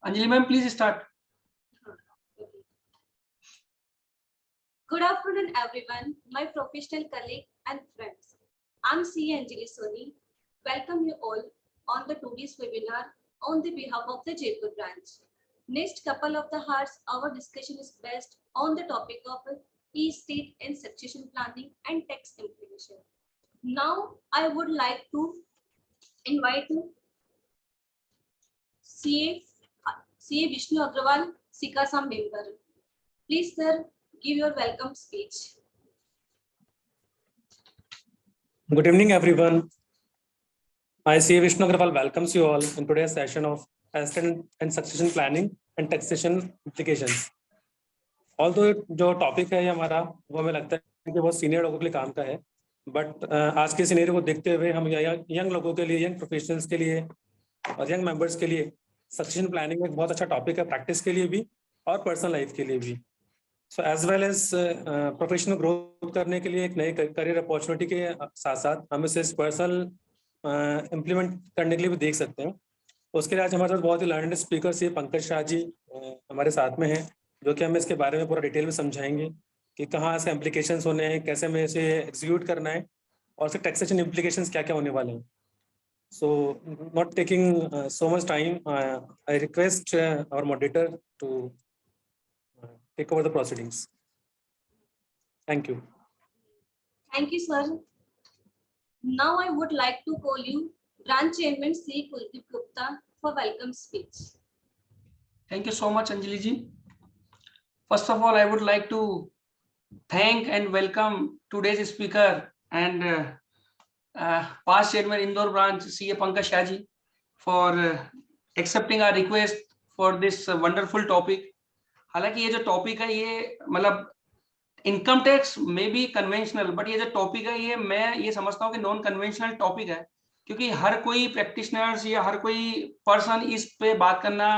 Anjali ma'am, please start. Good afternoon, everyone, my professional colleague and friends. I'm C. Anjali Soni. Welcome you all on the today's webinar on the behalf of the Jaipur branch. Next couple of the hours, our discussion is based on the topic of e-state and succession planning and tax implication. Now, I would like to invite CA Vishnu Agrawal, SICASA member. Please, sir, give your welcome speech. Good evening, everyone. I, CA Vishnu Agrawal, welcomes you all in today's session of estate and succession planning and taxation implications. Although जो topic है हमारा वो हमें लगता है कि बहुत senior लोगों के लिए काम का है, बट आज के सीनियर को देखते हुए हम यंग लोगों के लिए, यंग प्रोफेशनल्स के लिए और यंग मेंबर्स के लिए सक्सेशन प्लानिंग एक बहुत अच्छा टॉपिक है, प्रैक्टिस के लिए भी और पर्सनल लाइफ के लिए भी. So as well as professional growth करने के लिए एक नए करियर अपॉर्चुनिटी के साथ साथ हम इसे पर्सनल इम्प्लीमेंट करने के लिए भी देख सकते हैं. उसके लिए आज हमारे साथ बहुत ही लर्नड स्पीकर से पंकज शाह जी हमारे साथ में हैं, जो कि हमें इसके बारे में पूरा डिटेल में समझाएंगे कि कहाँ इसके इम्प्लीकेशंस होने हैं, कैसे हमें इसे एग्जीक्यूट करना है और इसके टैक्सेशन इम्प्लीकेशंस क्या क्या होने वाले हैं. So, not taking so much time, I request our moderator to take over the proceedings. Thank you. Thank you, sir. Now I would like to call you Branch Chairman C. Kuldeep Gupta for welcome speech. Thank you so much, Anjali ji. First of all, I would like to thank and welcome today's speaker and past chairman Indore branch CA Pankaj Shah ji for accepting our request for this wonderful topic. हालांकि ये जो topic है ये मतलब income tax में भी conventional, but ये जो टॉपिक है ये मैं ये समझता हूँ कि नॉन कन्वेंशनल टॉपिक है, क्योंकि हर कोई प्रैक्टिशनर्स या हर कोई पर्सन इस पे बात करना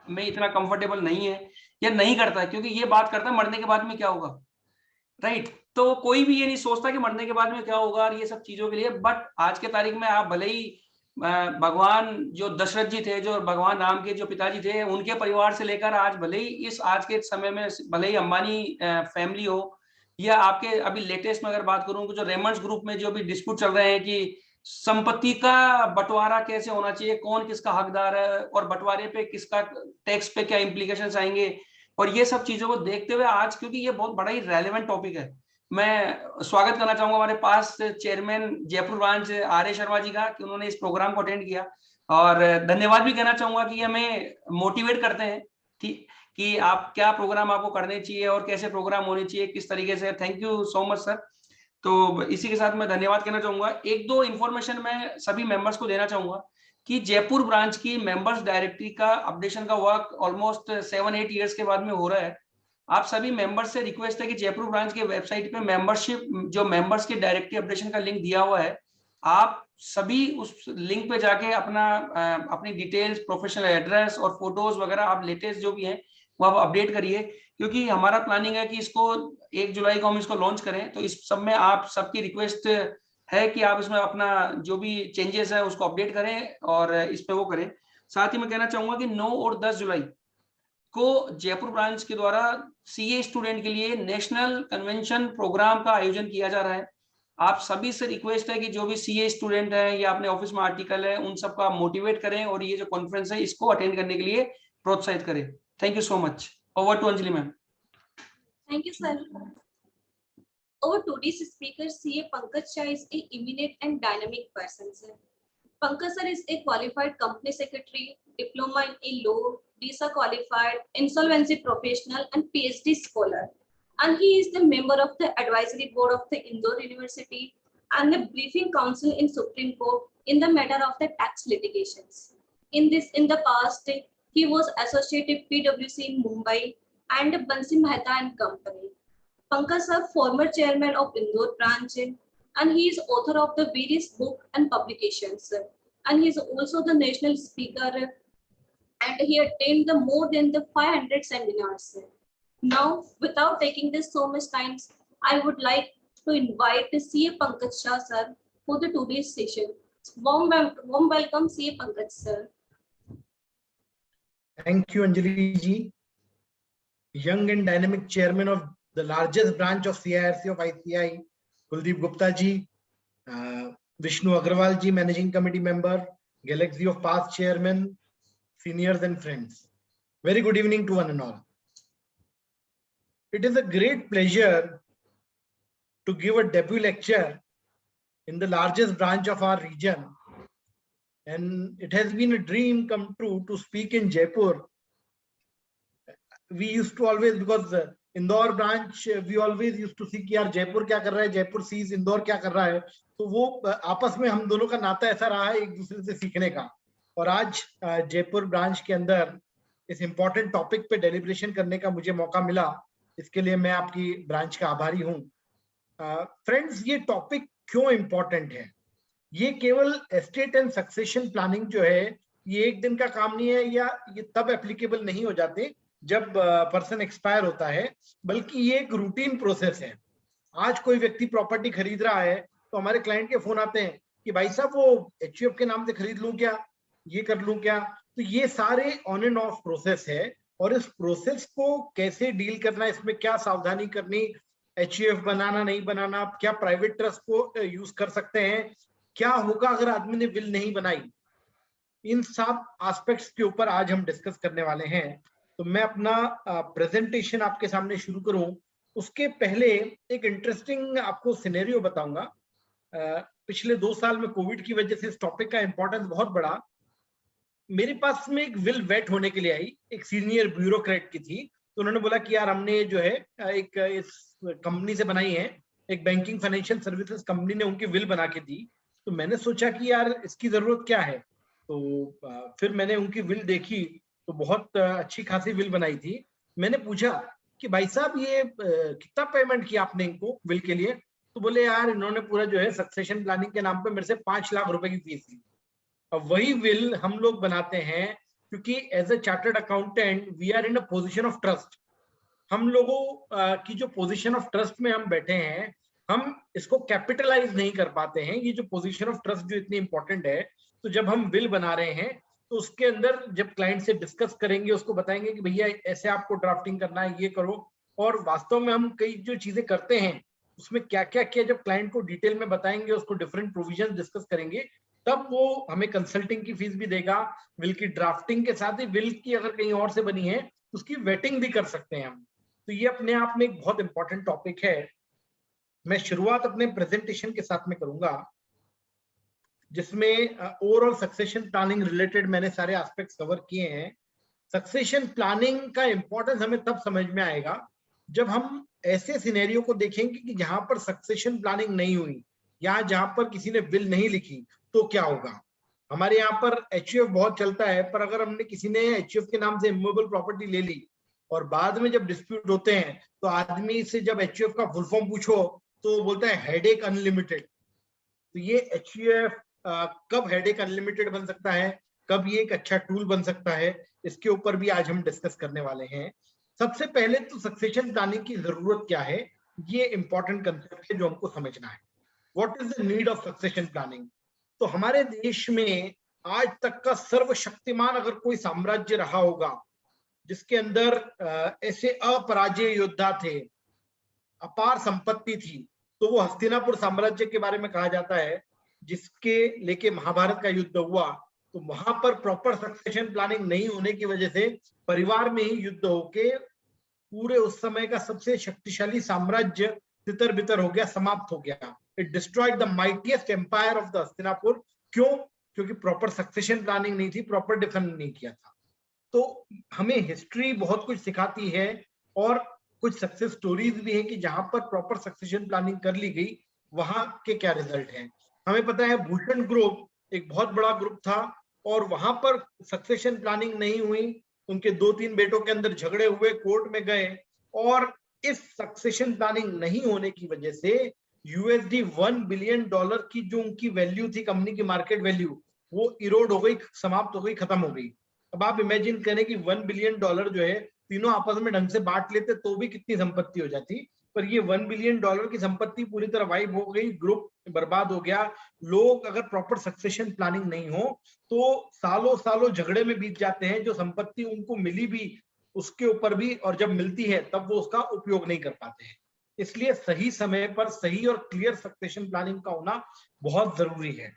में इतना कंफर्टेबल नहीं है या नहीं करता है, क्योंकि ये बात करता है मरने के बाद में क्या होगा, राइट. तो कोई भी ये नहीं सोचता कि मरने के बाद में क्या होगा और ये सब चीजों के लिए. बट आज के तारीख में आप भले ही भगवान जो दशरथ जी थे, जो भगवान राम के जो पिताजी थे, उनके परिवार से लेकर आज भले ही इस आज के समय में भले ही अंबानी फैमिली हो या आपके अभी लेटेस्ट में अगर बात करूं तो जो रेमंड्स ग्रुप में जो भी डिस्प्यूट चल रहे हैं कि संपत्ति का बंटवारा कैसे होना चाहिए, कौन किसका हकदार है और बंटवारे पे किसका टैक्स पे क्या इम्प्लीकेशंस आएंगे, और ये सब चीजों को देखते हुए आज, क्योंकि ये बहुत बड़ा ही रेलेवेंट टॉपिक है, मैं स्वागत करना चाहूंगा हमारे पास chairman Jaipur branch R Sharma ji का कि उन्होंने इस प्रोग्राम को अटेंड किया, और धन्यवाद भी कहना चाहूंगा कि हमें मोटिवेट करते हैं कि आप क्या प्रोग्राम आपको करने चाहिए और कैसे प्रोग्राम होने चाहिए, किस तरीके से. Thank you so much sir. तो इसी के साथ मैं धन्यवाद कहना चाहूंगा. एक दो इंफॉर्मेशन मैं सभी मेंबर्स को देना चाहूंगा कि जयपुर ब्रांच की मेंबर्स डायरेक्टरी का अपडेशन का वर्क ऑलमोस्ट 7-8 ईयर्स के बाद में हो रहा है. आप सभी मेंबर्स से रिक्वेस्ट है कि जयपुर ब्रांच के वेबसाइट पे मेंबरशिप जो मेंबर्स के डायरेक्टरी अपडेशन का लिंक दिया हुआ है, आप सभी उस लिंक पे जाके अपनी डिटेल्स, प्रोफेशनल एड्रेस और फोटोज वगैरह आप लेटेस्ट जो भी हैं वो आप अपडेट करिए, क्योंकि हमारा प्लानिंग है कि इसको 1 जुलाई को हम इसको लॉन्च करें. तो इस सब में आप सबकी रिक्वेस्ट है कि आप इसमें अपना जो भी चेंजेस है उसको अपडेट करें और इस पे वो करें. साथ ही मैं कहना चाहूंगा कि 9 और 10 जुलाई को जयपुर ब्रांच के द्वारा सीए स्टूडेंट के लिए नेशनल कन्वेंशन प्रोग्राम का आयोजन किया जा रहा है. आप सभी से रिक्वेस्ट है कि जो भी सीए स्टूडेंट है या अपने ऑफिस में आर्टिकल है उन सबका मोटिवेट करें और ये जो कॉन्फ्रेंस है इसको अटेंड करने के लिए प्रोत्साहित करें. Thank you so much. Over to Anjali ma'am. Thank you, sir. Our today's speaker, CA Pankaj Shah, is a eminent and dynamic person, sir. Pankaj sir is a qualified company secretary, diploma in law, DISA qualified, insolvency professional, and PhD scholar. And he is the member of the advisory board of the Indore University and the briefing council in Supreme Court in the matter of the tax litigations. In the past, he was associated PwC in Mumbai and Bansi Mehta and Company. Pankaj sir, former chairman of Indore branch, and he is author of the various books and publications. And he is also the national speaker, and he attended the more than the 500 seminars. Now, without taking this so much time, I would like to invite CA Pankaj Shah sir for the today's session. Warm welcome, CA Pankaj sir. Thank you, Anjali ji. Young and dynamic chairman of the largest branch of CIRC of ICI, Kuldeep Gupta ji. Vishnu Agrawal ji, managing committee member, Galaxy of past chairman, seniors and friends. Very good evening to one and all. It is a great pleasure to give a debut lecture in the largest branch of our region. And it has been a dream come true to speak in Jaipur. We used to always, because the Indore branch, we always used to see कि यार जयपुर क्या कर रहा है, Jaipur seize Indore क्या कर रहा है. तो वो आपस में हम दोनों का नाता ऐसा रहा है एक दूसरे से सीखने का. और आज जयपुर ब्रांच के अंदर इस इम्पोर्टेंट टॉपिक पे डेलिब्रेशन करने का मुझे मौका मिला. इसके लिए मैं आपकी ब्रांच का आभारी हूँ. फ्रेंड्स, ये टॉपिक क्यों इम्पोर्टेंट है? ये केवल एस्टेट एंड सक्सेशन प्लानिंग जो है ये एक दिन का काम नहीं है, या ये तब एप्लीकेबल नहीं हो जाते जब पर्सन एक्सपायर होता है, बल्कि ये एक रूटीन प्रोसेस है. आज कोई व्यक्ति प्रॉपर्टी खरीद रहा है तो हमारे क्लाइंट के फोन आते हैं कि भाई साहब वो HUF के नाम से खरीद लूं क्या, ये कर लूं क्या. तो ये सारे ऑन एंड ऑफ प्रोसेस है, और इस प्रोसेस को कैसे डील करना, इसमें क्या सावधानी करनी, HUF बनाना नहीं बनाना, क्या प्राइवेट ट्रस्ट को यूज कर सकते हैं, क्या होगा अगर आदमी ने विल नहीं बनाई, इन सब एस्पेक्ट्स के ऊपर आज हम डिस्कस करने वाले हैं. तो मैं अपना प्रेजेंटेशन आपके सामने शुरू करूं उसके पहले एक इंटरेस्टिंग आपको सिनेरियो बताऊंगा. पिछले 2 साल में कोविड की वजह से इस टॉपिक का इंपॉर्टेंस बहुत बढ़ा. मेरे पास में एक विल वेट होने के लिए आई, एक सीनियर ब्यूरोक्रेट की थी. तो उन्होंने बोला कि यार हमने जो है एक इस कंपनी से बनाई है, एक बैंकिंग फाइनेंशियल सर्विसेज कंपनी ने उनकी विल बना के दी. तो मैंने सोचा कि यार इसकी जरूरत क्या है. तो फिर मैंने उनकी विल देखी तो बहुत अच्छी खासी विल बनाई थी. मैंने पूछा कि भाई साहब ये कितना पेमेंट किया आपने इनको विल के लिए. तो बोले यार इन्होंने पूरा जो है सक्सेशन प्लानिंग के नाम पे मेरे से 5 लाख रुपए की फीस ली. अब वही विल हम लोग बनाते हैं क्योंकि as a chartered accountant we are in a position of trust. हम लोगों की जो पोजीशन ऑफ ट्रस्ट में हम बैठे हैं, हम इसको कैपिटलाइज नहीं कर पाते हैं. ये जो पोजीशन ऑफ ट्रस्ट जो इतनी इंपॉर्टेंट है, तो जब हम विल बना रहे हैं तो उसके अंदर जब क्लाइंट से डिस्कस करेंगे, उसको बताएंगे कि भैया ऐसे आपको ड्राफ्टिंग करना है, ये करो. और वास्तव में हम कई जो चीजें करते हैं उसमें क्या क्या किया, जब क्लाइंट को डिटेल में बताएंगे, उसको डिफरेंट प्रोविजन डिस्कस करेंगे, तब वो हमें कंसल्टिंग की फीस भी देगा. विल की ड्राफ्टिंग के साथ ही विल की अगर कहीं और से बनी है उसकी वेटिंग भी कर सकते हैं हम. तो ये अपने आप में एक बहुत इंपॉर्टेंट टॉपिक है. मैं शुरुआत अपने प्रेजेंटेशन के साथ में करूंगा जिसमें ओवरऑल सक्सेशन प्लानिंग रिलेटेड मैंने सारे एस्पेक्ट्स कवर किए हैं. सक्सेशन प्लानिंग का इंपॉर्टेंस हमें तब समझ में आएगा जब हम ऐसे सिनेरियो को देखेंगे कि जहां पर सक्सेशन प्लानिंग नहीं हुई, या जहां पर किसी ने विल नहीं लिखी, तो क्या होगा. हमारे यहाँ पर HUF बहुत चलता है, पर अगर हमने किसी ने HUF के नाम से इमूवेबल प्रॉपर्टी ले ली और बाद में जब डिस्प्यूट होते हैं तो आदमी से जब HUF का फुल फॉर्म पूछो तो बोलता है हेडेक अनलिमिटेड. तो ये HUF कब हेडेक अनलिमिटेड बन सकता है, कब ये एक अच्छा टूल बन सकता है, इसके ऊपर भी आज हम डिस्कस करने वाले हैं. सबसे पहले तो सक्सेशन प्लानिंग की जरूरत क्या है, ये इंपॉर्टेंट कंसेप्ट है जो हमको समझना है. What is the need of succession planning. तो हमारे देश में आज तक का सर्वशक्तिमान अगर कोई साम्राज्य रहा होगा जिसके अंदर ऐसे अपराजय योद्धा थे, अपार संपत्ति थी, तो वो हस्तिनापुर साम्राज्य के बारे में कहा जाता है, जिसके लेके महाभारत का युद्ध हुआ. तो वहां पर प्रॉपर सक्सेशन प्लानिंग नहीं होने की वजह से परिवार में ही युद्ध होके पूरे उस समय का सबसे शक्तिशाली साम्राज्य तितर बितर हो गया, समाप्त हो गया. It destroyed the mightiest empire of the Hastinapur. क्यों? क्योंकि प्रॉपर सक्सेशन प्लानिंग नहीं थी, प्रॉपर डिफेंड नहीं किया था. तो हमें हिस्ट्री बहुत कुछ सिखाती है और कुछ सक्सेस स्टोरीज भी है कि जहां पर प्रॉपर सक्सेशन प्लानिंग कर ली गई वहां के क्या रिजल्ट हैं. हमें पता है भूषण ग्रुप एक बहुत बड़ा ग्रुप था और वहां पर सक्सेशन प्लानिंग नहीं हुई. उनके 2-3 बेटों के अंदर झगड़े हुए, कोर्ट में गए, और इस सक्सेशन प्लानिंग नहीं होने की वजह से $1 बिलियन की जो उनकी वैल्यू थी, कंपनी की मार्केट वैल्यू, वो इरोड हो गई, समाप्त हो गई, खत्म हो गई. अब आप इमेजिन करें कि $1 बिलियन जो है तीनों आपस में ढंग से बांट लेते तो भी कितनी संपत्ति हो जाती. पर ये $1 बिलियन की संपत्ति पूरी तरह वाइप हो गई, ग्रुप बर्बाद हो गया। लोग अगर प्रॉपर सक्सेशन प्लानिंग नहीं हो तो सालों सालों झगड़े में बीत जाते हैं, जो संपत्ति उनको मिली भी उसके ऊपर भी, और जब मिलती है तब वो उसका उपयोग नहीं कर पाते हैं। इसलिए सही समय पर सही और क्लियर सक्सेशन प्लानिंग का होना बहुत जरूरी है।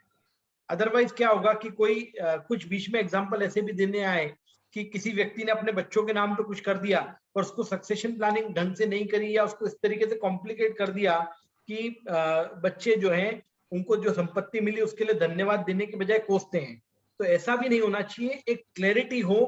अदरवाइज क्या होगा कि कोई कुछ बीच में एग्जांपल ऐसे भी देने आए कि किसी व्यक्ति ने अपने बच्चों के नाम पे कुछ कर दिया और उसको सक्सेशन प्लानिंग ढंग से नहीं करी, या उसको इस तरीके से कॉम्प्लिकेट कर दिया कि बच्चे जो हैं उनको जो संपत्ति मिली उसके लिए धन्यवाद देने के बजाय कोसते हैं। तो ऐसा भी नहीं होना चाहिए। एक क्लैरिटी हो,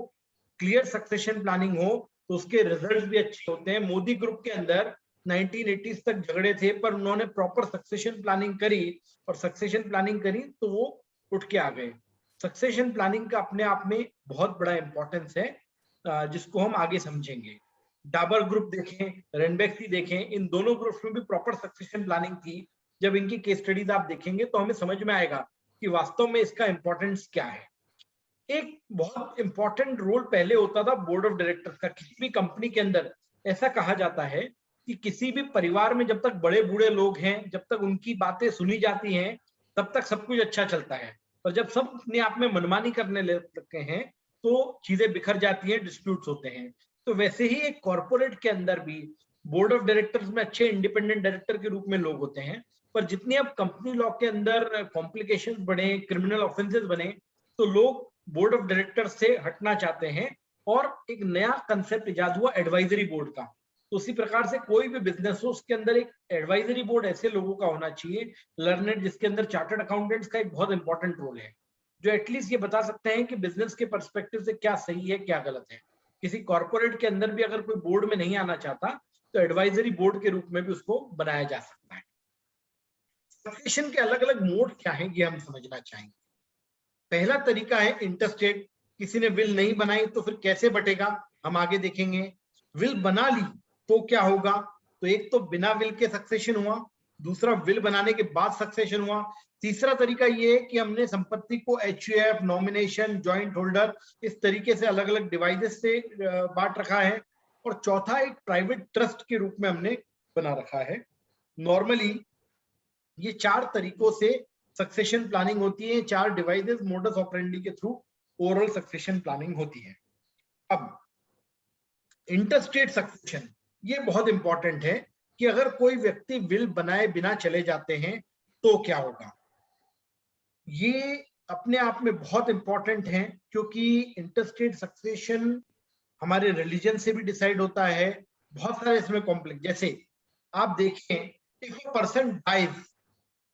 क्लियर सक्सेशन प्लानिंग हो तो उसके रिजल्ट भी अच्छे होते हैं। मोदी ग्रुप के अंदर 1980s तक झगड़े थे, पर उन्होंने प्रॉपर सक्सेशन प्लानिंग करी, और सक्सेशन प्लानिंग करी तो वो उठ के आ गए। सक्सेशन प्लानिंग का अपने आप में बहुत बड़ा इंपॉर्टेंस है, जिसको हम आगे समझेंगे। डाबर ग्रुप देखें, रेनबैक्सी देखें, इन दोनों ग्रुप्स में भी प्रॉपर सक्सेशन प्लानिंग थी। जब इनकी केस स्टडीज आप देखेंगे तो हमें समझ में आएगा कि वास्तव में इसका इंपॉर्टेंस क्या है। एक बहुत इंपॉर्टेंट रोल पहले होता था बोर्ड ऑफ डायरेक्टर्स का। किसी भी कंपनी के अंदर ऐसा कहा जाता है कि किसी भी परिवार में जब तक बड़े बूढ़े लोग हैं, जब तक उनकी बातें सुनी जाती हैं, तब तक सब कुछ अच्छा चलता है। पर जब सब अपने आप में मनमानी करने लगते हैं तो चीजें बिखर जाती हैं, डिस्प्यूट्स होते हैं। तो वैसे ही एक कॉर्पोरेट के अंदर भी बोर्ड ऑफ डायरेक्टर्स में अच्छे इंडिपेंडेंट डायरेक्टर के रूप में लोग होते हैं, पर जितनी अब कंपनी लॉ के अंदर कॉम्प्लिकेशंस बढ़े, क्रिमिनल ऑफेंसेस बने, तो लोग बोर्ड ऑफ डायरेक्टर से हटना चाहते हैं और एक नया कंसेप्ट इजाद हुआ एडवाइजरी बोर्ड का। तो उसी प्रकार से कोई भी बिजनेस हो उसके अंदर एक एडवाइजरी बोर्ड ऐसे लोगों का होना चाहिए, लर्नेड, जिसके अंदर चार्टर्ड अकाउंटेंट्स का एक बहुत इंपॉर्टेंट रोल है, जो एटलीस्ट ये बता सकते हैं कि बिजनेस के पर्सपेक्टिव से क्या सही है क्या गलत है। किसी कॉर्पोरेट के अंदर भी अगर कोई बोर्ड में नहीं आना चाहता तो एडवाइजरी बोर्ड के रूप में भी उसको बनाया जा सकता है। सक्सेशन के अलग अलग मोड क्या है ये हम समझना चाहेंगे। पहला तरीका है इंटरस्टेट। किसी ने विल नहीं बनाई तो फिर कैसे बटेगा, हम आगे देखेंगे। विल बना ली तो क्या होगा, तो एक तो बिना विल के सक्सेशन हुआ, दूसरा विल बनाने के बाद सक्सेशन हुआ, तीसरा तरीका ये है कि हमने संपत्ति को HUF, नॉमिनेशन, जॉइंट होल्डर, इस तरीके से अलग अलग डिवाइसेस से बांट रखा है, और चौथा एक प्राइवेट ट्रस्ट के रूप में हमने बना रखा है। नॉर्मली ये 4 तरीकों से सक्सेशन प्लानिंग होती है, 4 डिवाइसेस मोडस ऑपरेंडी के थ्रू ओवरऑल सक्सेशन प्लानिंग होती है। अब इंटरस्टेट सक्सेशन ये बहुत इंपॉर्टेंट है कि अगर कोई व्यक्ति विल बनाए बिना चले जाते हैं तो क्या होगा। ये अपने आप में बहुत इंपॉर्टेंट है, क्योंकि इंटरस्टेट सक्सेशन हमारे रिलीजन से भी डिसाइड होता है। बहुत सारे इसमें कॉम्प्लेक्स, जैसे आप देखें, if a person dies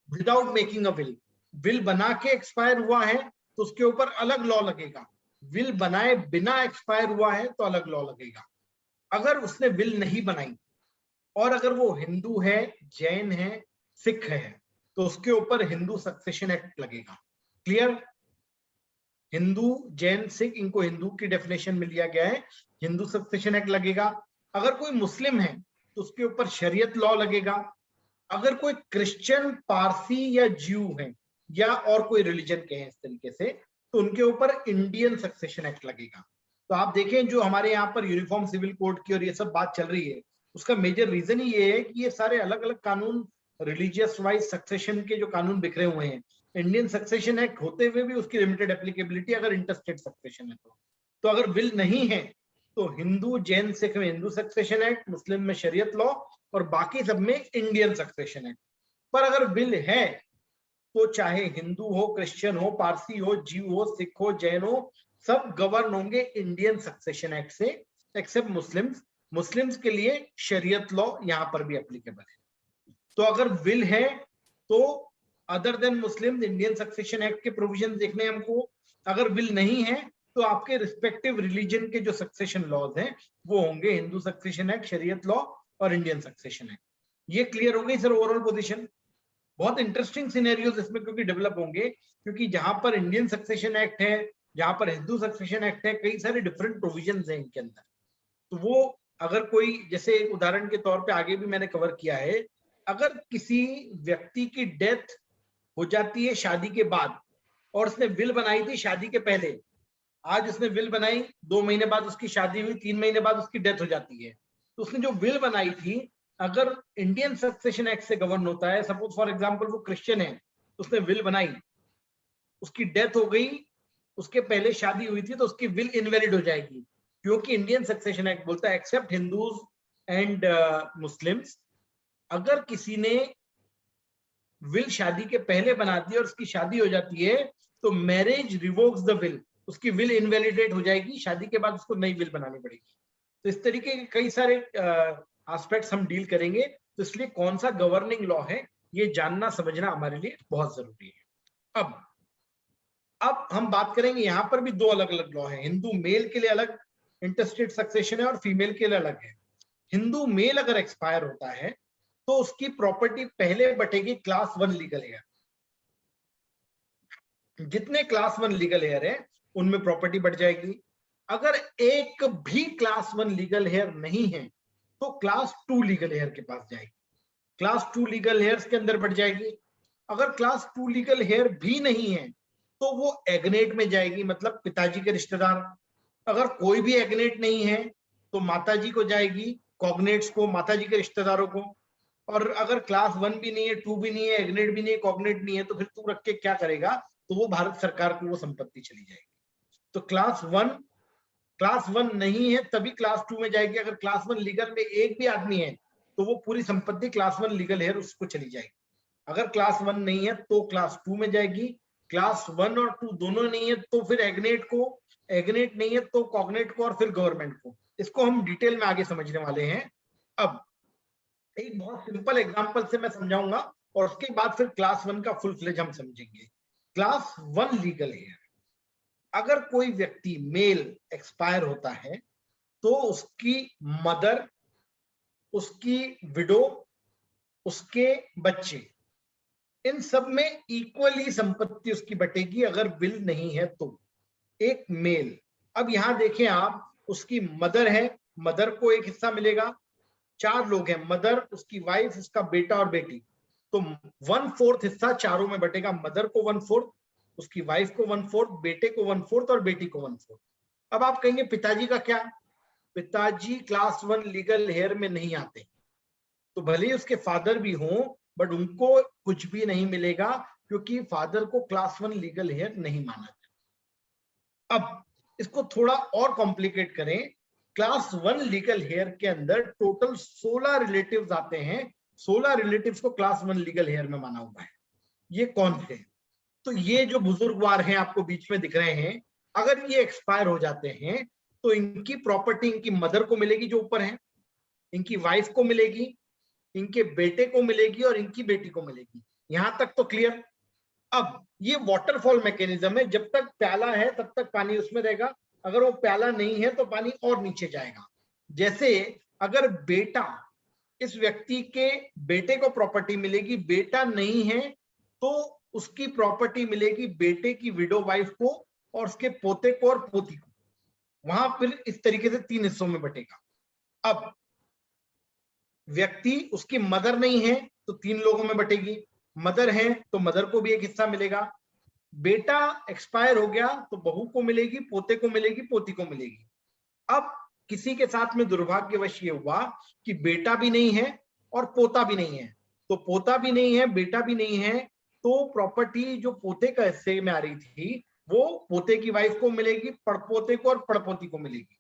without making a will, will बना के एक्सपायर हुआ है तो उसके ऊपर अलग लॉ लगेगा, विल बनाए बिना एक्सपायर हुआ है तो अलग लॉ लगेगा। अगर उसने विल नहीं बनाई और अगर वो हिंदू है, जैन है, सिख है, तो उसके ऊपर हिंदू सक्सेशन एक्ट लगेगा। क्लियर? हिंदू, जैन, सिख, इनको हिंदू की डेफिनेशन में लिया गया है, हिंदू सक्सेशन एक्ट लगेगा। अगर कोई मुस्लिम है तो उसके ऊपर शरीयत लॉ लगेगा। अगर कोई क्रिश्चियन, पारसी या ज्यू है या और कोई रिलीजन के हैं इस तरीके से, तो उनके ऊपर इंडियन सक्सेशन एक्ट लगेगा। तो आप देखें जो हमारे यहाँ पर यूनिफॉर्म सिविल कोड की और ये सब बात चल रही है, उसका मेजर रीजन ही ये है कि ये सारे अलग अलग कानून, रिलीजियस वाइज सक्सेशन के जो कानून बिखरे हुए हैं, इंडियन सक्सेशन एक्ट होते हुए भी उसकी लिमिटेड एप्लीकेबिलिटी अगर इंटरस्टेट सक्सेशन है तो अगर विल नहीं है तो हिंदू, जैन, सिख में हिंदू सक्सेशन एक्ट, मुस्लिम में शरीयत लॉ, और बाकी सब में इंडियन सक्सेशन एक्ट। पर अगर विल है तो चाहे हिंदू हो, क्रिश्चियन हो, पारसी हो, जीव हो, सिख हो, जैन हो, सब गवर्न होंगे इंडियन सक्सेशन एक्ट से, एक्सेप्ट मुस्लिम्स। मुस्लिम्स के लिए शरीयत लॉ यहां पर भी एप्लीकेबल है। तो अगर विल है तो अदर देन मुस्लिम इंडियन सक्सेशन एक्ट के प्रोविजन देखने हमको। अगर विल नहीं है तो आपके रिस्पेक्टिव रिलीजन के जो सक्सेशन लॉज हैं वो होंगे हिंदू सक्सेशन एक्ट, शरीयत लॉ और इंडियन सक्सेशन एक्ट। ये क्लियर हो गई सर ओवरऑल पोजीशन। बहुत इंटरेस्टिंग सिनेरियोज इसमें क्योंकि डेवलप होंगे, क्योंकि जहां पर इंडियन सक्सेशन एक्ट है, जहां पर हिंदू सक्सेशन एक्ट है, कई सारे डिफरेंट प्रोविजंस हैं इनके अंदर। तो वो अगर कोई, जैसे उदाहरण के तौर पे आगे भी मैंने कवर किया है, अगर किसी व्यक्ति की डेथ हो जाती है शादी के बाद और उसने विल बनाई थी शादी के पहले, आज उसने विल बनाई, 2 महीने बाद उसकी शादी हुई, 3 महीने बाद उसकी डेथ हो जाती है, तो उसने जो विल बनाई थी अगर इंडियन सक्सेशन एक्ट से गवर्न होता है, सपोज फॉर एग्जांपल वो क्रिश्चियन है, उसने विल बनाई, उसकी डेथ हो गई, उसके पहले शादी हुई थी, तो उसकी विल इनवैलिड हो जाएगी, क्योंकि इंडियन सक्सेशन एक्ट बोलता है एक्सेप्ट हिंदूज एंड मुस्लिम्स, अगर किसी ने विल शादी के पहले बना दी और उसकी शादी हो जाती है तो मैरिज रिवोक्स द विल, उसकी विल इनवैलिडेट हो जाएगी, शादी के बाद उसको नई विल बनानी पड़ेगी। तो इस तरीके के कई सारे एस्पेक्ट्स हम डील करेंगे, तो इसलिए कौन सा गवर्निंग लॉ है ये जानना समझना हमारे लिए बहुत जरूरी है। अब हम बात करेंगे, यहां पर भी दो अलग अलग लॉ है, हिंदू मेल के लिए अलग इंटरस्टेट सक्सेशन है और फीमेल के लिए अलग है। हिंदू मेल अगर एक्सपायर होता है तो उसकी प्रॉपर्टी पहले बटेगी क्लास 1 लीगल हेयर, जितने क्लास 1 लीगल हेयर है उनमें प्रॉपर्टी बढ़ जाएगी। अगर एक भी क्लास 1 लीगल हेयर नहीं है तो क्लास 2 लीगल हेयर के पास जाएगी, क्लास 2 लीगल हेयर्स के अंदर बढ़ जाएगी। अगर क्लास 2 लीगल हेयर भी नहीं है तो वो एग्नेट में जाएगी, मतलब पिताजी के रिश्तेदार। अगर कोई भी एग्नेट नहीं है तो माताजी को जाएगी, कॉग्नेट्स को, माताजी के रिश्तेदारों को। और अगर क्लास 1 भी नहीं है, 2 भी नहीं है, एग्नेट भी नहीं है, कॉग्नेट नहीं है, तो फिर तू रख के क्या करेगा, तो वो भारत सरकार को वो संपत्ति चली जाएगी। तो क्लास 1 नहीं है तभी क्लास 2 में जाएगी। अगर क्लास 1 लीगल में एक भी आदमी है तो वो पूरी संपत्ति क्लास 1 लीगल हेयर उसको चली जाएगी। अगर क्लास 1 नहीं है तो क्लास 2 में जाएगी, क्लास 1 और 2 दोनों नहीं है तो फिर एग्नेट को, एग्नेट नहीं है तो कॉग्नेट को, और फिर गवर्नमेंट को। इसको हम डिटेल में आगे समझने वाले हैं। अब एक बहुत सिंपल एग्जांपल से मैं समझाऊंगा और उसके बाद फिर क्लास 1 का फुल फ्लेज हम समझेंगे। क्लास 1 लीगल हेयर, अगर कोई व्यक्ति मेल एक्सपायर होता है तो उसकी मदर, उसकी विडो, उसके बच्चे, इन सब में इक्वली संपत्ति उसकी बटेगी अगर विल नहीं है तो। एक मेल, अब यहां देखें आप, उसकी मदर है, मदर को एक हिस्सा मिलेगा, 4 लोग हैं, मदर, उसकी वाइफ, उसका बेटा और बेटी, तो 1/4 हिस्सा चारों में बटेगा, मदर को 1/4, उसकी वाइफ को 1/4, बेटे को 1/4 और बेटी को 1/4। अब आप कहेंगे पिताजी का क्या? पिताजी क्लास 1 लीगल हेयर में नहीं आते, तो भले ही उसके फादर भी हों बट उनको कुछ भी नहीं मिलेगा क्योंकि फादर को क्लास 1 लीगल हेयर नहीं माना जाता। अब इसको थोड़ा और कॉम्प्लिकेट करें, क्लास 1 लीगल हेयर के अंदर टोटल 16 रिलेटिव्स आते हैं, 16 रिलेटिव्स को क्लास 1 लीगल हेयर में माना हुआ है। ये कौन थे? तो ये जो बुजुर्गवार हैं आपको बीच में दिख रहे हैं, अगर ये एक्सपायर हो जाते हैं तो इनकी प्रॉपर्टी इनकी मदर को मिलेगी जो ऊपर है, इनकी वाइफ को मिलेगी, इनके बेटे को मिलेगी और इनकी बेटी को मिलेगी। यहां तक तो क्लियर। अब ये वाटरफॉल मैकेनिज्म है, जब तक प्याला है तब तक पानी उसमें रहेगा, अगर वो प्याला नहीं है तो पानी और नीचे जाएगा। जैसे अगर बेटा, इस व्यक्ति के बेटे को प्रॉपर्टी मिलेगी, बेटा नहीं है तो उसकी प्रॉपर्टी मिलेगी बेटे की विडो वाइफ को और उसके पोते को और पोती को। वहां फिर इस तरीके से 3 हिस्सों में बटेगा। अब व्यक्ति, उसकी मदर नहीं है तो 3 लोगों में बटेगी, मदर है तो मदर को भी एक हिस्सा मिलेगा, बेटा एक्सपायर हो गया तो बहू को मिलेगी, पोते को मिलेगी, पोती को मिलेगी। अब किसी के साथ में दुर्भाग्यवश ये हुआ कि बेटा भी नहीं है और पोता भी नहीं है, तो पोता भी नहीं है, बेटा भी नहीं है, तो प्रॉपर्टी जो पोते का हिस्से में आ रही थी वो पोते की वाइफ को मिलेगी, पड़पोते को और पड़पोती को मिलेगी।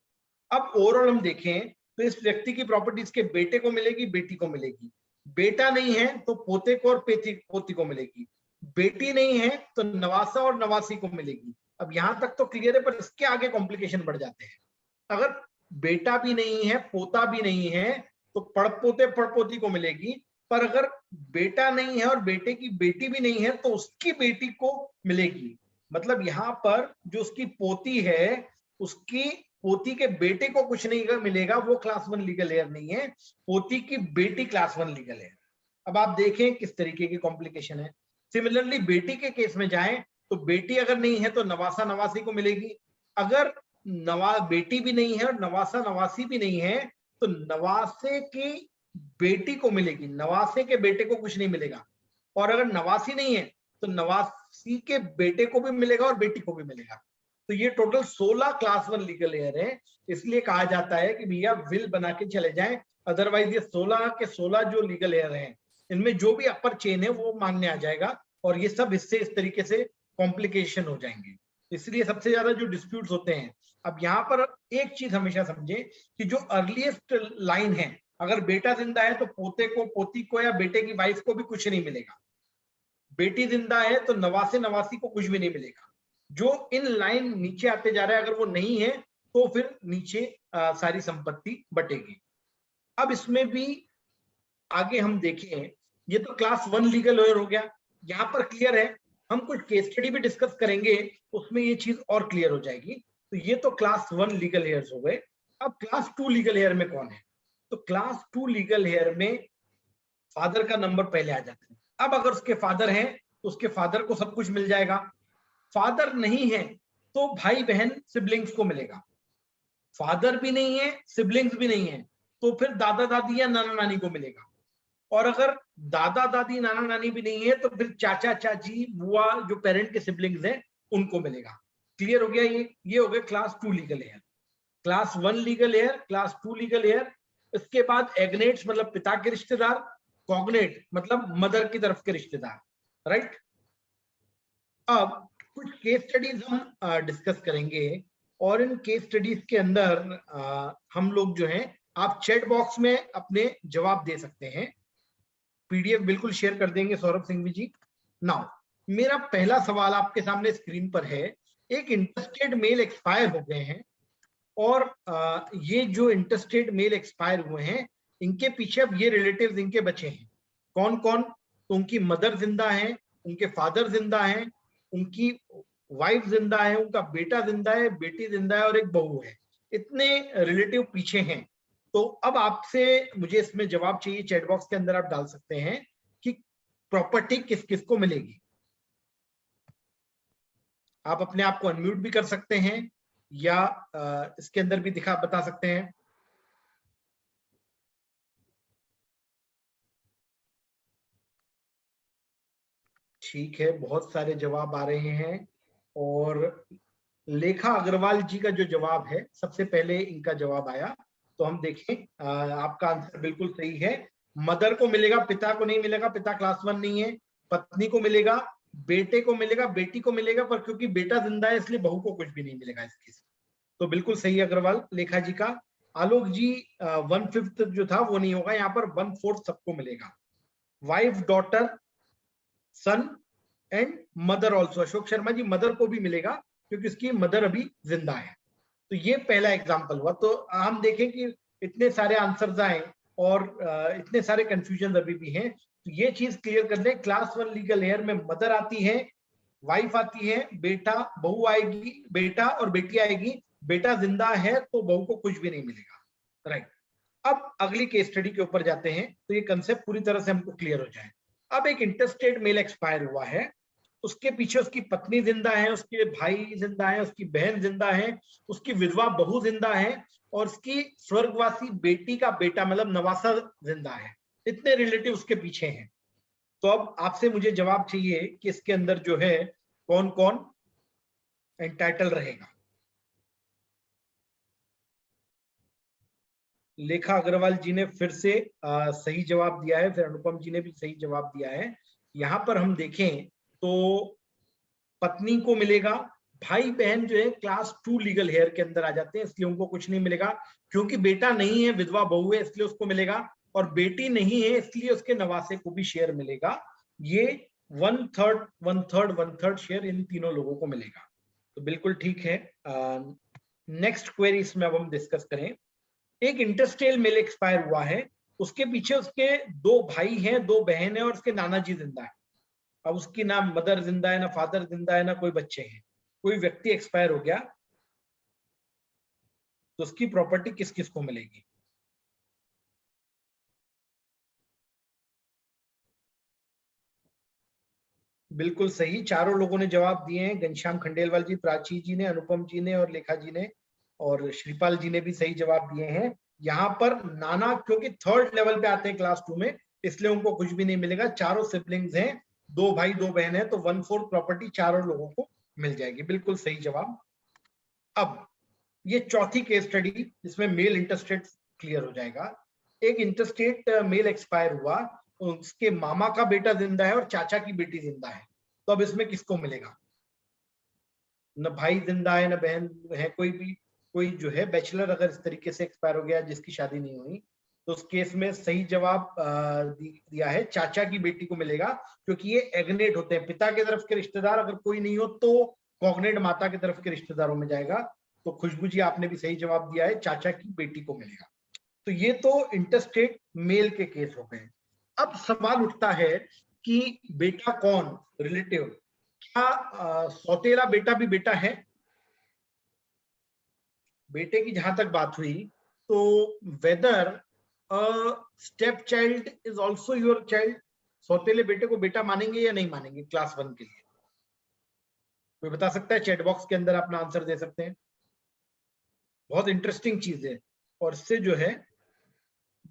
अब ओवरऑल हम देखें तो इस व्यक्ति की प्रॉपर्टी इसके बेटे को मिलेगी, बेटी को मिलेगी, बेटा नहीं है तो पोते को और पोती को मिलेगी, बेटी नहीं है तो नवासा और नवासी को मिलेगी। अब यहां तक तो क्लियर है, पर इसके आगे कॉम्प्लिकेशन बढ़ जाते हैं। अगर बेटा भी नहीं है, पोता भी नहीं है तो पड़पोते पड़पोती को मिलेगी, पर अगर बेटा नहीं है और बेटे की बेटी भी नहीं है तो उसकी बेटी को मिलेगी। मतलब यहां पर जो उसकी पोती है, उसकी पोती के बेटे को कुछ नहीं मिलेगा, वो क्लास 1 लीगल हेयर नहीं है, पोती की बेटी क्लास 1 लीगल हेयर। अब आप देखें किस तरीके की कॉम्प्लिकेशन है। सिमिलरली बेटी के केस में जाएं तो बेटी अगर नहीं है तो नवासा नवासी को मिलेगी, अगर बेटी भी नहीं है और नवासा नवासी भी नहीं है तो नवासे की बेटी को मिलेगी, नवासे के बेटे को कुछ नहीं मिलेगा, और अगर नवासी नहीं है तो नवासी के बेटे को भी मिलेगा और बेटी को भी मिलेगा। तो ये टोटल 16 क्लास 1 लीगल हेयर है, इसलिए कहा जाता है कि भैया विल बना के चले जाएं, अदरवाइज ये 16 के 16 जो लीगल हेयर हैं इनमें जो भी अपर चेन है वो मानने आ जाएगा और ये सब इससे इस तरीके से कॉम्प्लिकेशन हो जाएंगे। इसलिए सबसे ज्यादा जो डिस्प्यूट्स होते हैं, अब यहाँ पर एक चीज हमेशा समझे कि जो अर्लीस्ट लाइन है, अगर बेटा जिंदा है तो पोते को, पोती को या बेटे की वाइफ को भी कुछ नहीं मिलेगा, बेटी जिंदा है तो नवासे नवासी को कुछ भी नहीं मिलेगा। जो इन लाइन नीचे आते जा रहा है अगर वो नहीं है तो फिर नीचे सारी संपत्ति बटेगी। अब इसमें भी आगे हम देखें, ये तो क्लास 1 लीगल हेयर हो गया, यहाँ पर क्लियर है, हम कुछ केस स्टडी भी डिस्कस करेंगे उसमें ये चीज और क्लियर हो जाएगी। तो ये तो क्लास 1 लीगल हेयर्स हो गए। अब क्लास 2 लीगल हेयर में कौन है? तो क्लास 2 लीगल हेयर में फादर का नंबर पहले आ जाता है। अब अगर उसके फादर हैं तो उसके फादर को सब कुछ मिल जाएगा, फादर नहीं है तो भाई बहन सिबलिंग्स को मिलेगा, फादर भी नहीं है सिबलिंग्स भी नहीं है तो फिर दादा दादी या नाना नानी को मिलेगा, और अगर दादा दादी नाना नानी भी नहीं है तो फिर चाचा चाची बुआ जो पेरेंट के सिबलिंग्स हैं उनको मिलेगा। क्लियर हो गया? ये हो गया class 2 legal heir. Class 1 legal heir, class 2 legal heir. इसके बाद एग्नेट्स मतलब पिता के रिश्तेदार, कॉग्नेट मतलब मदर की तरफ के रिश्तेदार, राइट। अब कुछ केस स्टडीज हम डिस्कस करेंगे और इन केस स्टडीज के अंदर हम लोग जो है, आप चैट बॉक्स में अपने जवाब दे सकते हैं, पीडीएफ बिल्कुल शेयर कर देंगे सौरभ सिंघवी जी। नाउ मेरा पहला सवाल आपके सामने स्क्रीन पर है, एक इंटरस्टेट मेल एक्सपायर हो गए हैं और ये जो इंटरस्टेट मेल एक्सपायर हुए हैं इनके पीछे अब ये रिलेटिव्स इनके बचे हैं, कौन कौन? तो उनकी मदर जिंदा है, उनके फादर जिंदा है, उनकी वाइफ जिंदा है, उनका बेटा जिंदा है, बेटी जिंदा है और एक बहू है। इतने रिलेटिव पीछे हैं। तो अब आपसे मुझे इसमें जवाब चाहिए, चैट बॉक्स के अंदर आप डाल सकते हैं कि प्रॉपर्टी किस किस को मिलेगी। आप अपने आप को अनम्यूट भी कर सकते हैं या इसके अंदर भी बता सकते हैं। ठीक है, बहुत सारे जवाब आ रहे हैं और लेखा अग्रवाल जी का जो जवाब है सबसे पहले इनका जवाब आया, तो हम देखें आपका आंसर बिल्कुल सही है। मदर को मिलेगा, पिता को नहीं मिलेगा, पिता क्लास 1 नहीं है। पत्नी को मिलेगा, बेटे को मिलेगा, बेटी को मिलेगा, पर क्योंकि बेटा जिंदा है इसलिए बहू को कुछ भी नहीं मिलेगा इस केस। तो बिल्कुल सही अग्रवाल लेखा जी का। आलोक जी 1/5 जो था वो नहीं होगा, यहाँ पर 1/4 सबको मिलेगा। Wife, daughter, son and mother also. Ashok Sharma ji mother को भी मिलेगा क्योंकि उसकी मदर अभी जिंदा है। तो ये पहला एग्जांपल हुआ। तो हम देखें कि इतने सारे आंसर्स आए और इतने सारे कंफ्यूजन अभी भी हैं, तो ये चीज क्लियर कर लें, क्लास 1 लीगल हेयर में मदर आती है, वाइफ आती है, बेटा, बहू आएगी, बेटा और बेटी आएगी। बेटा जिंदा है तो बहू को कुछ भी नहीं मिलेगा, राइट। अब अगली केस स्टडी के ऊपर जाते हैं तो ये कंसेप्ट पूरी तरह से हमको क्लियर हो जाए। अब एक इंटरस्टेट मेल एक्सपायर हुआ है, उसके पीछे उसकी पत्नी जिंदा है, उसके भाई जिंदा है, उसकी बहन जिंदा है, उसकी विधवा बहू जिंदा है और उसकी स्वर्गवासी बेटी का बेटा मतलब नवासा जिंदा है। इतने रिलेटिव उसके पीछे हैं। तो अब आपसे मुझे जवाब चाहिए कि इसके अंदर जो है कौन कौन एंटाइटल रहेगा। लेखा अग्रवाल जी ने फिर से सही जवाब दिया है, फिर अनुपम जी ने भी सही जवाब दिया है। यहां पर हम देखें तो पत्नी को मिलेगा, भाई बहन जो है क्लास 2 लीगल हेयर के अंदर आ जाते हैं इसलिए उनको कुछ नहीं मिलेगा, क्योंकि बेटा नहीं है, विधवा बहू है इसलिए उसको मिलेगा, और बेटी नहीं है इसलिए उसके नवासे को भी शेयर मिलेगा। ये 1/3 1/3 1/3 शेयर इन तीनों लोगों को मिलेगा। तो बिल्कुल ठीक है। नेक्स्ट क्वेरी इसमें अब हम डिस्कस करें। एक इंटरस्टेट मेल एक्सपायर हुआ है, उसके पीछे उसके 2 भाई हैं, 2 बहन है और उसके नाना जी जिंदा है। अब उसकी ना मदर जिंदा है, ना फादर जिंदा है, ना कोई बच्चे हैं, कोई व्यक्ति एक्सपायर हो गया, तो उसकी प्रॉपर्टी किस किस को मिलेगी? बिल्कुल सही, चारों लोगों ने जवाब दिए हैं, घनश्याम खंडेलवाल जी, प्राची जी ने, अनुपम जी ने और लेखा जी ने और श्रीपाल जी ने भी सही जवाब दिए हैं। यहाँ पर नाना क्योंकि 3rd लेवल पे आते हैं क्लास 2 में इसलिए उनको कुछ भी नहीं मिलेगा। चारों सिबलिंग्स हैं, 2 भाई 2 बहन है, तो 1/4 प्रॉपर्टी चारों लोगों को मिल जाएगी। बिल्कुल सही जवाब। अब ये चौथी केस स्टडी जिसमें मेल इंटरस्टेट क्लियर हो जाएगा। एक इंटरस्टेट मेल एक्सपायर हुआ, उसके मामा का बेटा जिंदा है और चाचा की बेटी जिंदा है, तो अब इसमें किसको मिलेगा? न भाई जिंदा है न बहन है, कोई जो है बैचलर अगर इस तरीके से एक्सपायर हो गया जिसकी शादी नहीं हुई, तो उस केस में सही जवाब दिया है चाचा की बेटी को मिलेगा, क्योंकि ये एग्नेट होते हैं, पिता की तरफ के रिश्तेदार अगर कोई नहीं हो तो कॉग्नेट माता की तरफ के रिश्तेदारों में जाएगा। तो खुशबू जी आपने भी सही जवाब दिया है, चाचा की बेटी को मिलेगा। तो ये तो इंटरस्टेट मेल के केस हो गए। अब सवाल उठता है कि बेटा कौन रिलेटिव, क्या सौतेला बेटा भी बेटा है? बेटे की जहां तक बात हुई तो whether step child is also your child, सौतेले बेटे को बेटा मानेंगे या नहीं मानेंगे क्लास 1 के लिए? कोई बता सकता है? चैट बॉक्स के अंदर अपना आंसर दे सकते हैं। बहुत इंटरेस्टिंग चीज है और इससे जो है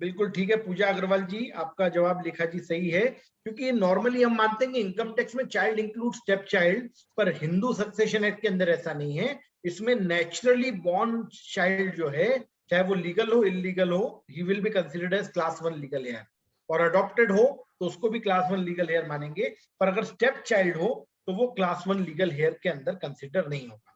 बिल्कुल ठीक है पूजा अग्रवाल जी, आपका जवाब लिखा जी सही है, क्योंकि नॉर्मली हम मानते हैं कि इनकम टैक्स में चाइल्ड इंक्लूड स्टेप चाइल्ड, पर हिंदू सक्सेशन एक्ट के अंदर ऐसा नहीं है। इसमें नेचुरली बॉर्न चाइल्ड जो है, चाहे वो लीगल हो इलीगल हो, he will be considered as class 1 legal heir, और अडॉप्टेड हो तो उसको भी क्लास 1 लीगल हेयर मानेंगे, पर अगर स्टेप चाइल्ड हो तो वो क्लास 1 लीगल हेयर के अंदर कंसिडर नहीं होगा।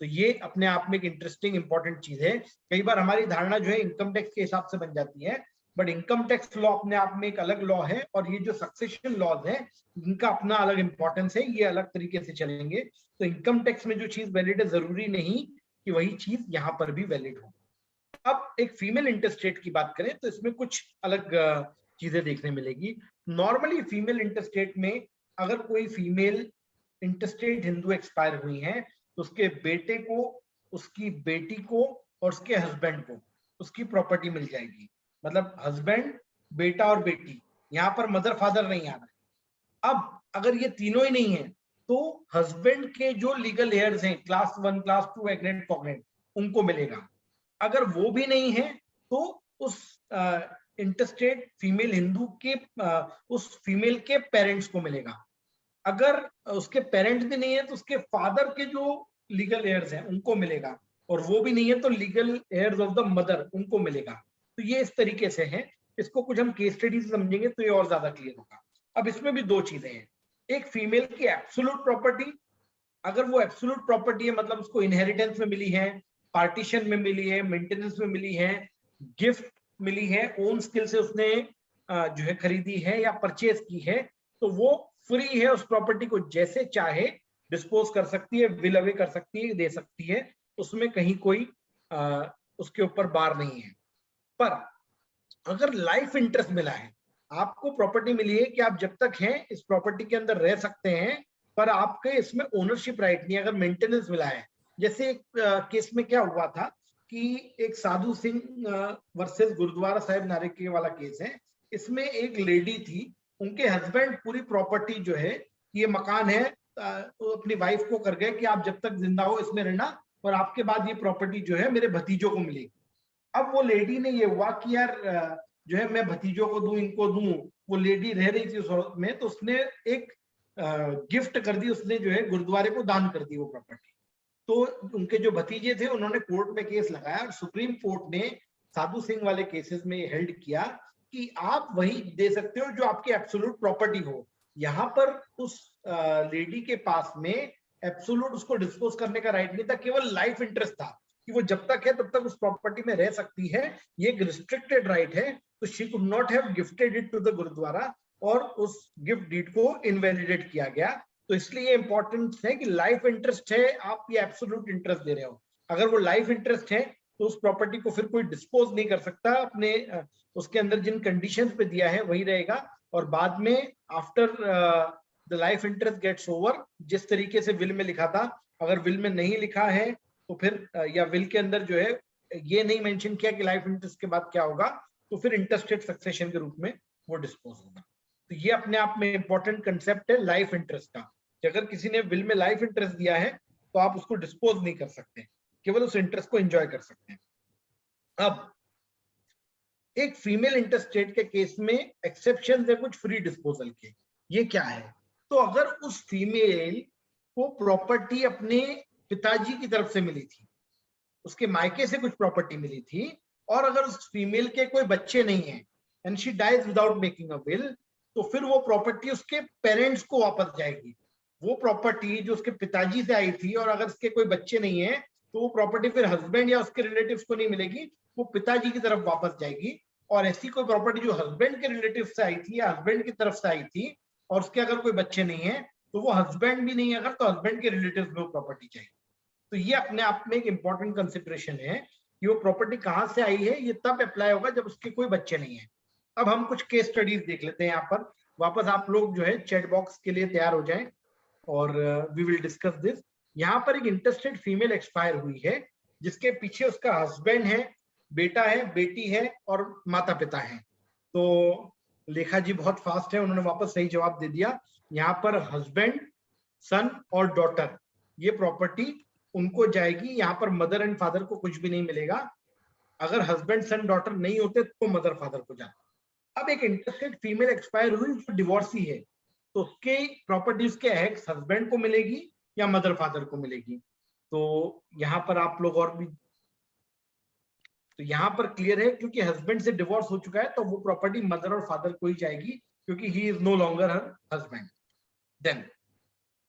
तो ये अपने आप में एक इंटरेस्टिंग इंपॉर्टेंट चीज है। कई बार हमारी धारणा जो है इनकम टैक्स के हिसाब से बन जाती है, बट इनकम टैक्स लॉ अपने आप में एक अलग लॉ है, और ये जो सक्सेशन लॉज है इनका अपना अलग इंपॉर्टेंस है, ये अलग तरीके से चलेंगे। तो इनकम टैक्स में जो चीज वैलिड है जरूरी नहीं कि वही चीज यहाँ पर भी वैलिड हो। अब एक फीमेल इंटरस्टेट की बात करें तो इसमें कुछ अलग चीजें देखने मिलेगी। नॉर्मली फीमेल इंटरस्टेट में अगर कोई फीमेल इंटरस्टेट हिंदू एक्सपायर हुई है तो उसके बेटे को, उसकी बेटी को और उसके हस्बैंड को उसकी प्रॉपर्टी मिल जाएगी। मतलब हस्बैंड, बेटा और बेटी, यहाँ पर मदर फादर नहीं आ रहा। अब अगर ये तीनों ही नहीं है तो हस्बैंड के जो लीगल हेयर्स हैं क्लास 1 क्लास 2 एग्नेट कॉग्नेट, उनको मिलेगा। अगर वो भी नहीं है तो उस इंटरस्टेट फीमेल हिंदू के उस फीमेल के पेरेंट्स को मिलेगा। अगर उसके पेरेंट्स भी नहीं है तो उसके फादर के जो लीगल हेयर्स हैं उनको मिलेगा, और वो भी नहीं है तो legal hairs of the mother उनको मिलेगा। तो ये इस तरीके से है। इसको कुछ हम केस स्टडी से समझेंगे तो ये और ज्यादा क्लियर होगा। अब इसमें भी दो चीजें हैं, एक फीमेल की एब्सोल्यूट प्रॉपर्टी, अगर वो एब्सोल्यूट प्रॉपर्टी है मतलब उसको इनहेरिटेंस में मिली है, पार्टीशन में मिली है, मेंटेनेंस में मिली है, गिफ्ट मिली है, ओन स्किल से उसने जो है खरीदी है या परचेज की है, तो वो फ्री है उस प्रॉपर्टी को जैसे चाहे डिस्पोज कर सकती है, विल अवे कर सकती है, दे सकती है, उसमें कहीं कोई उसके ऊपर बार नहीं है। पर अगर लाइफ इंटरेस्ट मिला है, आपको प्रॉपर्टी मिली है कि आप जब तक हैं इस प्रॉपर्टी के अंदर रह सकते हैं, पर आपके इसमें ओनरशिप राइट नहीं है, अगर मेंटेनेंस मिला है। जैसे एक केस में क्या हुआ था कि एक साधु सिंह वर्सेस गुरुद्वारा साहिब नारिके वाला केस है। इसमें एक लेडी थी, उनके हस्बैंड पूरी प्रॉपर्टी जो है, ये मकान है, तो अपनी वाइफ को कर गए कि आप जब तक जिंदा हो इसमें रहना, और आपके बाद ये प्रॉपर्टी जो है मेरे भतीजों को मिलेगी। अब वो लेडी ने ये हुआ कि यार जो है मैं भतीजों को दूं, इनको दूं, वो लेडी रह रही थी उस वक्त में, तो उसने एक गिफ्ट कर दी, उसने जो है गुरुद्वारे को दान कर दी वो प्रॉपर्टी। तो उनके जो भतीजे थे उन्होंने कोर्ट में केस लगाया, और सुप्रीम कोर्ट ने साधु सिंह वाले केसेस में हेल्ड किया कि आप वही दे सकते हो जो आपकी एब्सोल्यूट प्रॉपर्टी हो। यहाँ पर उस लेडी के पास में एब्सोल्यूट उसको डिस्पोज करने का राइट नहीं था, केवल लाइफ इंटरेस्ट था कि वो जब तक है तब तक उस प्रॉपर्टी में रह सकती है। ये एक रिस्ट्रिक्टेड राइट है, तो she could not have gifted it to the gurdwara, और उस गिफ्ट डीड को इनवैलिडेट किया गया। तो इसलिए इंपॉर्टेंट है कि लाइफ इंटरेस्ट है, आप ये एब्सोल्यूट इंटरेस्ट दे रहे हो। अगर वो लाइफ इंटरेस्ट है तो उस प्रॉपर्टी को फिर कोई डिस्पोज नहीं कर सकता, अपने उसके अंदर जिन कंडीशंस पे दिया है वही रहेगा, और बाद में after the life interest gets over, जिस तरीके से विल में लिखा था, अगर विल में नहीं लिखा है तो फिर या विल के अंदर जो है ये नहीं मेंशन किया कि लाइफ इंटरेस्ट के बाद क्या होगा, तो फिर इंटरस्टेट सक्सेशन के रूप में वो डिस्पोज होगा। तो ये अपने आप में इंपॉर्टेंट कंसेप्ट है लाइफ इंटरेस्ट का, कि अगर किसी ने विल में लाइफ इंटरेस्ट दिया है तो आप उसको डिस्पोज नहीं कर सकते, केवल उस इंटरेस्ट को एंजॉय कर सकते हैं। अब एक फीमेल इंटरस्टेट के केस में एक्सेप्शन है कुछ फ्री डिस्पोजल के। ये क्या है? तो अगर उस फीमेल को प्रॉपर्टी अपने पिताजी की तरफ से मिली थी, उसके मायके से कुछ प्रॉपर्टी मिली थी, और अगर उस फीमेल के कोई बच्चे नहीं है and she dies without making a will, तो फिर वो प्रॉपर्टी उसके पेरेंट्स को वापस जाएगी। वो प्रॉपर्टी जो उसके पिताजी से आई थी, और अगर उसके कोई बच्चे नहीं है तो वो प्रॉपर्टी फिर हस्बैंड या उसके रिलेटिव्स को नहीं मिलेगी, वो पिताजी की तरफ वापस जाएगी। और ऐसी कोई प्रॉपर्टी जो हस्बैंड के रिलेटिव से आई थी या हस्बैंड की तरफ से आई थी और उसके अगर कोई बच्चे नहीं है, तो वो हस्बैंड भी नहीं है अगर, तो हस्बैंड के रिलेटिव्स में वो प्रॉपर्टी चाहिए। तो ये अपने आप में एक इंपॉर्टेंट कंसिडरेशन है कि वो प्रॉपर्टी कहां से आई है, ये तब अप्लाई होगा जब उसके कोई बच्चे नहीं है। अब हम कुछ केस स्टडीज देख लेते हैं यहाँ पर। वापस आप लोग जो है चैट बॉक्स के लिए तैयार हो जाएं और वी विल डिस्कस दिस। यहाँ पर एक इंटरेस्टेड फीमेल एक्सपायर हुई है, जिसके पीछे उसका हस्बैंड है, बेटा है, बेटी है और माता पिता है। तो लेखा जी बहुत फास्ट है, उन्होंने वापस सही जवाब दे दिया। यहाँ पर हस्बैंड, सन और डॉटर, ये प्रॉपर्टी उनको जाएगी। यहाँ पर मदर एंड फादर को कुछ भी नहीं मिलेगा। अगर हस्बैंड सन डॉटर नहीं होते तो मदर फादर को जाता। अब एक इंटरेस्टेड फीमेल एक्सपायर हुई जो डिवोर्सी है, तो उसके प्रॉपर्टी उसके एक्स हस्बैंड को मिलेगी या मदर फादर को मिलेगी। तो यहाँ पर आप लोग और भी, तो यहाँ पर क्लियर है क्योंकि हस्बैंड से डिवोर्स हो चुका है तो वो प्रॉपर्टी मदर और फादर को ही जाएगी, क्योंकि he is no longer her husband. Then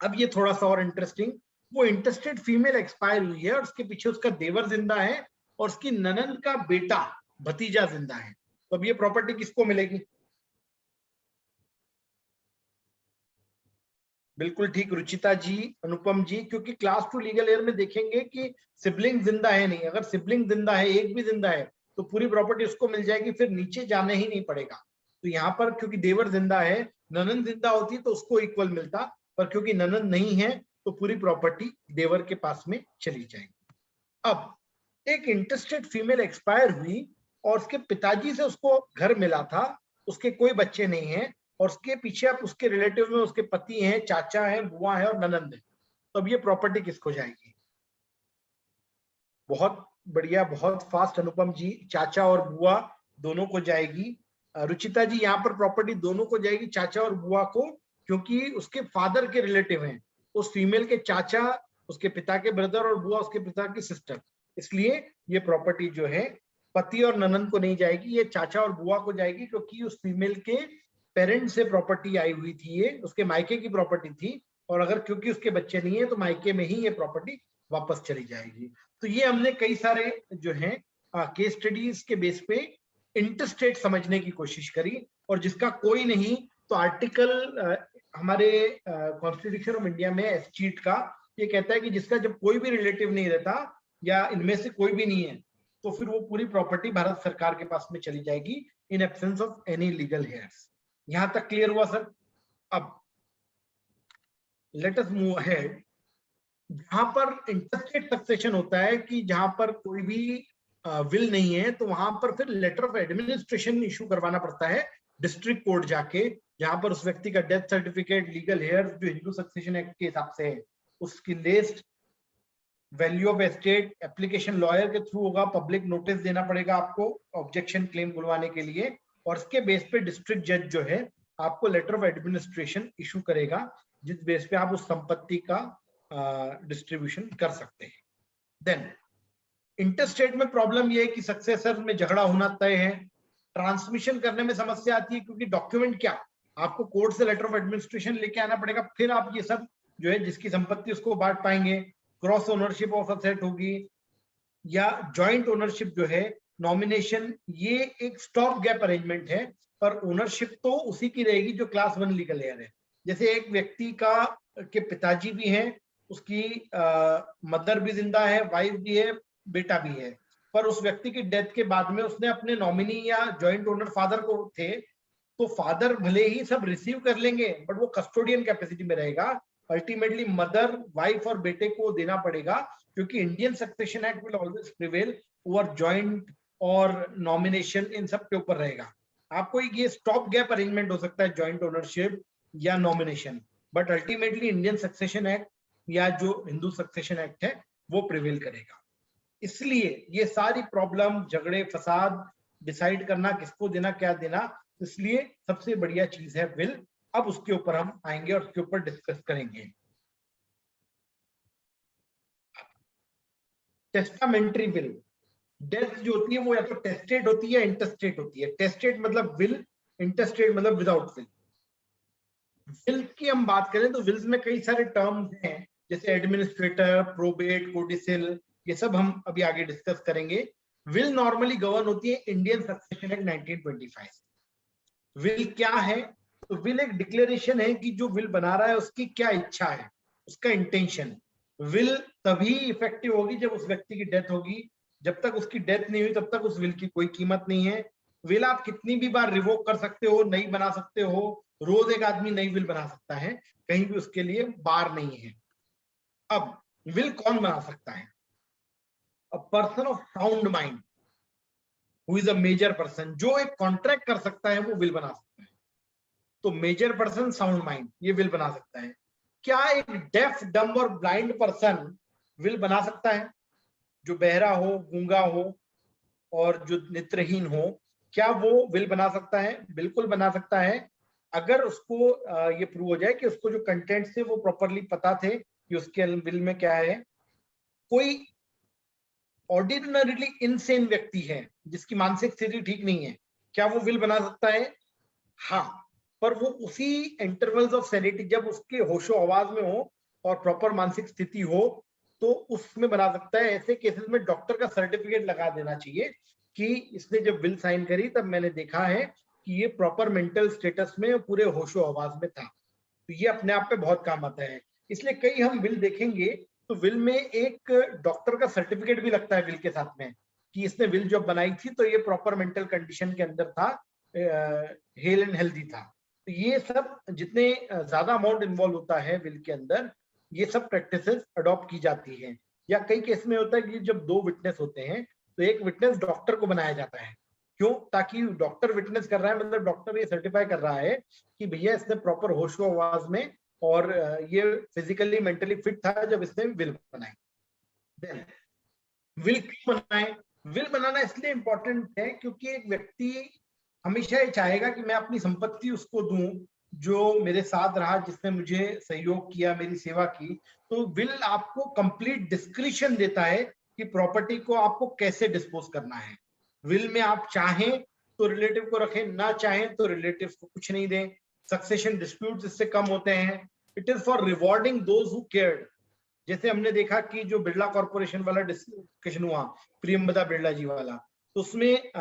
अब ये थोड़ा सा और इंटरेस्टिंग, वो इंटरेस्टेड फीमेल एक्सपायर हुई है और उसके पीछे उसका देवर जिंदा है और उसकी ननंद का बेटा भतीजा जिंदा है। तो अब ये प्रॉपर्टी किसको मिलेगी? बिल्कुल ठीक रुचिता जी, अनुपम जी, क्योंकि क्लास 2 लीगल एयर में देखेंगे कि सिबलिंग जिंदा है नहीं। अगर सिबलिंग जिंदा है, एक भी जिंदा है, तो पूरी प्रॉपर्टी उसको मिल जाएगी, फिर नीचे जाने ही नहीं पड़ेगा। तो यहाँ पर क्योंकि देवर जिंदा है, ननंद जिंदा होती तो उसको इक्वल मिलता, पर क्योंकि ननंद नहीं है तो पूरी प्रॉपर्टी देवर के पास में चली जाएगी। अब एक इंटरेस्टेड फीमेल एक्सपायर हुई और उसके पिताजी से उसको घर मिला था, उसके कोई बच्चे नहीं है और उसके पीछे अब उसके रिलेटिव में उसके पति हैं, चाचा है, बुआ है और ननंद है। तो अब ये प्रॉपर्टी किसको जाएगी? बहुत बढ़िया, बहुत फास्ट अनुपम जी, चाचा और बुआ दोनों को जाएगी। रुचिता जी, यहाँ पर प्रॉपर्टी दोनों को जाएगी, चाचा और बुआ को, क्योंकि उसके फादर के रिलेटिव हैं। उस फीमेल के चाचा उसके पिता के ब्रदर और बुआ उसके पिता की सिस्टर, इसलिए ये प्रॉपर्टी जो है पति और ननंद को नहीं जाएगी, ये चाचा और बुआ को जाएगी, क्योंकि उस फीमेल के पेरेंट से प्रॉपर्टी आई हुई थी, ये उसके मायके की प्रॉपर्टी थी, और अगर क्योंकि उसके बच्चे नहीं है तो मायके में ही ये प्रॉपर्टी वापस चली जाएगी। तो ये हमने कई सारे जो है केस स्टडीज के बेस पे इंटरस्टेट समझने की कोशिश करी, और जिसका कोई नहीं तो आर्टिकल हमारे कॉन्स्टिट्यूशन ऑफ इंडिया में एस्चीट का ये कहता है कि जिसका जब कोई भी रिलेटिव नहीं रहता या इनमें से कोई भी नहीं है, तो फिर वो पूरी प्रॉपर्टी भारत सरकार के पास में चली जाएगी in absence of any legal hairs. यहां तक क्लियर हुआ सर? अब लेट अस मूव अहेड। जहां पर इंटरस्टेट सक्सेशन होता है कि जहां पर कोई भी विल नहीं है, तो वहां पर फिर लेटर ऑफ एडमिनिस्ट्रेशन इशू करवाना पड़ता है डिस्ट्रिक्ट कोर्ट जाके, जहां पर उस व्यक्ति का डेथ सर्टिफिकेट, लीगल हेयर जो हिंदू सक्सेशन एक्ट के हिसाब से है, उसकी list, value of estate, application lawyer के थ्रू होगा, पब्लिक नोटिस देना पड़ेगा आपको ऑब्जेक्शन क्लेम बुलवाने के लिए, और इसके बेस पे डिस्ट्रिक्ट जज जो है आपको लेटर ऑफ एडमिनिस्ट्रेशन इशू करेगा, जिस बेस पे आप उस संपत्ति का डिस्ट्रीब्यूशन कर सकते हैं। देन इंटरस्टेट में प्रॉब्लम ये है कि सक्सेसर में झगड़ा होना तय है, ट्रांसमिशन करने में समस्या आती है, क्योंकि डॉक्यूमेंट क्या, आपको कोर्ट से लेटर ऑफ एडमिनिस्ट्रेशन लेके आना पड़ेगा, फिर आप ये सब जो है जिसकी संपत्ति उसको बांट पाएंगे। क्रॉस ओनरशिप ऑफ असेट होगी या जॉइंट ओनरशिप जो है, नॉमिनेशन, ये एक स्टॉप गैप अरेंजमेंट है, पर ओनरशिप तो उसी की रहेगी जो क्लास 1 लीगल हेयर है। जैसे एक व्यक्ति का के पिताजी भी हैं, उसकी मदर भी जिंदा है, वाइफ भी है, बेटा भी है, पर उस व्यक्ति की डेथ के बाद में उसने अपने नॉमिनी या जॉइंट ओनर फादर को थे, तो फादर भले ही सब रिसीव कर लेंगे बट वो कस्टोडियन कैपेसिटी में रहेगा। अल्टीमेटली मदर, वाइफ और बेटे को देना पड़ेगा, क्योंकि Indian succession act will always prevail over joint और नॉमिनेशन, इन सब के ऊपर रहेगा। आपको ये स्टॉप गैप अरेंजमेंट हो सकता है जॉइंट ओनरशिप या nomination, but ultimately Indian succession act या जो हिंदू सक्सेशन एक्ट है वो प्रिवेल करेगा। इसलिए ये सारी प्रॉब्लम, झगड़े, फसाद, डिसाइड करना किसको देना क्या देना, इसलिए सबसे बढ़िया चीज है विल। अब उसके ऊपर हम आएंगे और उसके ऊपर डिस्कस करेंगे। टेस्टामेंट्री विल, डेथ जो होती है वो या तो टेस्टेड होती है या इंटरस्टेट होती है। टेस्टेड मतलब विल, इंटरस्टेट मतलब विदाउट विल। विल की हम बात करें तो विल्स में कई सारे टर्म्स हैं, जैसे एडमिनिस्ट्रेटर, प्रोबेट, कोडिसिल, ये सब हम अभी आगे डिस्कस करेंगे। विल नॉर्मली गवर्न होती है इंडियन सक्सेशन एक्ट 1925। विल क्या है? तो विल एक डिक्लेरेशन है कि जो विल बना रहा है उसकी क्या इच्छा है, उसका इंटेंशन। विल तभी इफेक्टिव होगी जब उस व्यक्ति की डेथ होगी। जब तक उसकी डेथ नहीं हुई तब तक उस विल की कोई कीमत नहीं है। विल आप कितनी भी बार रिवोक कर सकते हो, नई बना सकते हो, रोज एक आदमी नई विल बना सकता है, कहीं भी उसके लिए बार नहीं है। अब विल कौन बना सकता है? A person of sound mind who is a major person, जो एक कॉन्ट्रैक्ट कर सकता है वो विल बना सकता है। तो मेजर पर्सन, साउंड माइंड, ये विल बना सकता है। क्या एक डेफ, डम और ब्लाइंड पर्सन विल बना सकता है? जो बहरा हो, गूंगा हो और जो नेत्रहीन हो, क्या वो विल बना सकता है? बिल्कुल बना सकता है, अगर उसको ये प्रूव हो जाए कि उसको जो कंटेंट थे वो प्रॉपरली पता थे कि उसके विल में क्या है। कोई ऑर्डिनरीली इनसेन व्यक्ति है जिसकी मानसिक स्थिति ठीक नहीं है, क्या वो विल बना सकता है? हाँ, पर वो उसी इंटरवल्स ऑफ सैनिटी, जब उसके होशो आवाज में हो और प्रॉपर मानसिक स्थिति हो तो उसमें बना सकता है। ऐसे केसेस में डॉक्टर का सर्टिफिकेट लगा देना चाहिए कि इसने जब विल साइन करी तब मैंने देखा है कि ये प्रॉपर मेंटल स्टेटस में पूरे होशो आवाज में था। तो ये अपने आप पे बहुत काम आता है। इसलिए कई हम विल देखेंगे तो विल में एक डॉक्टर का सर्टिफिकेट भी लगता है विल के साथ में, कि इसने विल जब बनाई थी तो ये प्रॉपर मेंटल कंडीशन के अंदर था, हेल एंड हेल्दी था। तो ये सब जितने ज्यादा अमाउंट इन्वॉल्व होता है विल के अंदर, ये सब प्रैक्टिसेस अडॉप्ट की जाती हैं। या कई केस में होता है कि जब दो विटनेस होते हैं तो एक विटनेस डॉक्टर को बनाया जाता है। क्यों? ताकि डॉक्टर विटनेस कर रहा है, मतलब डॉक्टर ये सर्टिफाई कर रहा है कि भैया इसने प्रॉपर होशो आवाज में और ये फिजिकली मेंटली फिट था जब इसने विल बनाई। देन विल क्यों बनाए? विल बनाना इसलिए इंपॉर्टेंट है क्योंकि एक व्यक्ति हमेशा ये चाहेगा कि मैं अपनी संपत्ति उसको दूं जो मेरे साथ रहा, जिसने मुझे सहयोग किया, मेरी सेवा की। तो विल आपको कंप्लीट डिस्क्रिशन देता है कि प्रॉपर्टी को आपको कैसे डिस्पोज करना है। विल में आप चाहें तो रिलेटिव को रखें, ना चाहें तो रिलेटिव को कुछ नहीं दें। सक्सेशन डिस्प्यूट्स इससे कम होते हैं। It is for rewarding those who cared. जैसे हमने देखा कि जो बिरला कॉर्पोरेशन वाला डिस्कशन हुआ, प्रियंबदा बिरला जी वाला, तो उसमें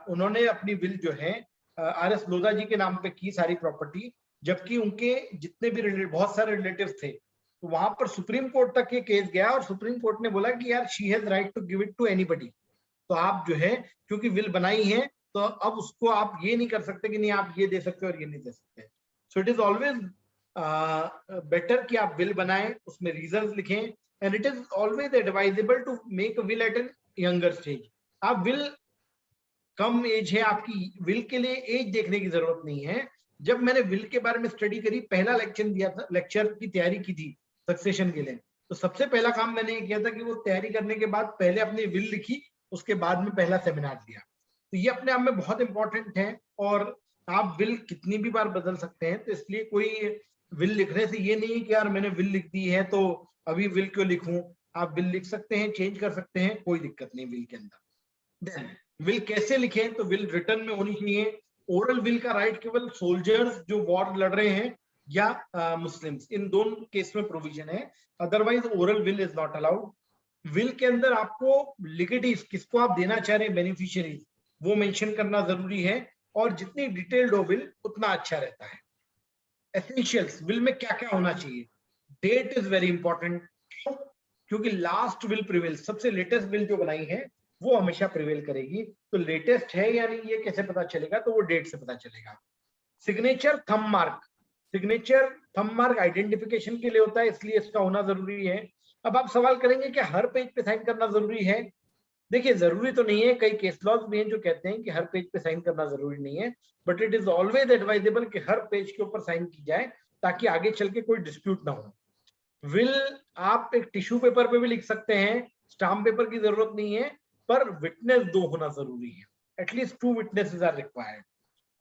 उन्होंने अपनी विल जो है आर.एस. लोधा जी के नाम पे की सारी प्रॉपर्टी, जबकि उनके जितने भी बहुत सारे रिलेटिव्स थे। तो वहां पर सुप्रीम कोर्ट तक ये केस गया और सुप्रीम कोर्ट ने बोला कि यार she has right to give it to anybody. तो आप जो है क्योंकि विल बनाई है तो अब उसको आप ये नहीं कर सकते कि नहीं आप ये दे सकते और ये नहीं दे सकते। So it is always better कि आप विल बनाएं, उसमें रीजंस लिखें, and it is always advisable to make a will at an younger stage. आप विल, कम एज है आपकी, विल के लिए एज देखने की जरूरत नहीं है। जब मैंने विल के बारे में स्टडी करी, पहला लेक्चर दिया था, लेक्चर की तैयारी की थी सक्सेशन के लिए, तो सबसे पहला काम मैंने ये किया था कि वो तैयारी करने के बाद पहले अपनी विल लिखी, उसके बाद में पहला सेमिनार दिया। तो ये अपने आप में बहुत इंपॉर्टेंट है। और आप विल कितनी भी बार बदल सकते हैं, तो इसलिए कोई विल लिखने से ये नहीं कि यार मैंने विल लिख दी है तो अभी विल क्यों लिखूं। आप विल लिख सकते हैं, चेंज कर सकते हैं, कोई दिक्कत नहीं विल के अंदर। देन विल कैसे लिखें? तो विल रिटर्न में होनी चाहिए। ओरल विल का राइट केवल सोल्जर्स जो वॉर लड़ रहे हैं या मुस्लिम्स, इन दोनों केस में प्रोविजन है, otherwise oral will is not allowed. Will के अंदर आपको लिगेटीज, किसको आप देना चाह रहे हैं, बेनिफिशियरीज, वो मेंशन करना जरूरी है। और जितनी डिटेल्ड हो विल उतना अच्छा रहता है। एसेंशियल्स, विल में क्या क्या होना चाहिए? डेट इज वेरी इंपॉर्टेंट, क्योंकि लास्ट विल प्रिवेल, सबसे लेटेस्ट विल जो बनाई है वो हमेशा प्रिवेल करेगी। तो लेटेस्ट है या नहीं ये कैसे पता चलेगा? तो वो डेट से पता चलेगा। Signature, thumb mark, signature thumb mark identification के लिए होता है, इसलिए इसका होना जरूरी है। अब आप सवाल करेंगे कि हर पेज पे साइन करना जरूरी है? देखिए जरूरी तो नहीं है, कई केस लॉज भी हैं जो कहते हैं कि हर पेज पे साइन करना जरूरी नहीं है, but it is always advisable कि हर पेज के ऊपर साइन की जाए ताकि आगे चल के कोई डिस्प्यूट ना हो। विल आप एक टिश्यू पेपर पे भी लिख सकते हैं, स्टाम्प पेपर की जरूरत नहीं है, पर विटनेस दो होना जरूरी है, एटलीस्ट 2 विटनेसेस आर रिक्वायर्ड।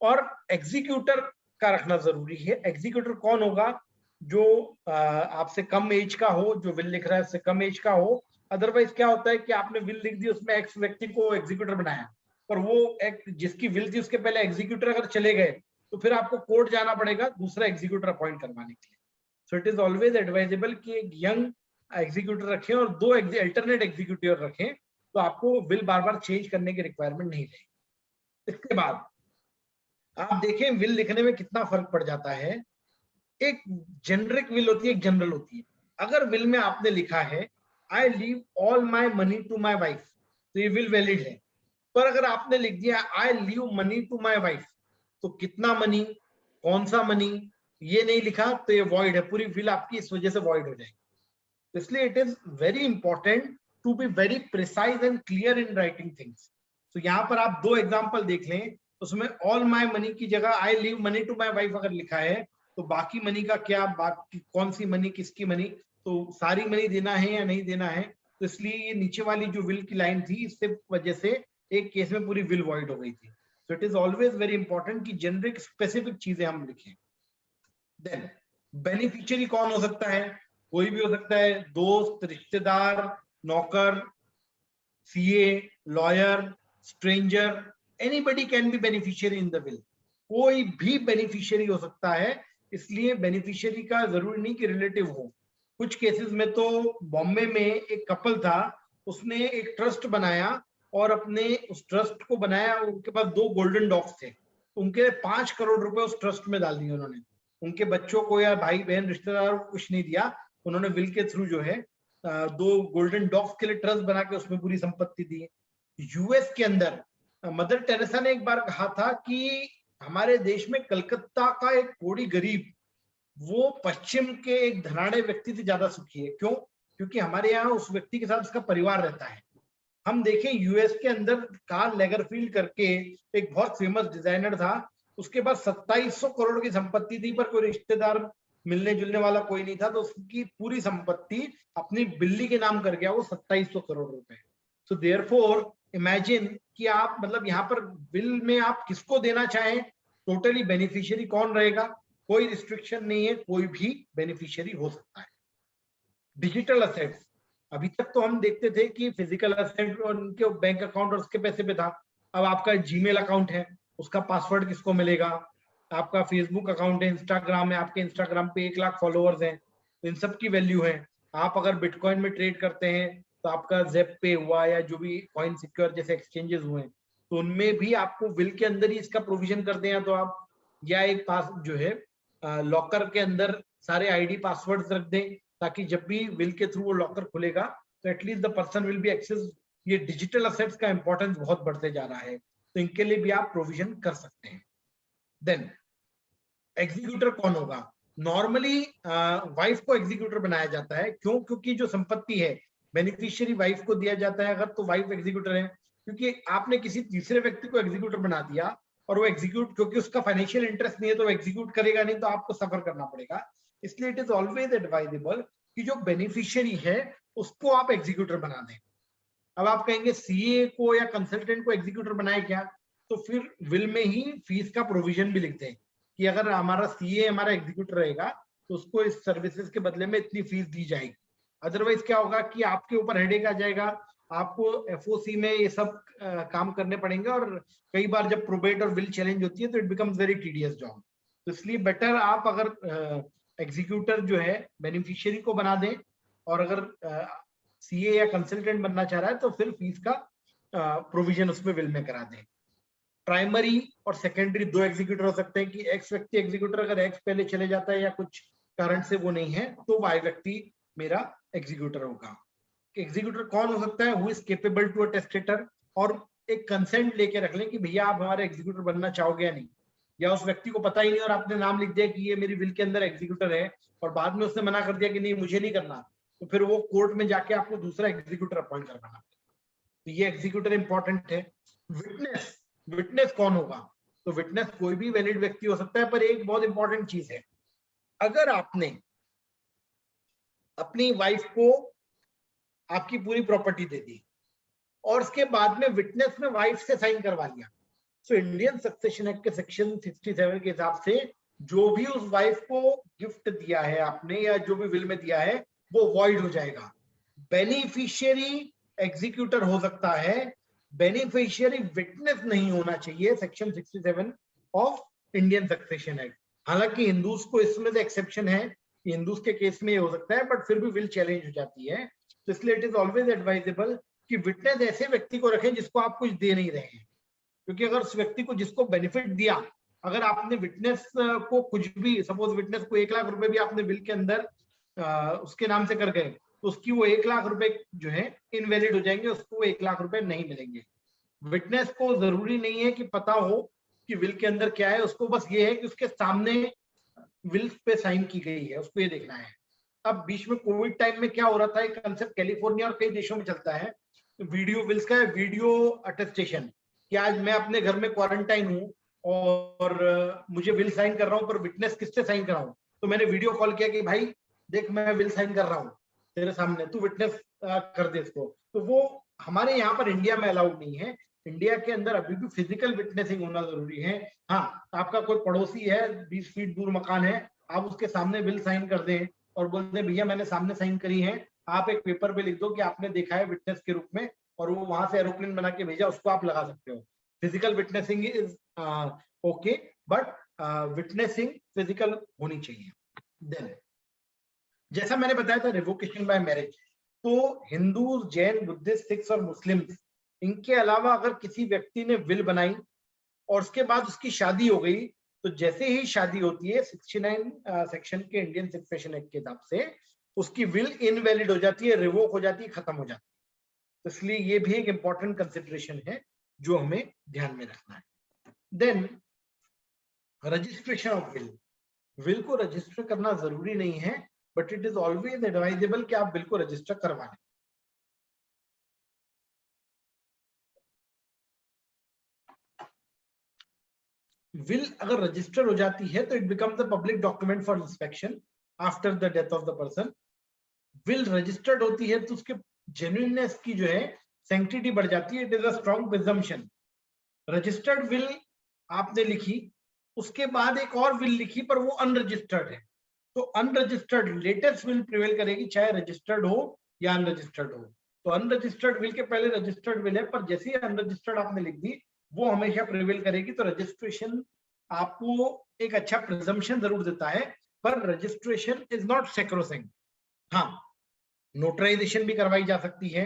और एग्जीक्यूटर का रखना जरूरी है। एग्जीक्यूटर कौन होगा? जो आपसे कम एज का हो, जो विल लिख रहा है उससे कम एज का हो, अदरवाइज क्या होता है कि आपने विल लिख दी, उसमें एक्स व्यक्ति को एग्जीक्यूटर बनाया, पर वो एक जिसकी विल थी उसके पहले एग्जीक्यूटर अगर चले गए तो फिर आपको कोर्ट जाना पड़ेगा दूसरा एग्जीक्यूटर अपॉइंट करवाने के लिए। सो इट इज ऑलवेज एडवाइजेबल कि एक यंग एग्जीक्यूटर रखें और 2 अल्टरनेट एग्जीक्यूटिव रखें, तो आपको विल बार बार चेंज करने की रिक्वायरमेंट नहीं रहेगी। इसके बाद आप देखें विल लिखने में कितना फर्क पड़ जाता है। एक जेनरिक विल होती है, एक जनरल होती है। अगर विल में आपने लिखा है I leave all my money to my wife, तो ये विल वैलिड है। पर अगर आपने लिख दिया I leave money to my wife, तो कितना मनी, कौन सा मनी, ये नहीं लिखा तो ये वॉइड है, पूरी विल आपकी इस वजह से वॉइड हो जाएगी। इसलिए it is very important to be very precise and clear in writing things. तो यहाँ पर आप 2 एग्जाम्पल देख लें, उसमें ऑल माई मनी की जगह I leave money to my wife अगर लिखा है तो बाकी मनी का क्या, बाकी कौन सी मनी, किसकी मनी, तो सारी मनी देना है या नहीं देना है। तो इसलिए ये नीचे वाली जो विल की लाइन थी इससे वजह से एक केस में पूरी विल वॉइड हो गई थी। सो it is always very important कि जेनरिक स्पेसिफिक चीजें हम लिखें। देन बेनिफिशियरी कौन हो सकता है? कोई भी हो सकता है, दोस्त, रिश्तेदार, नौकर, CA, lawyer, stranger, anybody can be beneficiary in the will. कोई भी बेनिफिशियरी हो सकता है, इसलिए बेनिफिशियरी का जरूरी नहीं कि रिलेटिव हो। कुछ केसेस में तो बॉम्बे में एक कपल था, उसने एक ट्रस्ट बनाया और अपने उस ट्रस्ट को बनाया, उनके पास 2 गोल्डन डॉग्स थे, उनके 5 करोड़ रुपए उस ट्रस्ट में डाल दिए उन्होंने। उनके बच्चों को या भाई बहन रिश्तेदारों को कुछ नहीं दिया, उन्होंने विल के थ्रू जो है 2 गोल्डन डॉग्स के लिए ट्रस्ट बना के उसमें पूरी संपत्ति दी। यूएस के अंदर मदर टेरेसा ने एक बार कहा था कि हमारे देश में कलकत्ता का एक कोड़ी गरीब वो पश्चिम के एक धनाढ़ व्यक्ति से ज्यादा सुखी है। क्यों? क्योंकि हमारे यहाँ उस व्यक्ति के साथ उसका परिवार रहता है। हम देखें यूएस के अंदर कार्ल लेगरफील्ड करके एक बहुत फेमस डिजाइनर था, उसके पास 2700 करोड़ की संपत्ति थी, पर कोई रिश्तेदार मिलने जुलने वाला कोई नहीं था, तो उसकी पूरी संपत्ति अपनी बिल्ली के नाम कर गया, वो 2700 करोड़ रुपए। सो देयरफॉर इमेजिन कि आप मतलब यहाँ पर विल में आप किसको देना चाहें, टोटली बेनिफिशियरी कौन रहेगा, कोई रिस्ट्रिक्शन नहीं है, कोई भी बेनिफिशियरी हो सकता है। डिजिटल असेट्स, अभी तक तो हम देखते थे कि फिजिकल असेट और उनके बैंक अकाउंट और उसके पैसे पे था। अब आपका जीमेल अकाउंट है, उसका पासवर्ड किसको मिलेगा? आपका फेसबुक अकाउंट है, इंस्टाग्राम है, आपके इंस्टाग्राम पे 1 लाख फॉलोअर्स हैं, तो इन सब की वैल्यू है। आप अगर बिटकॉइन में ट्रेड करते हैं तो आपका जेप पे हुआ या जो भी कॉइन सिक्योर जैसे एक्सचेंजेस हुए, तो उनमें भी आपको विल के अंदर ही इसका प्रोविजन कर दें, तो आप या एक पास जो है लॉकर के अंदर सारे आईडी पासवर्ड्स रख दें, ताकि जब भी विल के थ्रू वो लॉकर खुलेगा तो at least the person will be access. ये डिजिटल असेट्स का इंपॉर्टेंस बहुत बढ़ते जा रहा है, तो इनके लिए भी आप प्रोविजन कर सकते हैं। देन एग्जीक्यूटर कौन होगा? नॉर्मली वाइफ को एग्जीक्यूटर बनाया जाता है। क्यों? क्योंकि जो संपत्ति है बेनिफिशियरी वाइफ को दिया जाता है, अगर तो वाइफ एग्जीक्यूटर है। क्योंकि आपने किसी तीसरे व्यक्ति को एग्जीक्यूटर बना दिया और वो एग्जीक्यूट, क्योंकि उसका फाइनेंशियल इंटरेस्ट नहीं है तो वो एग्जीक्यूट करेगा नहीं, तो आपको सफर करना पड़ेगा। इसलिए इट इज ऑलवेज एडवाइजेबल कि जो बेनिफिशियरी है उसको आप एग्जीक्यूटर बना दें। अब आप कहेंगे सीए को या कंसल्टेंट को एग्जीक्यूटर बनाए क्या? तो फिर विल में ही फीस का प्रोविजन भी लिखते हैं कि अगर हमारा सीए हमारा एग्जीक्यूटर रहेगा तो उसको इस सर्विसेज के बदले में इतनी फीस दी जाएगी। अदरवाइज क्या होगा कि आपके ऊपर हेडेक आ जाएगा, आपको एफओसी में ये सब काम करने पड़ेंगे, और कई बार जब प्रोबेट और विल चैलेंज होती है तो it becomes very tedious job. तो इसलिए बेटर आप अगर एग्जीक्यूटर जो है बेनिफिशियरी को बना दें, और अगर सीए या कंसल्टेंट बनना चाह रहा है तो फिर फीस का प्रोविजन उसमें विल में करा दें। प्राइमरी और सेकेंडरी 2 एग्जीक्यूटर हो सकते हैं कि एक्स व्यक्ति एग्जीक्यूटर, अगर एक्स पहले चले जाता है या कुछ कारण से वो नहीं है तो वाई व्यक्ति मेरा एग्जीक्यूटर होगा। एग्जीक्यूटर कौन हो सकता है? Who is capable to a testator, और एक कंसेंट लेके रख लें कि भैया आप हमारे एग्जीक्यूटर बनना चाहोगे या नहीं, या उस व्यक्ति को पता ही नहीं और आपने नाम लिख दिया कि ये मेरी विल के अंदर एग्जीक्यूटर है, और बाद में उसने मना कर दिया कि नहीं मुझे नहीं करना, तो फिर वो कोर्ट में जाके आपको दूसरा एग्जीक्यूटर अपॉइंट करवाना। तो ये एग्जीक्यूटर इंपॉर्टेंट है। विटनेस, विटनेस कौन होगा? तो विटनेस कोई भी वैलिड व्यक्ति हो सकता है, पर एक बहुत इंपॉर्टेंट चीज है, अगर आपने अपनी वाइफ को आपकी पूरी प्रॉपर्टी दे दी और उसके बाद में विटनेस में वाइफ से साइन करवा लिया, सो इंडियन सक्सेशन एक्ट के सेक्शन 67 के हिसाब से जो भी उस वाइफ को गिफ्ट दिया है आपने या जो भी विल में दिया है वो वॉइड हो जाएगा। बेनिफिशियरी एग्जीक्यूटर हो सकता है, बेनिफिशियरी विटनेस नहीं होना चाहिए section 67 of Indian succession act. हालांकि हिंदूज को इसमें से एक्सेप्शन है, हिंदूज के केस में ये हो सकता है, बट फिर भी विल चैलेंज हो जाती है। तो इसलिए इट इज ऑलवेज एडवाइजेबल कि विटनेस ऐसे व्यक्ति को रखें जिसको आप कुछ दे नहीं रहे हैं, क्योंकि अगर उस व्यक्ति को जिसको बेनिफिट दिया, अगर आपने विटनेस को कुछ भी, सपोज विटनेस को 1 लाख रुपए भी आपने बिल के अंदर उसके नाम से कर गए, तो उसकी वो 1 लाख रुपए जो है इनवैलिड हो जाएंगे, उसको वो 1 लाख रुपए नहीं मिलेंगे। विटनेस को जरूरी नहीं है कि पता हो कि विल के अंदर क्या है, उसको बस ये है कि उसके सामने विल पे साइन की गई है, उसको ये देखना है। अब बीच में कोविड टाइम में क्या हो रहा था, एक कंसेप्ट कैलिफोर्निया और कई देशों में चलता है वीडियो विल्स का, वीडियो अटेस्टेशन, कि आज मैं अपने घर में क्वारंटाइन हूँ और मुझे विल साइन कर रहा हूँ, पर विटनेस किससे साइन कर रहा हूँ, तो मैंने वीडियो कॉल किया कि भाई देख मैं विल साइन कर रहा हूँ तेरे सामने, तू विटनेस कर दे इसको। तो वो हमारे यहाँ पर इंडिया में अलाउड नहीं है। इंडिया के अंदर अभी भी फिजिकल विटनेसिंग होना जरूरी है। हाँ, आपका कोई पड़ोसी है, 20 फीट दूर मकान है, आप उसके सामने विल साइन कर दें और बोल दें भैया मैंने सामने साइन करी है, आप एक पेपर पे लिख दो कि आपने देखा है विटनेस के रूप में, और वो वहां से एरोप्लेन बना के भेजा, उसको आप लगा सकते हो। Physical witnessing is okay, but witnessing physical होनी चाहिए। देन जैसा मैंने बताया था रिवोकेशन बाय मैरिज, तो हिंदू, जैन, बुद्धिस्ट, सिख्स और मुस्लिम, इनके अलावा अगर किसी व्यक्ति ने विल बनाई और उसके बाद उसकी शादी हो गई, तो जैसे ही शादी होती है 69 सेक्शन के इंडियन सक्सेशन एक्ट के हिसाब से उसकी विल इनवैलिड हो जाती है, रिवोक हो जाती है, खत्म हो जाती है। तो इसलिए ये भी एक इंपॉर्टेंट कंसिडरेशन है जो हमें ध्यान में रखना है। Then registration of will, will को रजिस्टर करना जरूरी नहीं है, but it is always advisable कि आप विल को रजिस्टर करवा लें। विल अगर रजिस्टर हो जाती है तो it becomes a public document for inspection after the death of the person. Will registered होती है तो उसके जेन्युइननेस की जो है सैंक्टिटी बढ़ जाती है, it is a strong presumption. Registered will आपने लिखी, उसके बाद एक और विल लिखी पर वो अनरजिस्टर्ड है, तो अनरजिस्टर्ड लेटेस्ट विल प्रिवेल करेगी, चाहे रजिस्टर्ड हो या अनरजिस्टर्ड हो। तो अनरजिस्टर्ड विल के पहले रजिस्टर्ड विल है, पर जैसे ही अनरजिस्टर्ड आपने लिख दी वो हमेशा प्रिवेल करेगी। तो रजिस्ट्रेशन आपको एक अच्छा प्रिजम्पशन जरूर देता है, पर रजिस्ट्रेशन इज नॉट सैक्रोसैंक्ट। हाँ, नोटराइजेशन भी करवाई जा सकती है,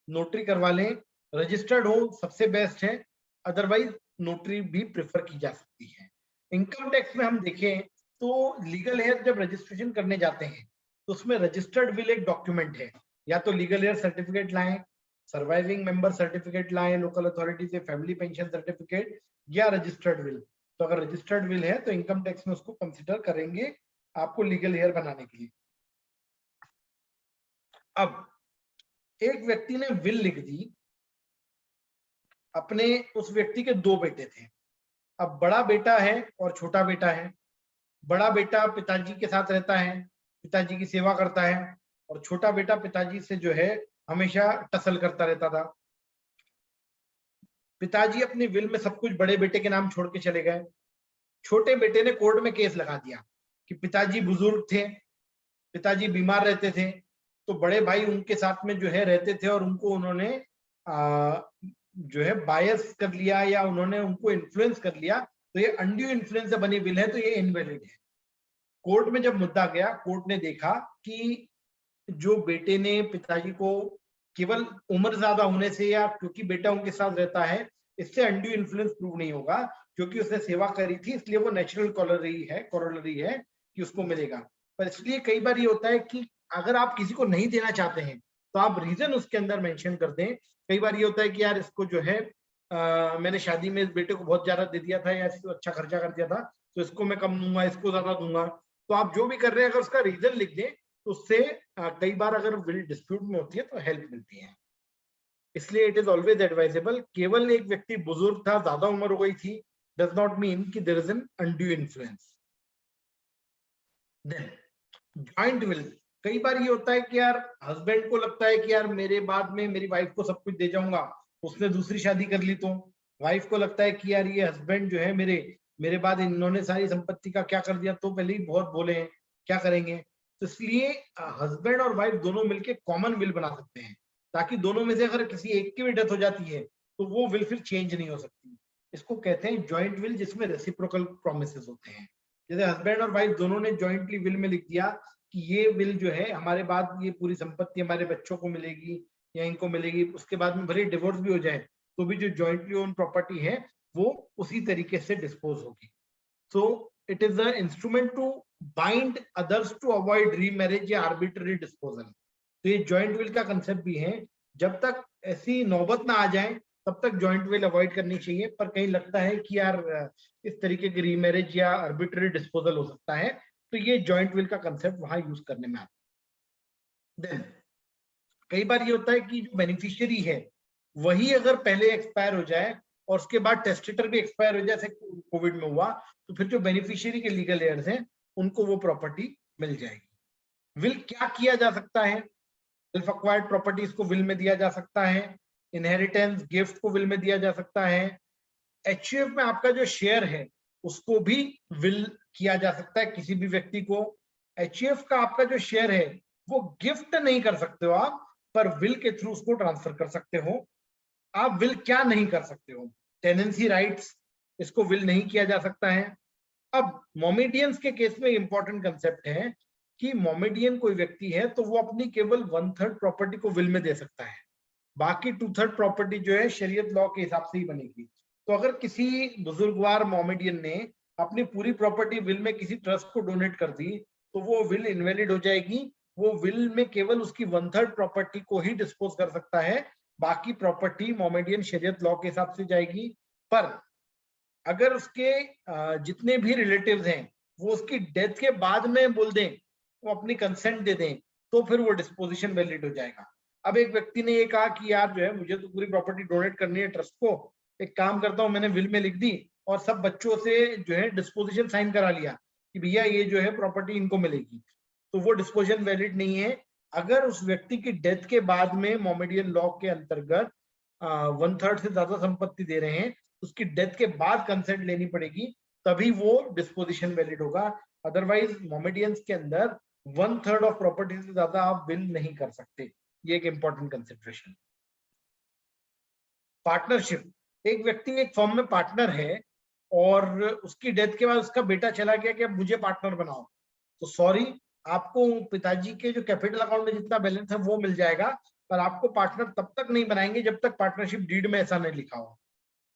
नोटरी करवा लें, रजिस्टर्ड हो सबसे बेस्ट है, अदरवाइज नोटरी भी प्रेफर की जा सकती है। इनकम टैक्स में हम देखें तो लीगल हेयर जब रजिस्ट्रेशन करने जाते हैं तो उसमें रजिस्टर्ड विल एक डॉक्यूमेंट है, या तो लीगल हेयर सर्टिफिकेट लाएं, सर्वाइविंग मेंबर सर्टिफिकेट लाएं लोकल अथॉरिटी से, फैमिली पेंशन सर्टिफिकेट, या रजिस्टर्ड विल। तो अगर रजिस्टर्ड विल है तो इनकम टैक्स में उसको कंसिडर करेंगे आपको लीगल हेयर बनाने के लिए। अब एक व्यक्ति ने विल लिख दी, अपने उस व्यक्ति के 2 बेटे थे, अब बड़ा बेटा है और छोटा बेटा है। बड़ा बेटा पिताजी के साथ रहता है, पिताजी की सेवा करता है, और छोटा बेटा पिताजी से जो है हमेशा टसल करता रहता था। पिताजी अपनी विल में सब कुछ बड़े बेटे के नाम छोड़ के चले गए। छोटे बेटे ने कोर्ट में केस लगा दिया कि पिताजी बुजुर्ग थे, पिताजी बीमार रहते थे, तो बड़े भाई उनके साथ में जो है रहते थे और उनको उन्होंने जो है बायस कर लिया या उन्होंने उनको इन्फ्लुएंस कर लिया, तो ये अनड्यू इन्फ्लुएंस से बनी विल है, तो ये इनवैलिड है। कोर्ट में जब मुद्दा गया, कोर्ट ने देखा कि जो बेटे ने पिताजी को केवल उम्र ज्यादा होने से या क्योंकि बेटा उनके साथ रहता है, इससे अनड्यू इन्फ्लुएंस प्रूव नहीं होगा, क्योंकि उसने सेवा करी थी, इसलिए वो नेचुरल कॉरोलरी है कि उसको मिलेगा। पर इसलिए कई बार ये होता है कि अगर आप किसी को नहीं देना चाहते हैं तो आप रीजन उसके अंदर मेंशन कर दें। कई बार ये होता है कि यार इसको जो है मैंने शादी में इस बेटे को बहुत ज्यादा दे दिया था या इसको अच्छा खर्चा कर दिया था, तो इसको मैं कम दूंगा, इसको ज्यादा दूंगा। तो आप जो भी कर रहे हैं अगर उसका रीजन लिख दें तो उससे कई बार अगर विल डिस्प्यूट में होती है तो हेल्प मिलती है। इसलिए इट इज ऑलवेज एडवाइजेबल, केवल एक व्यक्ति बुजुर्ग था, ज्यादा उम्र हो गई थी, डज नॉट मीन कि there is an undue influence. Then joint will, कई बार ये होता है कि यार हस्बैंड को लगता है कि यार मेरे बाद में मेरी वाइफ को सब कुछ दे जाऊंगा, उसने दूसरी शादी कर ली, तो वाइफ को लगता है कि यार ये हस्बैंड जो है मेरे बाद इन्होंने सारी संपत्ति का क्या कर दिया, तो पहले ही बहुत बोले हैं, क्या करेंगे। तो इसलिए हस्बैंड और वाइफ दोनों मिलके कॉमन विल बना सकते हैं, ताकि दोनों में से अगर किसी एक की भी डेथ हो जाती है तो वो विल फिर चेंज नहीं हो सकती। इसको कहते हैं जॉइंट विल, जिसमें रेसिप्रोकल प्रोमिसेस होते हैं। जैसे हस्बैंड और वाइफ दोनों ने जॉइंटली विल में लिख दिया कि ये विल जो है हमारे बाद ये पूरी संपत्ति हमारे बच्चों को मिलेगी या इनको मिलेगी, उसके बाद में भले डिवोर्स भी हो जाए तो भी जो जॉइंटली ओन प्रॉपर्टी है वो उसी तरीके से डिस्पोज होगी। So it is the instrument to bind others to avoid remarriage या आर्बिट्ररी डिस्पोजल। तो ये जॉइंट विल का कंसेप्ट भी है। जब तक ऐसी नौबत ना आ जाए तब तक जॉइंट विल अवॉइड करनी चाहिए, पर कहीं लगता है कि यार इस तरीके की रीमैरिज या आर्बिट्ररी डिस्पोजल हो सकता है, तो ये जॉइंट विल का कंसेप्ट वहां यूज करने में आता है। देन कई बार ये होता है कि जो बेनिफिशियरी है वही अगर पहले एक्सपायर हो जाए और उसके बाद टेस्टेटर भी एक्सपायर हो जाए, जैसे कोविड में हुआ, तो फिर जो बेनिफिशियरी के लीगल हेयर्स हैं उनको वो प्रॉपर्टी मिल जाएगी। विल क्या किया जा सकता है? सेल्फ एक्वायर्ड प्रॉपर्टीज को विल में दिया जा सकता है, इनहेरिटेंस गिफ्ट को विल में दिया जा सकता है, एचयूएफ में आपका जो शेयर है उसको भी विल किया जा सकता है किसी भी व्यक्ति को। एचयूएफ का आपका जो शेयर है वो गिफ्ट नहीं कर सकते हो आप, पर विल के थ्रू उसको ट्रांसफर कर सकते हो। आप विल क्या नहीं कर सकते हो? टेनेंसी राइट्स, इसको विल नहीं किया जा सकता है। अब मोमेडियंस के केस में इंपॉर्टेंट कंसेप्ट है कि मोमेडियन कोई व्यक्ति है तो वो अपनी केवल 1/3 प्रॉपर्टी को विल में दे सकता है, बाकी 2/3 प्रॉपर्टी जो है शरीयत लॉ के हिसाब से ही बनेगी। तो अगर किसी बुजुर्गवार मोमेडियन ने अपनी पूरी प्रॉपर्टी विल में किसी ट्रस्ट को डोनेट कर दी तो वो विल इनवैलिड हो जाएगी। वो विल में केवल उसकी 1/3 प्रॉपर्टी को ही डिस्पोज कर सकता है, बाकी प्रॉपर्टी मोमेडियन शरीयत लॉ के हिसाब से जाएगी। पर अगर उसके जितने भी रिलेटिव्स हैं वो उसकी डेथ के बाद में बोल दें, वो अपनी कंसेंट दे दें, तो फिर वो डिस्पोजिशन वैलिड हो जाएगा। अब एक व्यक्ति ने ये कहा कि यार जो है मुझे तो पूरी प्रॉपर्टी डोनेट करनी है ट्रस्ट को, एक काम करता हूँ, मैंने विल में लिख दी और सब बच्चों से जो है डिस्पोजिशन साइन करा लिया कि भैया ये जो है प्रॉपर्टी इनको मिलेगी, तो वो डिस्पोजिशन वैलिड नहीं है। अगर उस व्यक्ति की डेथ के बाद में मोमेडियन लॉ के अंतर्गत 1/3 से ज्यादा संपत्ति दे रहे हैं, उसकी डेथ के बाद कंसेंट लेनी पड़ेगी, तभी वो डिस्पोजिशन वैलिड होगा। अदरवाइज मोमेडियंस के अंदर 1/3 ऑफ प्रॉपर्टी से ज्यादा आप विल नहीं कर सकते। ये एक इंपॉर्टेंट कंसिडरेशन। पार्टनरशिप, एक व्यक्ति एक फर्म में पार्टनर है और उसकी डेथ के बाद उसका बेटा चला गया कि अब मुझे पार्टनर बनाओ, तो सॉरी, आपको पिताजी के जो कैपिटल अकाउंट में जितना बैलेंस है वो मिल जाएगा, पर आपको पार्टनर तब तक नहीं बनाएंगे जब तक पार्टनरशिप डीड में ऐसा नहीं लिखा हो।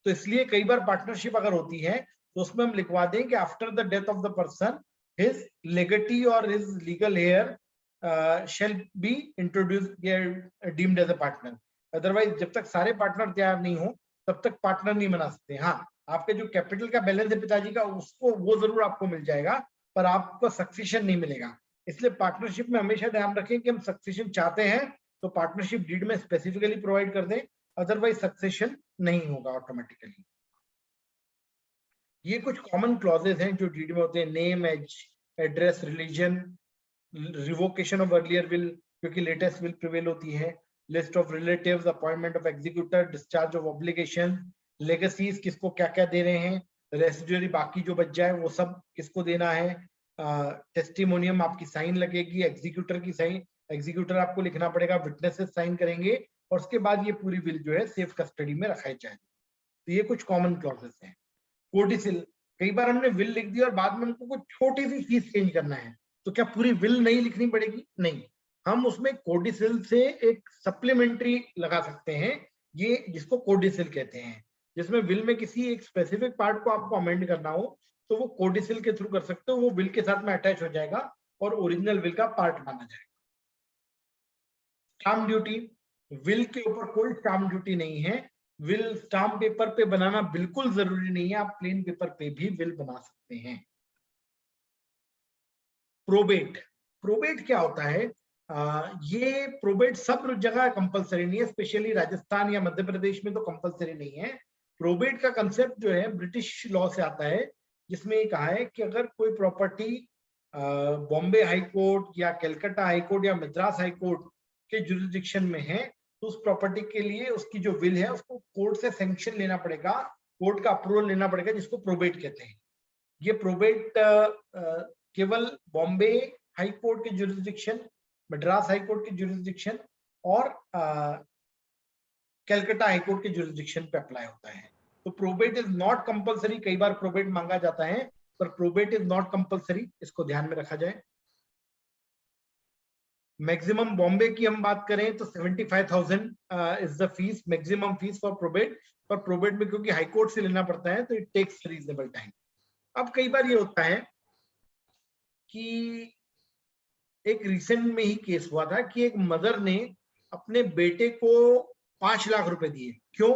तो इसलिए कई बार पार्टनरशिप अगर होती है तो उसमें हम लिखवा दें कि after the death of the person his legatee और his legal heir shall be introduced deemed as a partner. Otherwise जब तक सारे पार्टनर तैयार नहीं हो तब तक पार्टनर नहीं बना सकते। हाँ, आपके जो कैपिटल का बैलेंस है पिताजी का, उसको वो जरूर आपको मिल जाएगा, पर आपको सक्सेशन नहीं मिलेगा। इसलिए पार्टनरशिप में हमेशा ध्यान रखें कि हम सक्सेशन चाहते हैं तो पार्टनरशिप डीड में स्पेसिफिकली प्रोवाइड कर दें, अदरवाइज सक्सेशन नहीं होगा ऑटोमेटिकली। ये कुछ कॉमन क्लॉजेस हैं जो डीड में होते हैं। Name, age, address, religion, revocation of earlier will क्योंकि लेटेस्ट विल प्रिवेल होती है, list of relatives, appointment of executor, discharge of obligation, legacies किसको क्या क्या दे रहे हैं, रेसिडुअरी बाकी जो बच जाए वो सब किसको देना है, टेस्टिमोनियम आपकी साइन लगेगी, एग्जीक्यूटर की साइन, एग्जीक्यूटर आपको लिखना पड़ेगा, विटनेसेस साइन करेंगे और उसके बाद ये पूरी विल जो है सेफ कस्टडी में रखाई जाएगी। तो ये कुछ कॉमन क्लॉजेस हैं। कोडिसिल, कई बार हमने विल लिख दी और बाद में हमको कुछ छोटी सी चीज चेंज करना है, तो क्या पूरी विल नहीं लिखनी पड़ेगी? नहीं, हम उसमें कोडिसिल से एक सप्लीमेंट्री लगा सकते हैं, ये जिसको कोडिसिल कहते हैं, जिसमें विल में किसी एक स्पेसिफिक पार्ट को आपको अमेंड करना हो तो वो कोडिसिल के थ्रू कर सकते हो, वो विल के साथ में अटैच हो जाएगा और ओरिजिनल विल का पार्ट माना जाएगा। स्टाम्प ड्यूटी, विल के ऊपर कोई स्टाम्प ड्यूटी नहीं है, विल स्टाम्प पेपर पे बनाना बिल्कुल जरूरी नहीं है, आप प्लेन पेपर पे भी विल बना सकते हैं। प्रोबेट, प्रोबेट क्या होता है? ये प्रोबेट सब जगह कंपलसरी नहीं है, स्पेशली राजस्थान या मध्य प्रदेश में तो कंपलसरी नहीं है। प्रोबेट का कंसेप्ट जो है ब्रिटिश लॉ से आता है, जिसमें ये कहा है कि अगर कोई प्रॉपर्टी बॉम्बे हाई कोर्ट या कलकत्ता हाई कोर्ट या मद्रास हाई कोर्ट के जुरिडिक्शन में है तो उस प्रॉपर्टी के लिए उसकी जो विल है उसको कोर्ट से सैंक्शन लेना पड़ेगा, कोर्ट का अप्रूवल लेना पड़ेगा, जिसको प्रोबेट कहते हैं। ये प्रोबेट केवल बॉम्बे हाई कोर्ट के जुरिस्डिक्शन, मद्रास हाई कोर्ट के जुरिस्डिक्शन और कलकत्ता हाई कोर्ट के जुरिस्डिक्शन पे अप्लाई होता है। तो प्रोबेट इज नॉट कंपलसरी, कई बार प्रोबेट मांगा जाता है पर प्रोबेट इज नॉट कंपलसरी, इसको ध्यान में रखा जाए। मैक्सिमम बॉम्बे की हम बात करें तो 75,000 is the fees, maximum fees for probate. पर प्रोबेट में क्योंकि हाई कोर्ट से लेना पड़ता है तो इट टेक्स रीजनेबल टाइम। अब कई बार ये होता है कि एक रिसेंट में ही केस हुआ था कि एक मदर ने अपने बेटे को 5 लाख रुपए दिए। क्यों?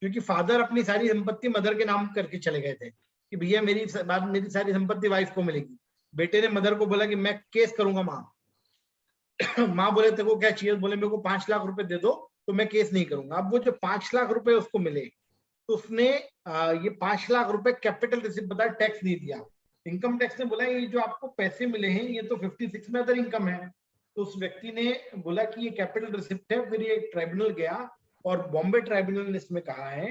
क्योंकि फादर अपनी सारी संपत्ति मदर के नाम करके चले गए थे कि भैया मेरी सारी संपत्ति वाइफ को मिलेगी। बेटे ने मदर को बोला कि मैं केस करूंगा माँ। माँ बोले तेरे को क्या चाहिए? बोले मेरे को 5 लाख रुपए दे दो तो मैं केस नहीं करूंगा। अब वो जो 5 लाख रुपए उसको मिले तो उसने ये 5 लाख रुपए कैपिटल रिसिप्ट बताया, टैक्स नहीं दिया। इनकम टैक्स ने बोला ये जो आपको पैसे मिले हैं ये तो 56 में अदर इनकम है। तो उस व्यक्ति ने बोला कि ये कैपिटल रिसिप्ट है। फिर ये ट्राइब्यूनल गया और बॉम्बे ट्राइब्यूनल ने इसमें कहा है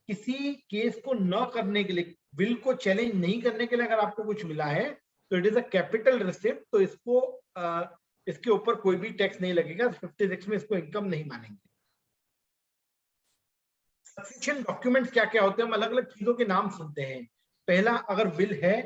किसी केस को न करने के लिए, बिल को चैलेंज नहीं करने के लिए अगर आपको कुछ मिला है तो it is a capital receipt, तो इसको इसके ऊपर कोई भी टैक्स नहीं लगेगा। 56 में इसको इनकम नहीं मानेंगे। सक्सेशन डॉक्यूमेंट्स क्या क्या होते हैं? हम अलग अलग चीजों के नाम सुनते हैं। पहला, अगर विल है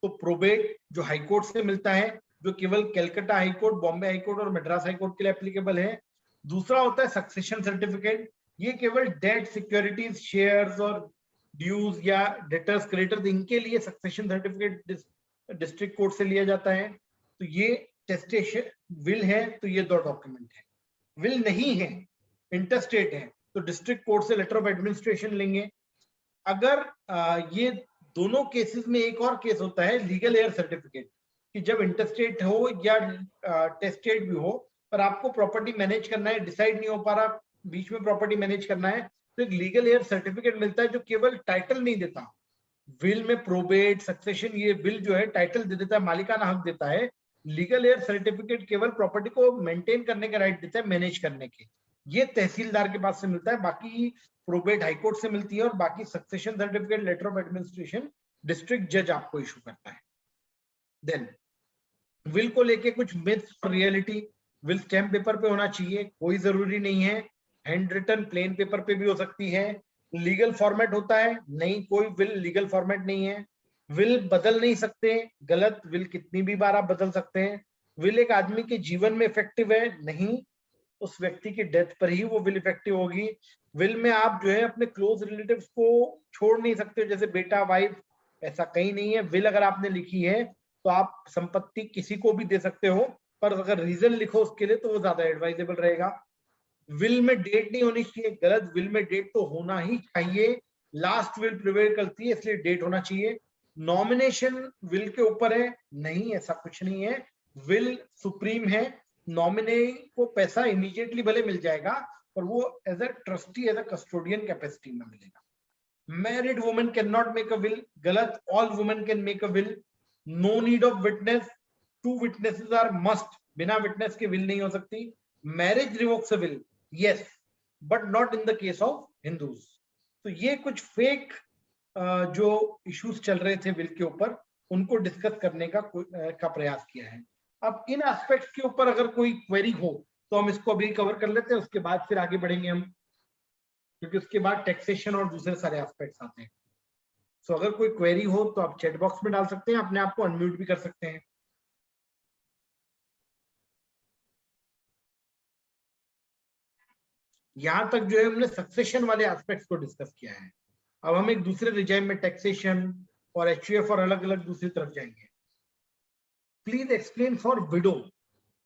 तो प्रोबेट जो हाई कोर्ट से मिलता है, जो केवल Calcutta high court, Bombay high court और मद्रास हाई कोर्ट के लिए एप्लीकेबल है। दूसरा होता है सक्सेशन सर्टिफिकेट, ये केवल डेट, सिक्योरिटीज, शेयर्स और ड्यूज या डेटर्स, क्रेडिटर्स, इनके लिए सक्सेशन सर्टिफिकेट डिस्ट्रिक्ट कोर्ट से लिया जाता है। तो ये टेस्टेशन। विल है तो ये 2 डॉक्यूमेंट है। विल नहीं है, इंटरस्टेट है, तो डिस्ट्रिक्ट कोर्ट से लेटर ऑफ एडमिनिस्ट्रेशन लेंगे। अगर ये दोनों केसेस में एक और केस होता है लीगल एयर सर्टिफिकेट, कि जब इंटरस्टेट हो या टेस्टेट भी हो पर आपको प्रॉपर्टी मैनेज करना है, डिसाइड नहीं हो पा रहा, बीच में प्रॉपर्टी मैनेज करना है, तो एक लीगल एयर सर्टिफिकेट मिलता है जो केवल टाइटल नहीं देता। विल में प्रोबेट, सक्सेशन, ये विल जो है टाइटल दे देता है, मालिकाना हक देता है। लीगल एयर सर्टिफिकेट केवल प्रॉपर्टी को मेंटेन करने का राइट देता है, मैनेज करने के। ये तहसीलदार के पास से मिलता है। बाकी प्रोबेट हाई कोर्ट से मिलती है और बाकी succession certificate, letter of administration district जज आपको इशू करता है। देन विल को लेके कुछ मिथ्स और रियलिटी। विल स्टैम्प पेपर पे होना चाहिए, कोई जरूरी नहीं है। हैंड रिटन प्लेन पेपर पे भी हो सकती है। लीगल फॉर्मेट होता है, नहीं, कोई विल लीगल फॉर्मेट नहीं है। विल बदल नहीं सकते, गलत। विल कितनी भी बार आप बदल सकते हैं। विल एक आदमी के जीवन में इफेक्टिव है, नहीं, उस व्यक्ति की डेथ पर ही वो विल इफेक्टिव होगी। विल में आप जो है अपने क्लोज रिलेटिव्स को छोड़ नहीं सकते, जैसे बेटा, वाइफ, ऐसा कहीं नहीं है। विल अगर आपने लिखी है तो आप संपत्ति किसी को भी दे सकते हो, पर अगर रीजन लिखो उसके लिए तो वो ज्यादा एडवाइजेबल रहेगा। विल में डेट नहीं होनी चाहिए, गलत। विल में डेट तो होना ही चाहिए, लास्ट विल प्रिवेल करती है, इसलिए डेट होना चाहिए। नॉमिनेशन विल के ऊपर है, नहीं, ऐसा कुछ नहीं है। विल सुप्रीम है, नॉमिने को पैसा इमीडिएटली भले मिल जाएगा पर वो as a trustee, as a custodian capacity में मिलेगा। Married women can not make a will, गलत। All women can make a will. No need of witness, 2 witnesses are must, बिना विटनेस के विल नहीं हो सकती। Marriage revokes a will, yes, but not in the case of Hindus. तो ये कुछ fake जो इश्यूज चल रहे थे विल के ऊपर, उनको डिस्कस करने का प्रयास किया है। अब इन एस्पेक्ट्स के ऊपर अगर कोई क्वेरी हो तो हम इसको अभी कवर कर लेते हैं, उसके बाद फिर आगे बढ़ेंगे हम, क्योंकि उसके बाद टैक्सेशन और दूसरे सारे एस्पेक्ट्स आते हैं। सो अगर कोई क्वेरी हो तो आप चैट बॉक्स में डाल सकते हैं, अपने आप को अनम्यूट भी कर सकते हैं। यहां तक जो है हमने सक्सेशन वाले एस्पेक्ट्स को डिस्कस किया है। अब हम एक दूसरे रिजाइम में टैक्सेशन और एचयूएफ और अलग अलग दूसरी तरफ जाएंगे। Please explain for window.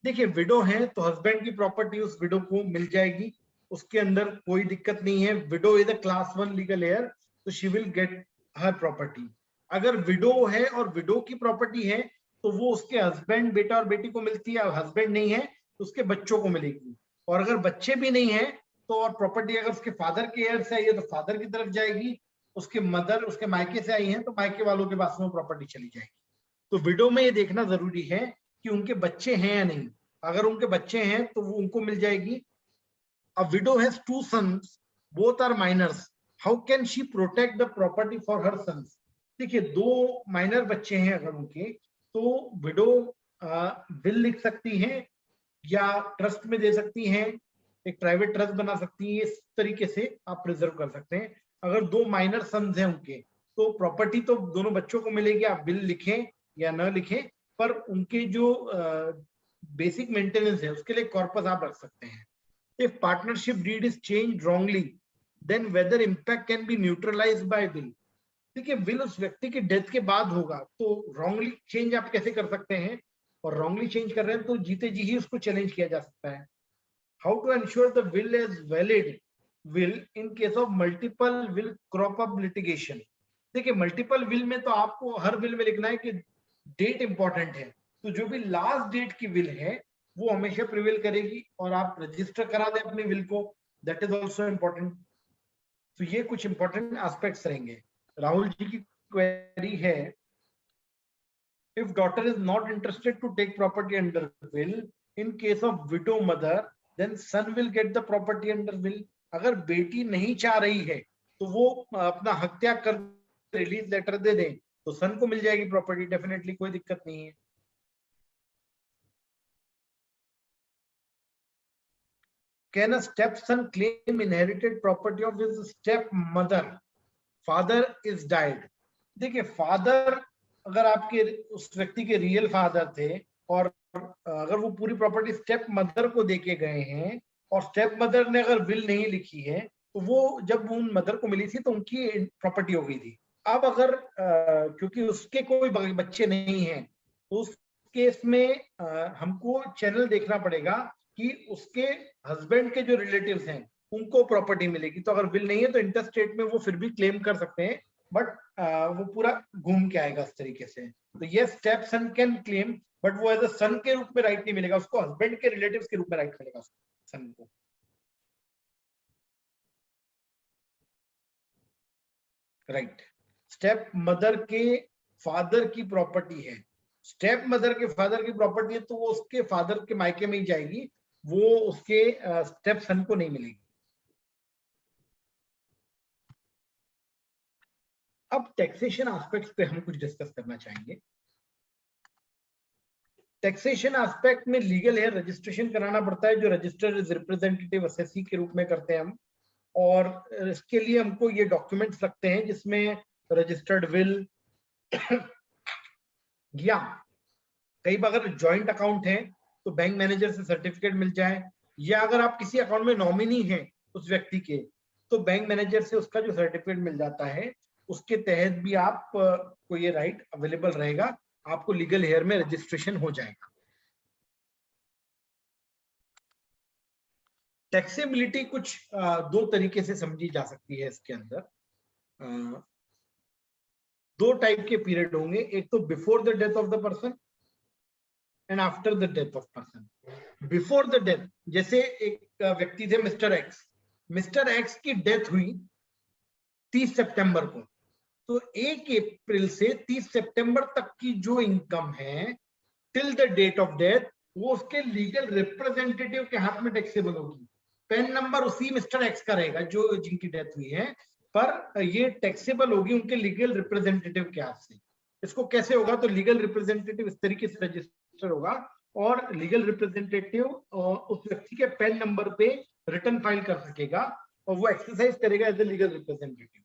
देखिए, विडो है तो हस्बैंड की प्रॉपर्टी उस विडो को मिल जाएगी, उसके अंदर कोई दिक्कत नहीं है। Widow is a class 1 legal heir, तो she will get her property. अगर विडो है और विडो की प्रॉपर्टी है तो वो उसके हस्बैंड, बेटा और बेटी को मिलती है। हस्बैंड नहीं है तो उसके बच्चों को मिलेगी। और अगर बच्चे भी नहीं है तो और प्रॉपर्टी अगर उसके फादर के हेयर से आई है तो फादर की तरफ जाएगी, उसके मदर उसके मायके से आई है तो मायके वालों के पास में प्रॉपर्टी चली जाएगी। तो विडो में ये देखना जरूरी है कि उनके बच्चे हैं या नहीं। अगर उनके बच्चे हैं तो वो उनको मिल जाएगी। A widow has 2 sons, both are minors. How can she protect the property for her sons? देखिए, 2 माइनर बच्चे हैं अगर उनके, तो विडो विल लिख सकती हैं या ट्रस्ट में दे सकती हैं, एक प्राइवेट ट्रस्ट बना सकती हैं। इस तरीके से आप प्रिजर्व कर सकते हैं। अगर दो माइनर सन्स हैं उनके, तो प्रॉपर्टी तो दोनों बच्चों को मिलेगी, आप विल लिखें या न लिखें, पर उनके जो बेसिक मेंटेनेंस है उसके लिए कॉर्पस आप रख सकते हैं। If partnership deed is changed wrongly, then whether impact can be neutralised by will. देखिए, विल उस व्यक्ति की डेथ के बाद होगा, तो रॉन्गली चेंज आप कैसे कर सकते हैं, और रॉन्गली चेंज कर रहे हैं तो जीते जी ही उसको चैलेंज किया जा सकता है। How to ensure the will is valid will in case of multiple will crop up litigation. देखिए, मल्टीपल विल में तो आपको हर विल में लिखना है कि डेट इंपॉर्टेंट है, तो जो भी लास्ट डेट की विल है वो हमेशा प्रिवेल करेगी, और आप रजिस्टर करा दें अपने विल को, दैट इज ऑल्सो इम्पोर्टेंट। तो ये कुछ इंपॉर्टेंट एस्पेक्ट्स रहेंगे। राहुल जी की क्वेरी है, if daughter is not interested to take property under will in case of widow mother, then son will get the property under will। अगर बेटी नहीं चाह रही है तो वो अपना हक त्याग कर रिलीज लेटर दे दें तो सन को मिल जाएगी प्रॉपर्टी, डेफिनेटली कोई दिक्कत नहीं है। Can a stepson claim inherited property of his stepmother? Father is died। देखिए, फादर अगर आपके उस व्यक्ति के रियल फादर थे और अगर वो पूरी प्रॉपर्टी स्टेप मदर को देके गए हैं और स्टेप मदर ने अगर विल नहीं लिखी है, तो वो जब उन मदर को मिली थी तो उनकी प्रॉपर्टी हो गई थी। अब अगर क्योंकि उसके कोई बच्चे नहीं हैं, तो उस केस में हमको चैनल देखना पड़ेगा कि उसके हस्बैंड के जो रिलेटिव्स हैं उनको प्रॉपर्टी मिलेगी। तो अगर विल नहीं है तो इंटरस्टेट में वो फिर भी क्लेम कर सकते हैं, बट वो पूरा घूम के आएगा इस तरीके से। तो ये step sun can claim, but वो एज अ सन के रूप में राइट नहीं मिलेगा उसको, हस्बैंड के रिलेटिव्स के रूप में राइट मिलेगा सन को। राइट, स्टेप मदर के फादर की प्रॉपर्टी है, स्टेप मदर के फादर की प्रॉपर्टी है, तो वो उसके फादर के मायके में ही जाएगी, वो उसके स्टेप सन को नहीं मिलेगी। अब टैक्सेशन एस्पेक्ट्स पे हम कुछ डिस्कस करना चाहेंगे। टैक्सेशन एस्पेक्ट में लीगल है, रजिस्ट्रेशन कराना पड़ता है, जो रजिस्टर्ड इज रिप्रेजेंटेटिव असेसी के रूप में करते हैं हम, और इसके लिए हमको ये डॉक्यूमेंट्स लगते हैं जिसमें रजिस्टर्ड विल या कई बार अगर जॉइंट अकाउंट है तो बैंक मैनेजर से सर्टिफिकेट मिल जाए, या अगर आप किसी अकाउंट में नॉमिनी हैं उस व्यक्ति के, तो बैंक मैनेजर से उसका जो सर्टिफिकेट मिल जाता है, उसके तहत भी आप को ये राइट अवेलेबल रहेगा, आपको लीगल हेयर में रजिस्ट्रेशन हो जाएगा। टैक्सेबिलिटी कुछ दो तरीके से समझी जा सकती है। इसके अंदर दो टाइप के पीरियड होंगे, एक तो before the death of the person and after the death of person. Before the death, जैसे एक व्यक्ति थे मिस्टर एक्स, मिस्टर एक्स की डेथ हुई 30 सितंबर को, तो 1 अप्रैल से 30 सितंबर तक की जो इनकम है till the date of death, वो उसके लीगल रिप्रेजेंटेटिव के हाथ में टैक्सेबल होगी। पैन नंबर उसी मिस्टर एक्स का रहेगा जो जिनकी डेथ हुई है, पर ये टैक्सेबल होगी उनके लीगल रिप्रेजेंटेटिव के हाथ से। इसको कैसे होगा, तो लीगल रिप्रेजेंटेटिव इस तरीके से रजिस्टर होगा और लीगल रिप्रेजेंटेटिव उस व्यक्ति के पैन नंबर पे रिटर्न फाइल कर सकेगा और वो एक्सरसाइज करेगा एज ए लीगल रिप्रेजेंटेटिव।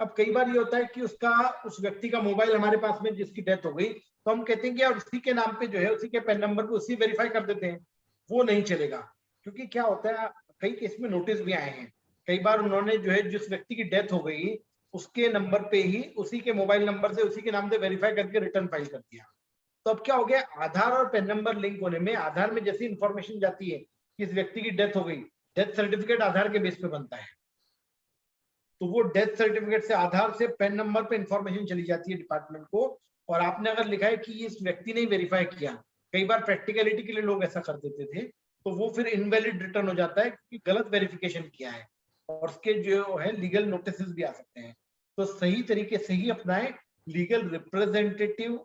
अब कई बार ये होता है कि उस व्यक्ति का मोबाइल हमारे पास में जिसकी डेथ हो गई, तो हम कहते हैं कि यार उसी के नाम पे जो है, उसी के पैन नंबर पे उसी वेरीफाई कर देते हैं। वो नहीं चलेगा, क्योंकि क्या होता है, कई केस में नोटिस भी आए हैं, कई बार उन्होंने जो है जिस व्यक्ति की डेथ हो गई उसके नंबर पे ही, उसी के मोबाइल नंबर से, उसी के नाम से वेरीफाई करके रिटर्न फाइल कर दिया। तो अब क्या हो गया, आधार और पैन नंबर लिंक होने में, आधार में जैसी इंफॉर्मेशन जाती है कि इस व्यक्ति की डेथ हो गई, डेथ सर्टिफिकेट आधार के बेस पे बनता है, तो वो डेथ सर्टिफिकेट से आधार से पैन नंबर पे इंफॉर्मेशन चली जाती है डिपार्टमेंट को, और आपने अगर लिखा है कि इस व्यक्ति ने वेरीफाई किया, कई बार प्रैक्टिकलिटी के लिए लोग ऐसा कर देते थे, तो वो फिर इनवैलिड रिटर्न हो जाता है क्योंकि गलत वेरिफिकेशन किया है, और उसके जो है लीगल नोटिस भी आ सकते हैं। तो सही तरीके से ही अपनाएं, लीगल रिप्रेजेंटेटिव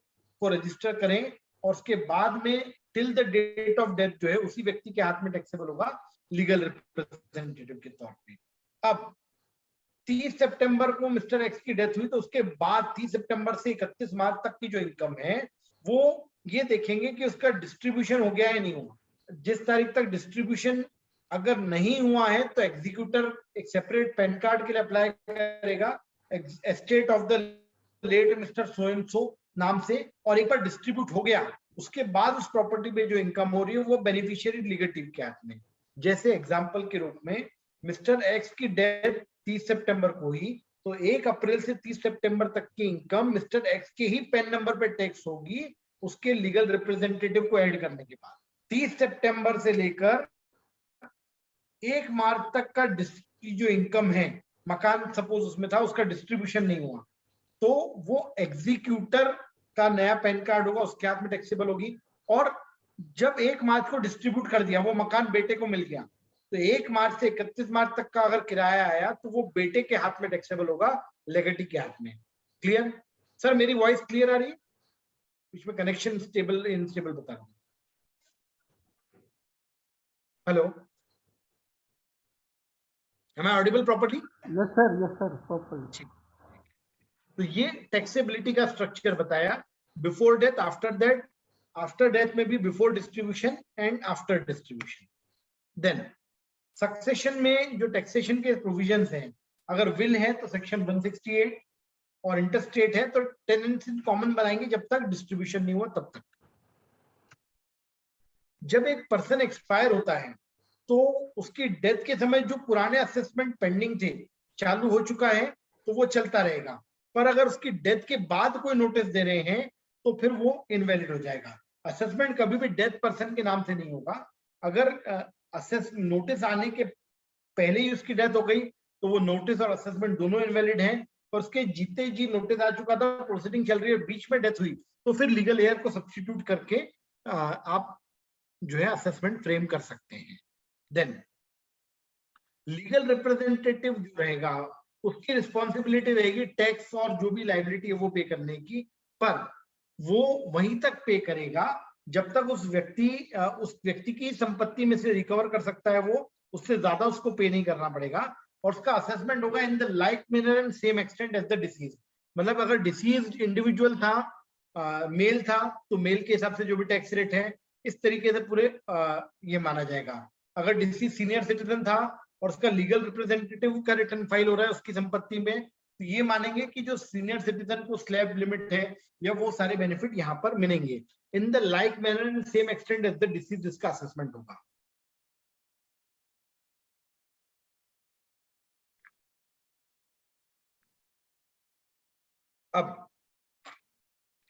को रजिस्टर करें, और उसके बाद में till the date of death जो है उसी व्यक्ति के हाथ में टैक्सेबल होगा लीगल रिप्रेजेंटेटिव के तौर पे। अब 30 सितंबर को मिस्टर एक्स की डेथ हुई, तो उसके बाद 30 सितंबर से 31 मार्च तक की जो इनकम है वो ये देखेंगे कि उसका डिस्ट्रीब्यूशन हो गया है नहीं हुआ। जिस तारीख तक डिस्ट्रीब्यूशन अगर नहीं हुआ है तो एग्जीक्यूटर एक सेपरेट पैन कार्ड के लिए अप्लाई करेगा estate of the late mister so and so नाम से, और एक बार डिस्ट्रीब्यूट हो गया उसके बाद उस प्रॉपर्टी पे जो इनकम हो रही है वो बेनिफिशियरी लीगेटिव के हाथ में। जैसे एग्जांपल के रूप में मिस्टर एक्स की डेथ 30 सितंबर को हुई, तो 1 अप्रैल से 30 सितंबर तक की इनकम मिस्टर एक्स के ही पैन नंबर पे टैक्स होगी उसके लीगल रिप्रेजेंटेटिव को ऐड करने के बाद। 30 सितंबर से लेकर 1 मार्च तक का जो इनकम है, मकान सपोज उसमें था, उसका डिस्ट्रीब्यूशन नहीं हुआ तो वो एग्जीक्यूटर का नया पैन कार्ड होगा, उसके हाथ में टैक्सेबल होगी। और जब 1 मार्च को डिस्ट्रीब्यूट कर दिया, वो मकान बेटे को मिल गया, तो 1 मार्च से 31 मार्च तक का अगर किराया आया तो वो बेटे के हाथ में टैक्सेबल होगा, लेगेटी के हाथ में। Clear sir? मेरी वॉइस क्लियर आ रही है? बीच में कनेक्शन स्टेबल इनस्टेबल बता रहा हूं। Hello, am I audible properly? Yes sir properly. तो ये टैक्सेबिलिटी का स्ट्रक्चर बताया, बिफोर डेथ, आफ्टर डेथ में भी before distribution and after distribution. Then succession में जो टैक्सेशन के प्रोविजंस हैं, अगर विल है तो सेक्शन 168 और इंटरस्टेट है तो टेनेंसी कॉमन बनाएंगे जब तक डिस्ट्रीब्यूशन नहीं हुआ तब तक। जब एक पर्सन एक्सपायर होता है तो उसकी डेथ के समय जो पुराने असेसमेंट पेंडिंग थे चालू हो चुका है तो वो चलता रहेगा, पर अगर उसकी डेथ के बाद कोई नोटिस दे रहे हैं तो फिर वो इनवैलिड हो जाएगा। असेसमेंट कभी भी डेथ पर्सन के नाम से नहीं होगा। अगर नोटिस आने के पहले ही उसकी डेथ हो गई तो वो नोटिस और असेसमेंट दोनों इनवैलिड हैं, पर उसके जीते जी नोटिस आ चुका था, प्रोसीडिंग चल रही है, बीच में डेथ हुई, तो फिर लीगल एयर को सब्स्टिट्यूट करके आप जो है असेसमेंट फ्रेम कर सकते हैं। देन लीगल रिप्रेजेंटेटिव जो रहेगा उसकी रिस्पॉन्सिबिलिटी रहेगी टैक्स और जो भी लाइबिलिटी है वो पे करने की, पर वो वहीं तक पे करेगा जब तक उस व्यक्ति की संपत्ति में से रिकवर कर सकता है वो, उससे ज्यादा उसको पे नहीं करना पड़ेगा। और उसका असेसमेंट होगा in the like manner and same extent as the deceased. मतलब अगर डिसीज इंडिविजुअल था, मेल था, तो मेल के हिसाब से जो भी टैक्स रेट है इस तरीके से पूरे ये माना जाएगा। अगर डिसीज सीनियर सिटीजन था और उसका लीगल रिप्रेजेंटेटिव का रिटर्न फाइल हो रहा है उसकी संपत्ति में, तो ये मानेंगे कि जो सीनियर सिटीजन को स्लैब लिमिट है या वो सारे बेनिफिट यहाँ पर मिलेंगे। In the like manner and same extent as the deceased इसका असेसमेंट होगा। अब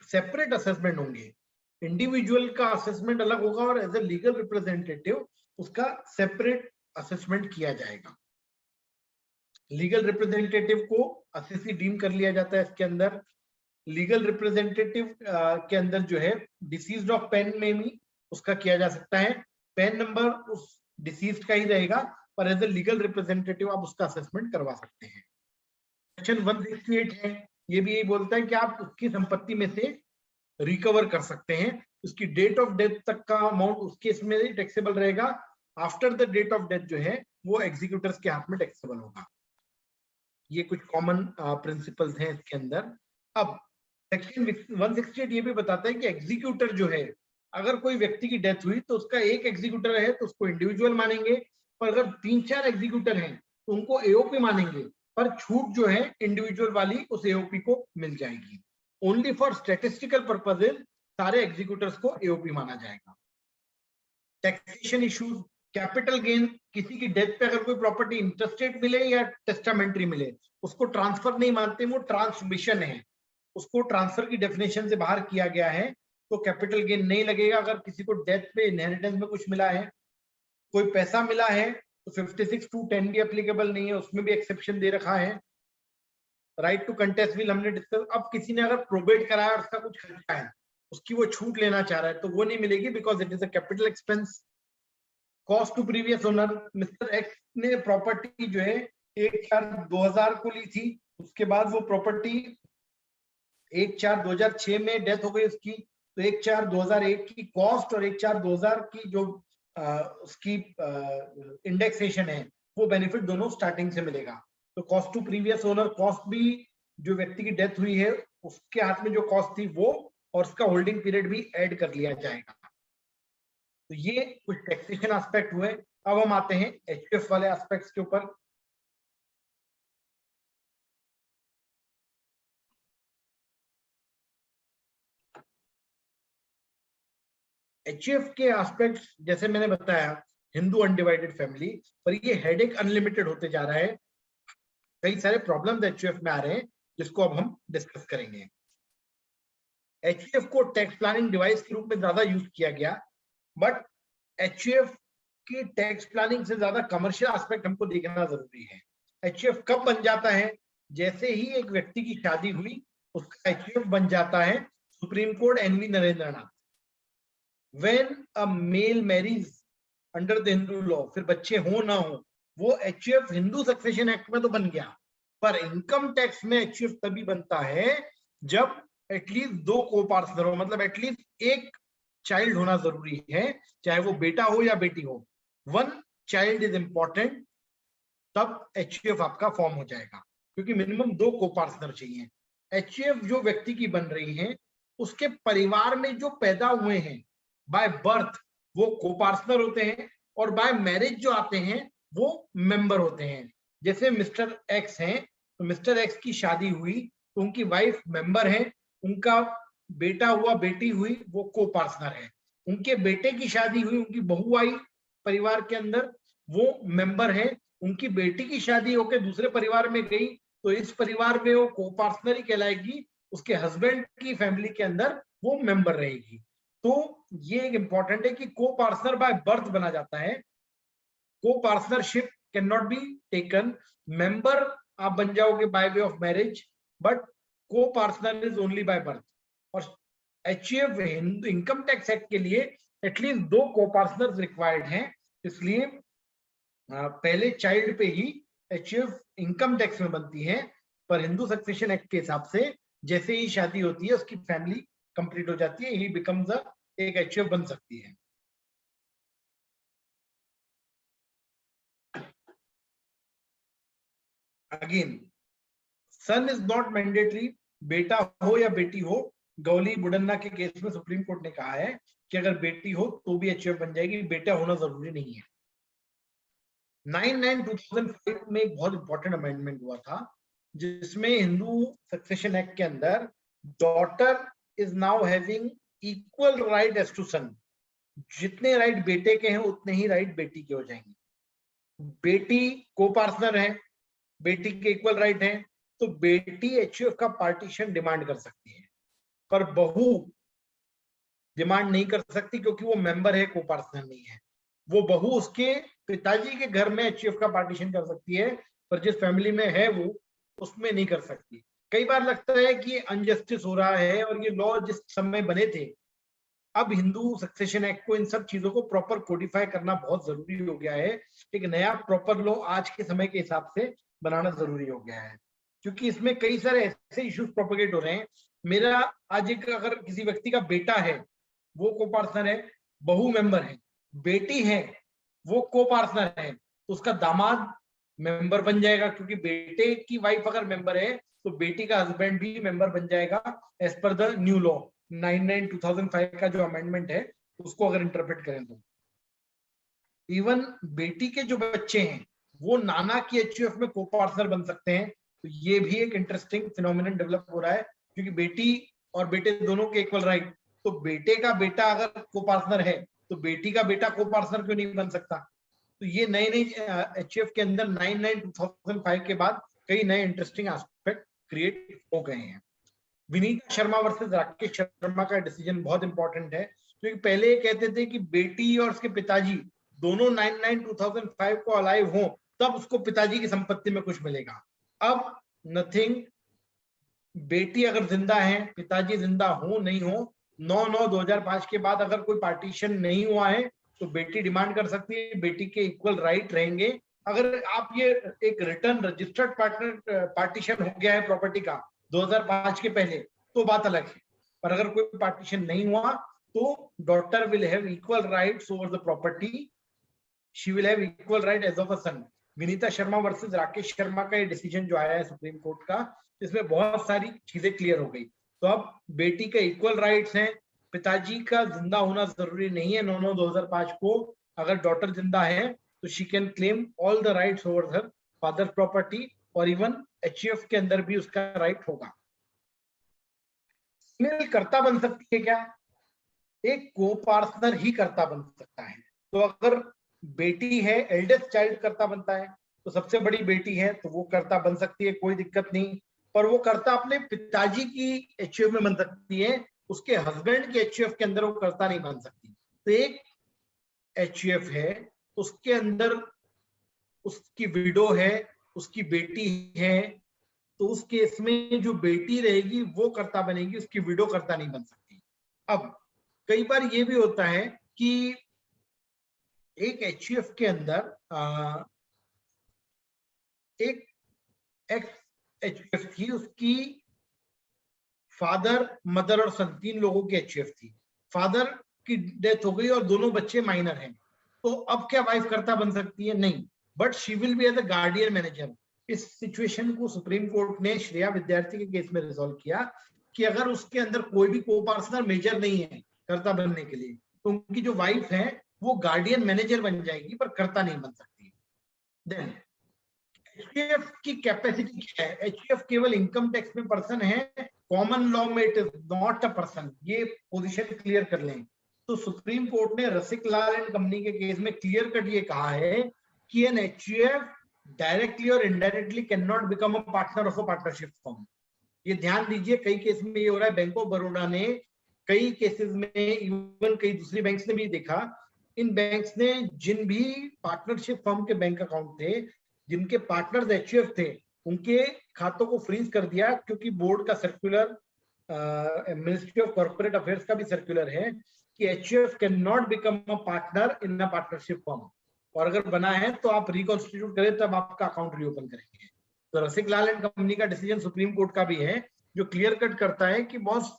सेपरेट असेसमेंट होंगे, इंडिविजुअल का असेसमेंट अलग होगा और एज ए लीगल रिप्रेजेंटेटिव उसका सेपरेट असेसमेंट किया जाएगा। लीगल रिप्रेजेंटेटिव को असेसी डीम कर लिया जाता है इसके अंदर। लीगल रिप्रेजेंटेटिव के अंदर जो है डिसीज्ड ऑफ पेन में भी उसका किया जा सकता है, पेन नंबर उस डिसीज्ड का ही रहेगा, पर एज ए लीगल रिप्रेजेंटेटिव आप उसका असेसमेंट करवा सकते हैं। सेक्शन 168 है, ये भी यही बोलता है कि आप उसकी संपत्ति में से रिकवर कर सकते हैं, उसकी डेट ऑफ डेथ तक का अमाउंट उस केस में टैक्सेबल रहेगा, after the date of death जो है वो एग्जीक्यूटर्स के हाथ में टैक्सेबल होगा। ये कुछ कॉमन प्रिंसिपल्स हैं इसके अंदर। अब सेक्शन 168 ये भी बताता है कि एग्जीक्यूटर जो है, अगर कोई व्यक्ति की डेथ हुई तो उसका एक एग्जीक्यूटर है तो उसको इंडिविजुअल मानेंगे, पर अगर 3-4 एग्जीक्यूटर हैं तो उनको एओपी मानेंगे, पर छूट जो है इंडिविजुअल वाली उस एओपी को मिल जाएगी। ओनली फॉर स्टैटिस्टिकल पर्पसेस सारे एग्जीक्यूटर्स को एओपी माना जाएगा। टैक्सेशन इश्यूज, कैपिटल गेन, किसी की डेथ पे अगर कोई प्रॉपर्टी इंटरस्टेट मिले या टेस्टामेंट्री मिले उसको ट्रांसफर नहीं मानते, वो ट्रांसमिशन है, उसको ट्रांसफर की डेफिनेशन से बाहर किया गया है, तो कैपिटल गेन नहीं लगेगा। अगर किसी को डेथ पे इनहेरिटेंस में कुछ मिला है, कोई पैसा मिला है, तो 56(2)(10) भी एप्लीकेबल नहीं है, उसमें भी एक्सेप्शन दे रखा है। राइट टू कंटेस्ट विल हमने डिस्कस। अब किसी ने अगर प्रोबेट कराया और उसका कुछ खर्चा है, उसकी वो छूट लेना चाह रहा है तो वो नहीं मिलेगी, because it is a capital expense. Cost to previous owner, mister X ने प्रॉपर्टी जो है 1/4/2000 को ली थी, उसके बाद वो प्रॉपर्टी 1/4/2006 में डेथ हो गई उसकी, तो 1/4/2001 की कॉस्ट और 1/4/2000 की जो उसकी इंडेक्सेशन है वो बेनिफिट दोनों स्टार्टिंग से मिलेगा। तो cost to previous owner, cost भी जो व्यक्ति की डेथ हुई है उसके हाथ में जो कॉस्ट थी वो, और उसका होल्डिंग पीरियड भी ऐड कर लिया जाएगा। तो ये कुछ टैक्सेशन एस्पेक्ट हुए। अब हम आते हैं एचयूएफ वाले एस्पेक्ट्स के ऊपर। एचयूएफ के एस्पेक्ट्स जैसे मैंने बताया, हिंदू अनडिवाइडेड फैमिली, पर ये हेडेक अनलिमिटेड होते जा रहा है। कई सारे प्रॉब्लम्स एचयूएफ में आ रहे हैं जिसको अब हम डिस्कस करेंगे। एचयूएफ को टैक्स प्लानिंग डिवाइस के रूप में ज्यादा यूज किया गया, बट एचयूएफ की टैक्स प्लानिंग से ज्यादा कमर्शियल एस्पेक्ट हमको देखना जरूरी है। एचयूएफ कब बन जाता है? जैसे ही एक व्यक्ति की शादी हुई उसका एचयूएफ बन जाता है। Supreme court NV Narendranath, when a male marries under the Hindu law, फिर बच्चे हो ना हो, वो एचयूएफ हिंदू सक्सेशन एक्ट में तो बन गया, पर इनकम टैक्स में एचयूएफ तभी बनता है जब एटलीस्ट 2 को पार्टनर हो, मतलब एटलीस्ट एक चाइल्ड होना जरूरी है, चाहे वो बेटा हो या बेटी हो। 1 चाइल्ड इज इंपॉर्टेंट, तब एचयूएफ आपका फॉर्म हो जाएगा, क्योंकि मिनिमम 2 को पार्टनर चाहिए। एचयूएफ जो व्यक्ति की बन रही है उसके परिवार में जो पैदा हुए हैं बाय बर्थ वो को पार्टनर होते हैं, और बाय मैरिज जो आते हैं वो मेंबर होते हैं। जैसे मिस्टर एक्स हैं, तो मिस्टर एक्स की शादी हुई तो उनकी वाइफ मेंबर है, उनका बेटा हुआ बेटी हुई वो को पार्टनर है, उनके बेटे की शादी हुई, उनकी बहू आई परिवार के अंदर वो मेंबर है, उनकी बेटी की शादी होकर दूसरे परिवार में गई तो इस परिवार में वो को पार्टनर ही कहलाएगी, उसके हस्बैंड की फैमिली के अंदर वो मेंबर रहेगी। तो ये एक इंपॉर्टेंट है कि को पार्टनर बाय बर्थ बना जाता है। Co partnership can not be taken, member आप बन जाओगे by way of marriage, but co partner is only by birth. और एचयूएफ इनकम टैक्स एक्ट के लिए एटलीस्ट 2 को पार्टनर्स रिक्वायर्ड हैं, इसलिए पहले चाइल्ड पे ही एचयूएफ इनकम टैक्स में बनती है, पर हिंदू सक्सेशन एक्ट के हिसाब से जैसे ही शादी होती है उसकी फैमिली कंप्लीट हो जाती है, ही बिकम्स एक एचयूएफ बन सकती है। Again son is not mandatory, बेटा हो या बेटी हो। गौली बुडन्ना के केस में सुप्रीम कोर्ट ने कहा है कि अगर बेटी हो तो भी एचयूएफ बन जाएगी, बेटा होना जरूरी नहीं है। 9/9/2005 में एक बहुत इंपॉर्टेंट अमेंडमेंट हुआ था जिसमें हिंदू सक्सेशन एक्ट के अंदर daughter is now having equal right as to son. जितने राइट बेटे के हैं उतने ही राइट बेटी के हो जाएंगे। बेटी को पार्टनर है, बेटी के इक्वल राइट है, तो बेटी एचयूएफ का पार्टीशन डिमांड कर सकती है, पर बहू डिमांड नहीं कर सकती क्योंकि वो मेंबर है, को पार्टनर नहीं है। वो बहू उसके पिताजी के घर में एचयूएफ का पार्टीशन कर सकती है, पर जिस फैमिली में है वो उसमें नहीं कर सकती। कई बार लगता है कि अनजस्टिस हो रहा है, और ये लॉ जिस समय बने थे, अब हिंदू सक्सेशन एक्ट को इन सब चीजों को प्रॉपर कोडिफाई करना बहुत जरूरी हो गया है। एक नया प्रॉपर लॉ आज के समय के हिसाब से बनाना जरूरी हो गया है, क्योंकि इसमें कई सारे ऐसे इश्यूज प्रोपेगेट हो रहे हैं। मेरा आज एक अगर किसी व्यक्ति का बेटा है वो को पार्टनर है, बहू मेंबर है, बेटी है वो को पार्टनर है, तो उसका दामाद मेंबर बन जाएगा, क्योंकि बेटे की वाइफ अगर मेंबर है तो बेटी का हस्बैंड भी मेंबर बन जाएगा as per the new law 9/9/2005 का जो अमेंडमेंट है उसको अगर इंटरप्रेट करें तो। इवन बेटी के जो बच्चे हैं वो नाना की एचयूएफ में को पार्टनर बन सकते हैं। तो ये भी एक इंटरेस्टिंग फिनोमिनन डेवलप हो रहा है, क्योंकि बेटी और बेटे दोनों के इक्वल राइट, तो बेटे का बेटा अगर को पार्टनर है तो बेटी का बेटा को पार्टनर क्यों नहीं बन सकता। तो ये नए नए एचयूएफ के अंदर 9/9/2005 के बाद कई नए इंटरेस्टिंग एस्पेक्ट क्रिएट हो गए हैं। विनीता शर्मा वर्सेस राकेश शर्मा का डिसीजन बहुत इंपॉर्टेंट है, क्योंकि पहले ये कहते थे कि बेटी और उसके पिताजी दोनों 9/9/2005 को अलाइव हो तब उसको पिताजी की संपत्ति में कुछ मिलेगा। अब नथिंग, बेटी अगर जिंदा है, पिताजी जिंदा हो नहीं हो, 9/9/2005 के बाद अगर कोई पार्टीशन नहीं हुआ है तो बेटी डिमांड कर सकती है, बेटी के इक्वल राइट रहेंगे। अगर आप ये एक रिटर्न रजिस्टर्ड पार्टीशन हो गया है प्रॉपर्टी का 2005 के पहले तो बात अलग है, पर अगर कोई पार्टीशन नहीं हुआ तो daughter will have equal rights over the property, she will have equal right as of a son. Vineeta Sharma versus Rakesh Sharma का ये डिसीजन जो आया है सुप्रीम कोर्ट का, इसमें बहुत सारी चीजें क्लियर हो गई। तो अब बेटी का इक्वल राइट्स हैं, पिताजी का जिंदा होना जरूरी नहीं है 9/9/2005 को। अगर डॉटर जिंदा है तो she can claim all the rights over her father property, और इवन एचयूएफ के अंदर भी उसका राइट होगा। फीमेल कर्ता बन सकती है क्या? एक को पार्टनर ही कर्ता बन सकता है। तो अगर बेटी है, एल्डेस्ट चाइल्ड कर्ता बनता है, तो सबसे बड़ी बेटी है तो वो कर्ता बन सकती है, कोई दिक्कत नहीं। पर वो कर्ता अपने पिताजी की एचयूएफ में बन सकती है, उसके हस्बैंड के एचयूएफ के अंदर वो कर्ता नहीं बन सकती। तो एक एचयूएफ है, उसके अंदर उसकी विडो है, उसकी बेटी है, तो उस केस में जो बेटी रहेगी वो कर्ता बनेगी, उसकी विडो कर्ता नहीं बन सकती। अब कई बार ये भी होता है कि एक एचयूएफ के अंदर एक एक्स एचयूएफ थी, उसकी फादर, मदर और सन 3 लोगों की एचयूएफ थी। फादर की डेथ हो गई और दोनों बच्चे माइनर हैं, तो अब क्या वाइफ कर्ता बन सकती है? नहीं, but she will be as a guardian manager. इस सिचुएशन को सुप्रीम कोर्ट ने श्रेया विद्यार्थी के केस में रिजॉल्व किया कि अगर उसके अंदर कोई भी को-पार्टनर मेजर नहीं है कर्ता बनने के लिए, तो उनकी जो वाइफ है वो गार्डियन मैनेजर बन जाएगी, पर कर्ता नहीं बन सकती। देन एचयूएफ की कैपेसिटी क्या है? एचयूएफ केवल इनकम टैक्स में पर्सन है, कॉमन लॉ में it is not a person. ये पोजीशन क्लियर कर लें। तो सुप्रीम कोर्ट ने रसिक लाल एंड कंपनी के केस में क्लियर कट ये कहा है कि एन एचयूएफ डायरेक्टली और indirectly can not become a partner of a partnership firm. ये ध्यान दीजिए, कई केस में ये हो रहा है। बैंक ऑफ बड़ौदा ने कई केसेस में, इवन कई दूसरी बैंक्स ने भी देखा, इन बैंक्स ने जिन भी पार्टनरशिप फर्म के बैंक अकाउंट थे, जिनके पार्टनर्स एचयूएफ थे, उनके खातों को फ्रीज कर दिया, क्योंकि बोर्ड का circular, ministry of corporate affairs का भी सर्कुलर है कि HUF can not become a partner in a partnership firm, और अगर बना है तो आप रिकॉन्स्टिट्यूट करें तब आपका अकाउंट रीओपन करेंगे। तो रसिक लाल एंड कंपनी का डिसीजन सुप्रीम कोर्ट का भी है, जो क्लियर कट करता है कि बॉस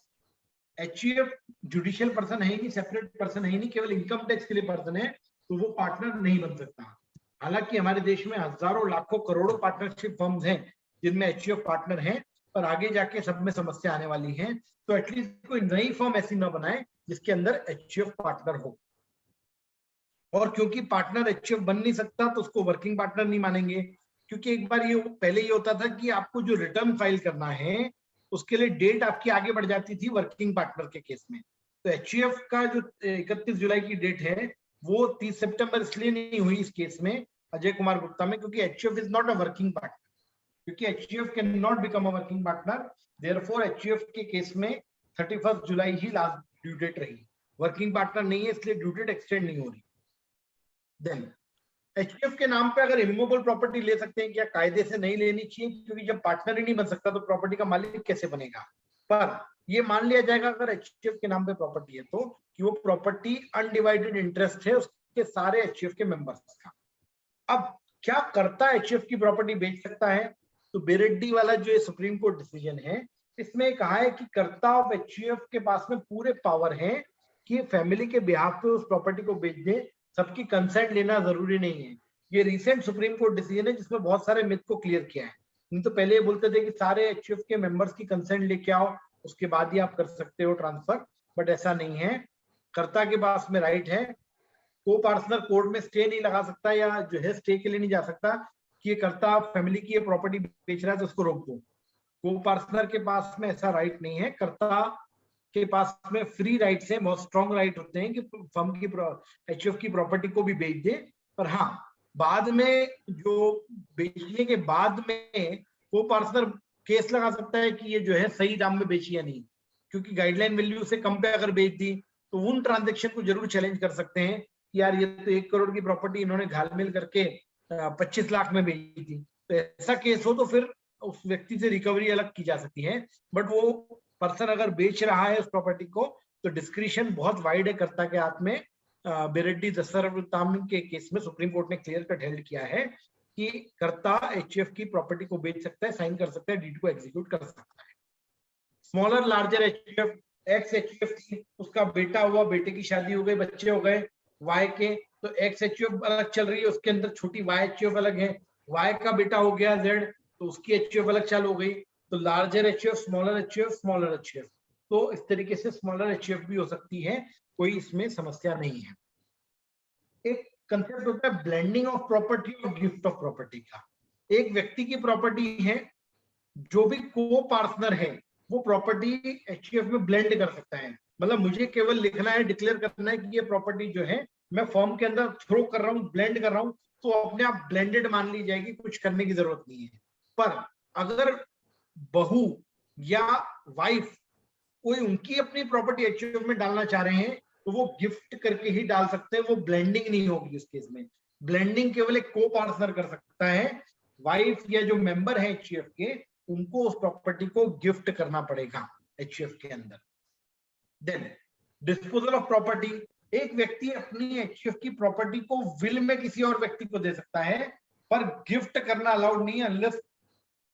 एचयूएफ जुडिशियल पर्सन है कि सेपरेट पर्सन है नहीं, केवल इनकम टैक्स के लिए पर्सन है, तो वो पार्टनर नहीं बन सकता। हालांकि हमारे देश में हजारों लाखों करोड़ों पार्टनरशिप फर्म्स हैं जिनमें एचयूएफ पार्टनर हैं, पर आगे जाके सब में समस्या आने वाली है। तो एटलीस्ट कोई नई फर्म ऐसी ना बनाए जिसके अंदर एचयूएफ पार्टनर हो। और क्योंकि पार्टनर एचयूएफ बन नहीं सकता तो उसको वर्किंग पार्टनर नहीं मानेंगे, क्योंकि एक बार ये पहले ये होता था कि आपको जो रिटर्न फाइल करना है उसके लिए डेट आपकी आगे बढ़ जाती थी वर्किंग पार्टनर के केस में। तो एचयूएफ का जो 31 जुलाई की डेट है वो 30 सितंबर इसलिए नहीं हुई इस केस में अजय कुमार गुप्ता में, क्योंकि HUF is not a working partner, क्योंकि HUF can not become a working partner. Therefore HUF के केस में 31 जुलाई ही लास्ट ड्यू डेट रही। वर्किंग पार्टनर नहीं है इसलिए ड्यू डेट एक्सटेंड नहीं हो रही। देन एचयूएफ के नाम पे अगर इमूवेबल प्रॉपर्टी ले सकते हैं क्या? कायदे से नहीं लेनी चाहिए, क्योंकि जब पार्टनर ही नहीं बन सकता तो प्रॉपर्टी का मालिक कैसे बनेगा? पर ये मान लिया जाएगा अगर एचयूएफ के नाम पे प्रॉपर्टी है तो कि वो प्रॉपर्टी अनडिवाइडेड इंटरेस्ट है उसके सारे एचयूएफ के मेंबर्स का। अब क्या करता एचयूएफ की प्रॉपर्टी बेच सकता है? तो बेरेड्डी वाला जो ये सुप्रीम कोर्ट डिसीजन है, इसमें कहा है कि कर्ता ऑफ एचयूएफ के पास में पूरे पावर है कि फैमिली के बिहाफ पे उस प्रॉपर्टी को बेच दे, सबकी कंसेंट लेना जरूरी नहीं है। ये रिसेंट सुप्रीम कोर्ट डिसीजन है जिसमें बहुत सारे मिथ को क्लियर किया है। नहीं तो पहले ये बोलते थे कि सारे एचयूएफ के मेंबर्स की कंसेंट लेके आओ, उसके बाद ही आप कर सकते हो ट्रांसफर, बट ऐसा नहीं है। कर्ता के पास में राइट है। को पार्टनर कोर्ट में स्टे नहीं लगा सकता या जो है स्टे के लिए नहीं जा सकता कि ये कर्ता फैमिली की ये प्रॉपर्टी बेच रहा है तो उसको रोक दो। को पार्टनर के पास में ऐसा राइट नहीं है। कर्ता के पास में फ्री राइट्स है, बहुत स्ट्रॉन्ग राइट होते हैं कि फर्म की एचयूएफ की प्रॉपर्टी को भी बेच दे। पर हाँ, बाद में जो बेचने के बाद में को पार्टनर केस लगा सकता है कि ये जो है सही दाम में बेची या नहीं, क्योंकि गाइडलाइन वैल्यू से कम पे अगर बेच दी तो उन ट्रांजेक्शन को जरूर चैलेंज कर सकते हैं कि यार ये तो 1 करोड़ की प्रॉपर्टी इन्होंने घालमेल करके 25 लाख में बेची थी। तो ऐसा केस हो तो फिर उस व्यक्ति से रिकवरी अलग की जा सकती है, बट वो पर्सन अगर बेच रहा है उस प्रॉपर्टी को तो डिस्क्रिशन बहुत वाइड है कर्ता के हाथ में। बेरेड्डी दसरवताम के केस में सुप्रीम कोर्ट ने क्लियर कट हेल्ड किया है कि कर्ता एचयूएफ की प्रॉपर्टी को बेच सकता है, साइन कर सकता है, डीड को एग्जीक्यूट कर सकता है। Smaller larger HUF, x HUF थी, उसका बेटा हुआ, बेटे की शादी हो गई, बच्चे हो गए वाई के, तो एक्स एचयूएफ अलग चल रही है, उसके अंदर छोटी वाई एचयूएफ अलग है। वाई का बेटा हो गया जेड, तो उसकी एचयूएफ अलग चालू हो गई। तो larger HUF, smaller HUF, smaller HUF, तो इस तरीके से स्मॉलर एचयूएफ भी हो सकती है, कोई इसमें समस्या नहीं है। एक कंसेप्ट होता है ब्लेंडिंग ऑफ प्रॉपर्टी और गिफ्ट ऑफ प्रॉपर्टी का। एक व्यक्ति की प्रॉपर्टी है, जो भी को पार्टनर है वो प्रॉपर्टी एचयूएफ में ब्लेंड कर सकता है। मतलब मुझे केवल लिखना है, डिक्लेयर करना है कि ये प्रॉपर्टी जो है मैं फॉर्म के अंदर थ्रो कर रहा हूँ, ब्लेंड कर रहा हूँ, तो अपने आप ब्लेंडेड मान ली जाएगी, कुछ करने की जरूरत नहीं है। पर अगर बहू या वाइफ कोई उनकी अपनी प्रॉपर्टी एचयूएफ में डालना चाह रहे हैं तो वो गिफ्ट करके ही डाल सकते हैं, वो ब्लेंडिंग नहीं होगी उस केस में। ब्लेंडिंग केवल एक को पार्टनर कर सकता है, वाइफ या जो मेंबर है एचयूएफ के, उनको उस प्रॉपर्टी को गिफ्ट करना पड़ेगा एचयूएफ के अंदर। देन डिस्पोजल ऑफ प्रॉपर्टी, एक व्यक्ति अपनी एचयूएफ की प्रॉपर्टी को विल में किसी और व्यक्ति को दे सकता है, पर गिफ्ट करना अलाउड नहीं है unless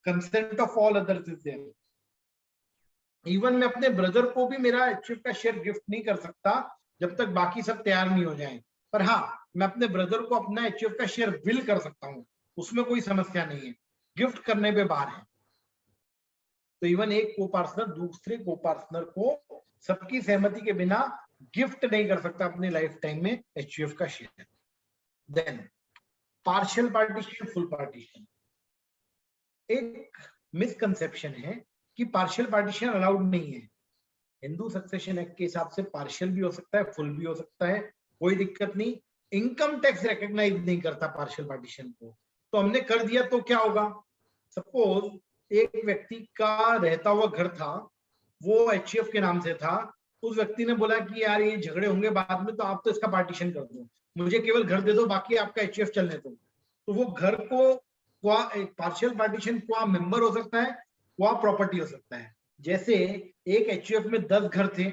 consent of all others is there. Even मैं अपने ब्रदर को भी मेरा एचयूएफ का शेयर गिफ्ट नहीं कर सकता जब तक बाकी सब तैयार नहीं हो जाए, पर हाँ मैं अपने ब्रदर को अपना एचयूएफ का शेयर विल कर सकता हूँ, उसमें कोई समस्या नहीं है, गिफ्ट करने पे बार है। तो इवन एक को पार्टनर दूसरे को पार्टनर को सबकी सहमति के बिना गिफ्ट नहीं कर सकता अपनी लाइफ टाइम में एचयूएफ का share. Then partial partition, full partition. एक मिसकंसेप्शन है कि पार्शियल पार्टीशन अलाउड नहीं है। हिंदू सक्सेशन एक्ट के हिसाब से पार्शियल भी हो सकता है, फुल भी हो सकता है, कोई दिक्कत नहीं। इनकम टैक्स रिकॉग्नाइज नहीं करता पार्शियल पार्टीशन को, तो हमने कर दिया तो क्या होगा। सपोज एक व्यक्ति का रहता हुआ घर था, वो एचयूएफ के नाम से था, उस व्यक्ति ने बोला कि यार ये झगड़े होंगे बाद में, तो आप तो इसका पार्टीशन कर दो, मुझे केवल घर दे दो, बाकी आपका एचयूएफ चलने दो। तो वो घर को पार्शियल पार्टीशन क्वा मेंबर हो सकता है, क्वा प्रॉपर्टी हो सकता है। जैसे एक एचयूएफ में 10 घर थे,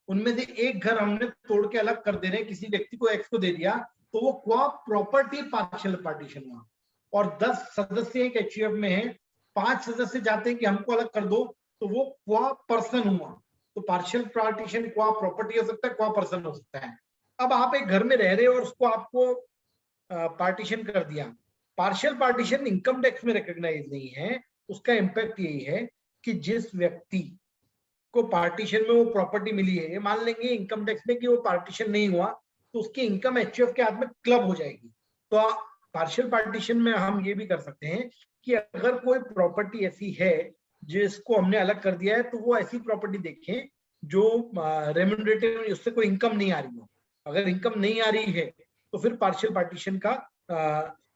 उनमें से एक घर हमने तोड़ के अलग कर दे रहे, किसी व्यक्ति को एक्स को दे दिया, तो वो क्वा प्रॉपर्टी पार्शियल पार्टीशन हुआ। और 10 सदस्य एक एचयूएफ में है, 5 सदस्य जाते हैं कि हमको अलग कर दो, तो वो क्वा पर्सन हुआ। तो पार्शियल पार्टीशन क्वा प्रॉपर्टी हो सकता है, क्वा पर्सन हो सकता है। अब आप एक घर में रह रहे हो और उसको आपको पार्टीशन कर दिया। पार्शियल पार्टीशन इनकम टैक्स में रिकॉग्नाइज नहीं है। उसका इंपैक्ट यही है कि जिस व्यक्ति को पार्टीशन में वो प्रॉपर्टी मिली है, मान लेंगे इनकम टैक्स में कि वो पार्टीशन नहीं हुआ, तो उसकी इनकम एचयूएफ के हाथ में क्लब हो जाएगी। तो पार्शियल पार्टीशन में हम ये भी कर सकते हैं कि अगर कोई प्रॉपर्टी ऐसी है जिसको हमने अलग कर दिया है, तो वो ऐसी प्रॉपर्टी देखें जो रेम्यूनरेटिव, उससे कोई इनकम नहीं आ रही हो। अगर इनकम नहीं आ रही है तो फिर पार्शियल पार्टीशन का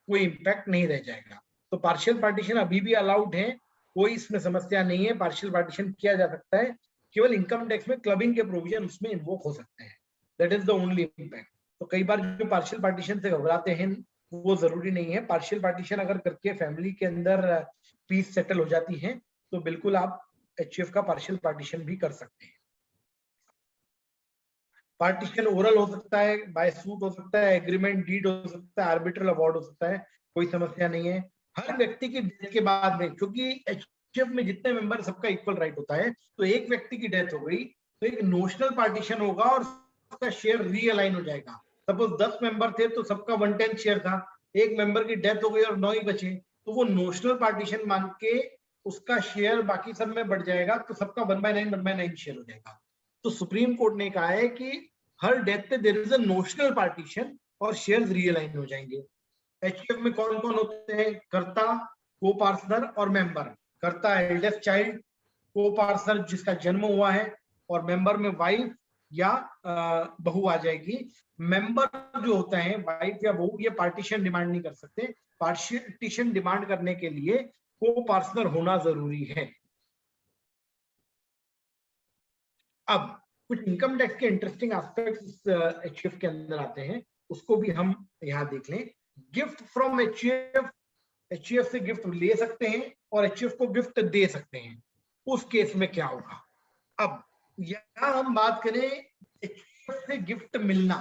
कोई इम्पैक्ट नहीं रह जाएगा। तो पार्शियल पार्टीशन अभी भी अलाउड है, कोई इसमें समस्या नहीं है, पार्शियल पार्टीशन किया जा सकता है। केवल इनकम टैक्स में क्लबिंग के प्रोविजन उसमें इन्वोक हो सकते हैं, that is the only impact. तो कई बार जो पार्शियल पार्टीशन से घबराते हैं वो जरूरी नहीं है। पार्शियल पार्टीशन अगर करके फैमिली के अंदर पीस सेटल हो जाती है तो बिल्कुल आप एचयूएफ का पार्शियल पार्टीशन भी कर सकते हैं। पार्टीशन ओरल हो सकता है, बाय सूट हो सकता है, एग्रीमेंट डीड हो सकता है, आर्बिट्रल अवार्ड हो सकता है, कोई समस्या नहीं है। हर व्यक्ति की डेथ के बाद में, क्योंकि एचयूएफ में जितने मेंबर सबका इक्वल राइट होता है, तो एक व्यक्ति की डेथ हो गई तो एक नोशनल पार्टीशन होगा और उसका शेयर रीअलाइन हो जाएगा। सपोज 10 मेंबर थे तो सबका 1/10 शेयर था, एक मेंबर की डेथ हो गई और 9 ही बचे, तो वो नोशनल पार्टीशन मान के उसका शेयर बाकी सब में बढ़ जाएगा, तो सबका 1/9 शेयर हो जाएगा। तो सुप्रीम कोर्ट ने कहा है कि हर डेथ पे there is a notional partition और शेयर्स रीअलाइन हो जाएंगे। एचयूएफ में कौन कौन होते हैं? कर्ता, को पार्टनर और मेंबर। कर्ता एल्डेस्ट चाइल्ड, को पार्टनर जिसका जन्म हुआ है, और मेंबर में वाइफ या बहू आ जाएगी। मेंबर जो होता है वाइफ या बहू, ये पार्टीशन डिमांड नहीं कर सकते। पार्टीशन डिमांड करने के लिए को पार्टनर होना जरूरी है। अब कुछ इनकम टैक्स के इंटरेस्टिंग एस्पेक्ट्स एचयूएफ के अंदर आते हैं, उसको भी हम यहाँ देख लें। गिफ्ट फ्रॉम एचयूएफ, एचयूएफ से गिफ्ट ले सकते हैं और एचयूएफ को गिफ्ट दे सकते हैं। उस केस में क्या होगा? अब यहाँ हम बात करें एचयूएफ से गिफ्ट मिलना।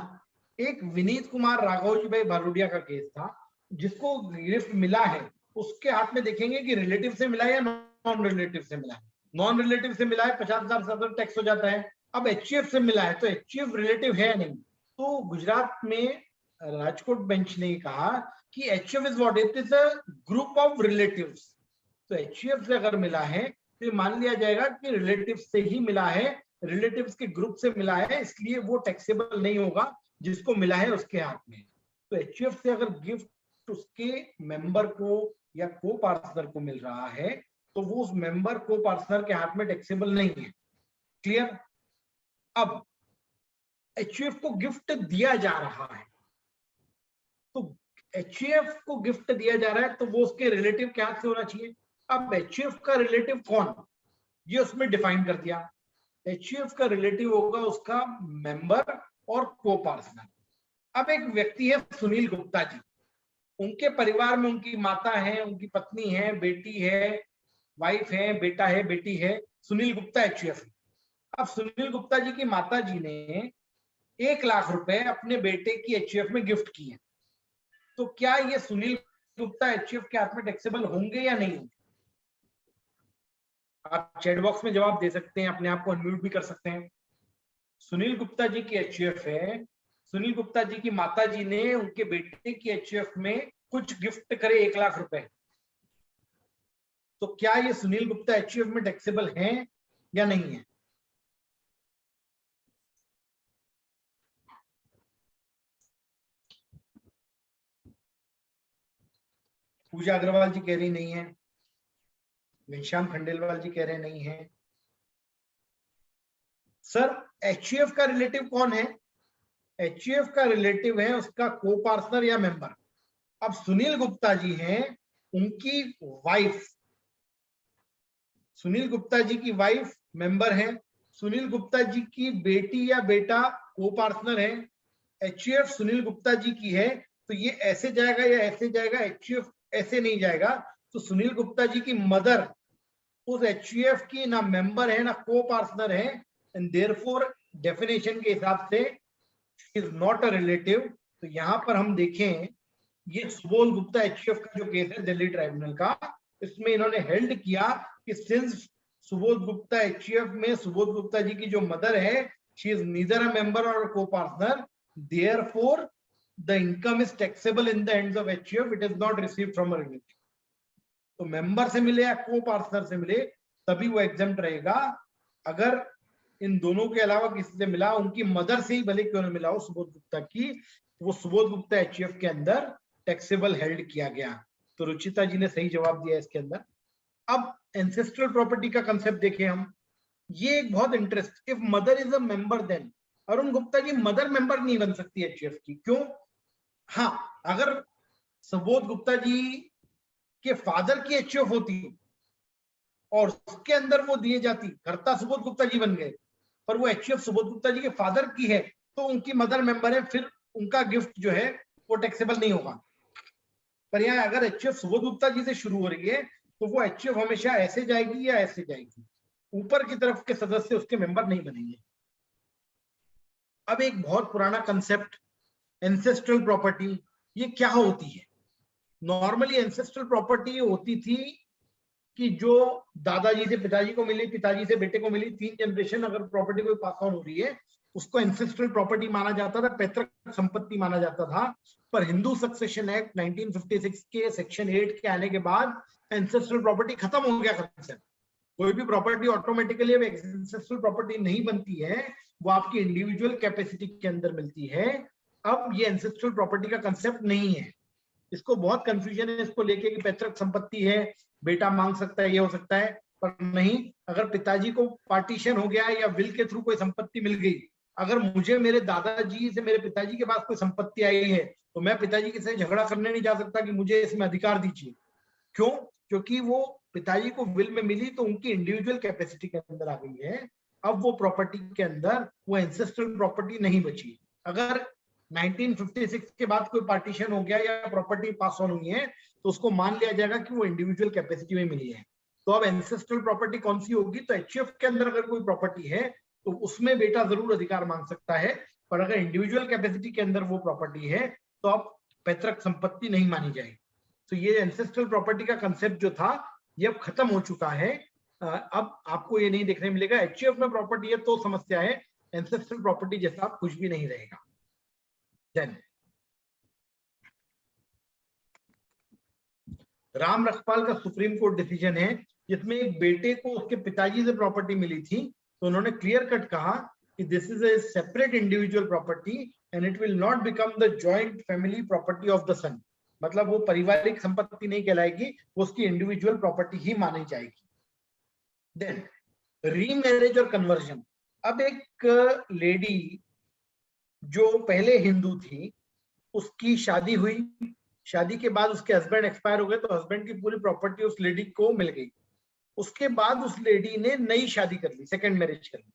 एक विनीत कुमार राघव जी भाई भारूडिया का केस था, जिसको गिफ्ट मिला है उसके हाथ में देखेंगे कि रिलेटिव से मिला है या नॉन रिलेटिव से मिला है। नॉन रिलेटिव से मिला है 50,000 टैक्स हो जाता है। अब एचयूएफ से मिला है तो एचयूएफ रिलेटिव है नहीं। तो गुजरात में राजकोट बेंच ने कहा कि HUF is what? It is a group of relatives. तो HUF से अगर मिला है तो ये मान लिया जाएगा कि रिलेटिव से ही मिला है, रिलेटिव्स के ग्रुप से मिला है, इसलिए वो टैक्सेबल नहीं होगा जिसको मिला है उसके हाथ में। तो HUF से अगर गिफ्ट उसके मेंबर को या को पार्टनर को मिल रहा है तो वो उस मेंबर को पार्टनर के हाथ में टैक्सेबल नहीं है। क्लियर? अब HUF को गिफ्ट दिया जा रहा है, तो HUF को गिफ्ट दिया जा रहा है तो वो उसके रिलेटिव के हाथ से होना चाहिए। अब HUF का रिलेटिव कौन, ये उसमें डिफाइन कर दिया। HUF का रिलेटिव होगा उसका मेंबर और को पार्टनर। अब एक व्यक्ति है सुनील गुप्ता जी, उनके परिवार में उनकी माता है, उनकी पत्नी है, बेटी है, वाइफ है, बेटा है, बेटी है, सुनील गुप्ता HUF। अब सुनील गुप्ता जी की माता जी ने 1 लाख रुपए अपने बेटे की HUF में गिफ्ट किए, तो क्या ये सुनील गुप्ता HUF के हाथ में टैक्सेबल होंगे या नहीं होंगे? आप चैट बॉक्स में जवाब दे सकते हैं, अपने आप को अनम्यूट भी कर सकते हैं। सुनील गुप्ता जी की HUF है, सुनील गुप्ता जी की माता जी ने उनके बेटे की HUF में कुछ गिफ्ट करे 1 लाख रुपए, तो क्या ये सुनील गुप्ता HUF में टैक्सेबल हैं या नहीं है? पूजा अग्रवाल जी कह रही नहीं है, घनश्याम खंडेलवाल जी कह रहे नहीं है। सर HUF का रिलेटिव कौन है? HUF का रिलेटिव है उसका को पार्टनर या मेंबर। अब सुनील गुप्ता जी हैं, उनकी वाइफ, सुनील गुप्ता जी की वाइफ मेंबर है, सुनील गुप्ता जी की बेटी या बेटा को पार्टनर है, HUF सुनील गुप्ता जी की है, तो ये ऐसे जाएगा या ऐसे जाएगा? HUF ऐसे नहीं जाएगा। तो सुनील गुप्ता जी की मदर उस HUF की ना मेंबर है ना को पार्टनर है, एंड देयरफॉर डेफिनेशन के हिसाब से इज नॉट अ रिलेटिव। तो यहां पर हम देखें, ये सुबोध गुप्ता HUF का जो केस है दिल्ली ट्राइब्यूनल का, इसमें इन्होंने हेल्ड किया कि सिंस सुबोध गुप्ता HUF में सुबोध गुप्ता जी की जो मदर है, she is neither a member और को partner, therefore the income is taxable in the ends of HUF, it is not received from a relative. तो मेंबर से मिले या को पार्टनर से मिले तभी वो एग्जम्प्ट रहेगा। अगर इन दोनों के अलावा किसी से मिला, उनकी मदर से ही भले क्यों न मिला हो सुबोध गुप्ता की, वो सुबोध गुप्ता HUF के अंदर टैक्सेबल हेल्ड किया गया। तो रुचिता जी ने सही जवाब दिया इसके अंदर। अब एंसेस्ट्रल प्रॉपर्टी का कंसेप्ट देखें हम, ये एक बहुत interest, if mother is a member then Arun Gupta ji mother member नहीं बन सकती HUF की। क्यों? हाँ, अगर सुबोध गुप्ता जी के फादर की HUF होती और उसके अंदर वो दिए जाती, कर्ता सुबोध गुप्ता जी बन गए, पर वो HUF सुबोध गुप्ता जी के फादर की है, तो उनकी मदर मेंबर है, फिर उनका गिफ्ट जो है वो टैक्सेबल नहीं होगा। पर यहाँ अगर HUF सुबोध गुप्ता जी से शुरू हो रही है तो वो HUF हमेशा ऐसे जाएगी या ऐसे जाएगी, ऊपर की तरफ के सदस्य उसके मेंबर नहीं बनेंगे। अब एक बहुत पुराना कंसेप्ट एंसेस्ट्रल प्रॉपर्टी, ये क्या होती है? नॉर्मली एंसेस्ट्रल प्रॉपर्टी होती थी कि जो दादाजी से पिताजी को मिली, पिताजी से बेटे को मिली, 3 जनरेशन अगर प्रॉपर्टी कोई पास ऑन हो रही है उसको एंसेस्ट्रल प्रॉपर्टी माना जाता था, पैतृक संपत्ति माना जाता था। पर हिंदू सक्सेशन एक्ट 1956 के सेक्शन 8 के आने के बाद एंसेस्ट्रल प्रॉपर्टी खत्म हो गया कंसेप्ट। कोई भी प्रॉपर्टी ऑटोमेटिकली अब एंसेस्ट्रल प्रॉपर्टी नहीं बनती है, वो आपकी इंडिविजुअल कैपेसिटी के अंदर मिलती है। अब ये एंसेस्ट्रल प्रॉपर्टी का कंसेप्ट नहीं है। इसको बहुत कंफ्यूजन है इसको लेके कि पैतृक संपत्ति है, बेटा मांग सकता है, ये हो सकता है, पर नहीं। अगर पिताजी को पार्टीशन हो गया या विल के थ्रू कोई संपत्ति मिल गई, अगर मुझे मेरे दादाजी से मेरे पिताजी के पास कोई संपत्ति आई है तो मैं पिताजी के साथ झगड़ा करने नहीं जा सकता कि मुझे इसमें अधिकार दीजिए। क्यों? क्योंकि वो पिताजी को विल में मिली तो उनकी इंडिविजुअल कैपेसिटी के अंदर आ गई है। अब वो प्रॉपर्टी के अंदर वो एंसेस्ट्रल प्रॉपर्टी नहीं बची। अगर 1956 के बाद कोई पार्टीशन हो गया या प्रॉपर्टी पास ऑन हुई है तो उसको मान लिया जाएगा कि वो इंडिविजुअल कैपेसिटी में मिली है। तो अब एंसेस्ट्रल प्रॉपर्टी कौन सी होगी? तो HUF के अंदर अगर कोई प्रॉपर्टी है तो उसमें बेटा जरूर अधिकार मांग सकता है, पर अगर इंडिविजुअल कैपेसिटी के अंदर वो प्रॉपर्टी है तो अब पैतृक संपत्ति नहीं मानी जाएगी। तो ये एंसेस्ट्रल प्रॉपर्टी का कंसेप्ट जो था ये अब खत्म हो चुका है। अब आपको ये नहीं देखने मिलेगा। HUF में प्रॉपर्टी है तो समस्या है, एंसेस्ट्रल प्रॉपर्टी जैसा कुछ भी नहीं रहेगा। Then, राम रखपाल का सुप्रीम कोर्ट डिसीजन है जिसमें एक बेटे को उसके पिताजी से प्रॉपर्टी मिली थी, तो उन्होंने क्लियर कट कहा कि this is a separate individual property and it will not become the joint family property of the son. मतलब वो पारिवारिक संपत्ति नहीं कहलाएगी, वो उसकी इंडिविजुअल प्रॉपर्टी ही मानी जाएगी। देन रीमैरिज और कन्वर्जन। अब एक लेडी जो पहले हिंदू थी, उसकी शादी हुई, शादी के बाद उसके हस्बैंड एक्सपायर हो गए, तो हस्बैंड की पूरी प्रॉपर्टी उस लेडी को मिल गई। उसके बाद उस लेडी ने नई शादी कर ली, सेकंड मैरिज कर ली,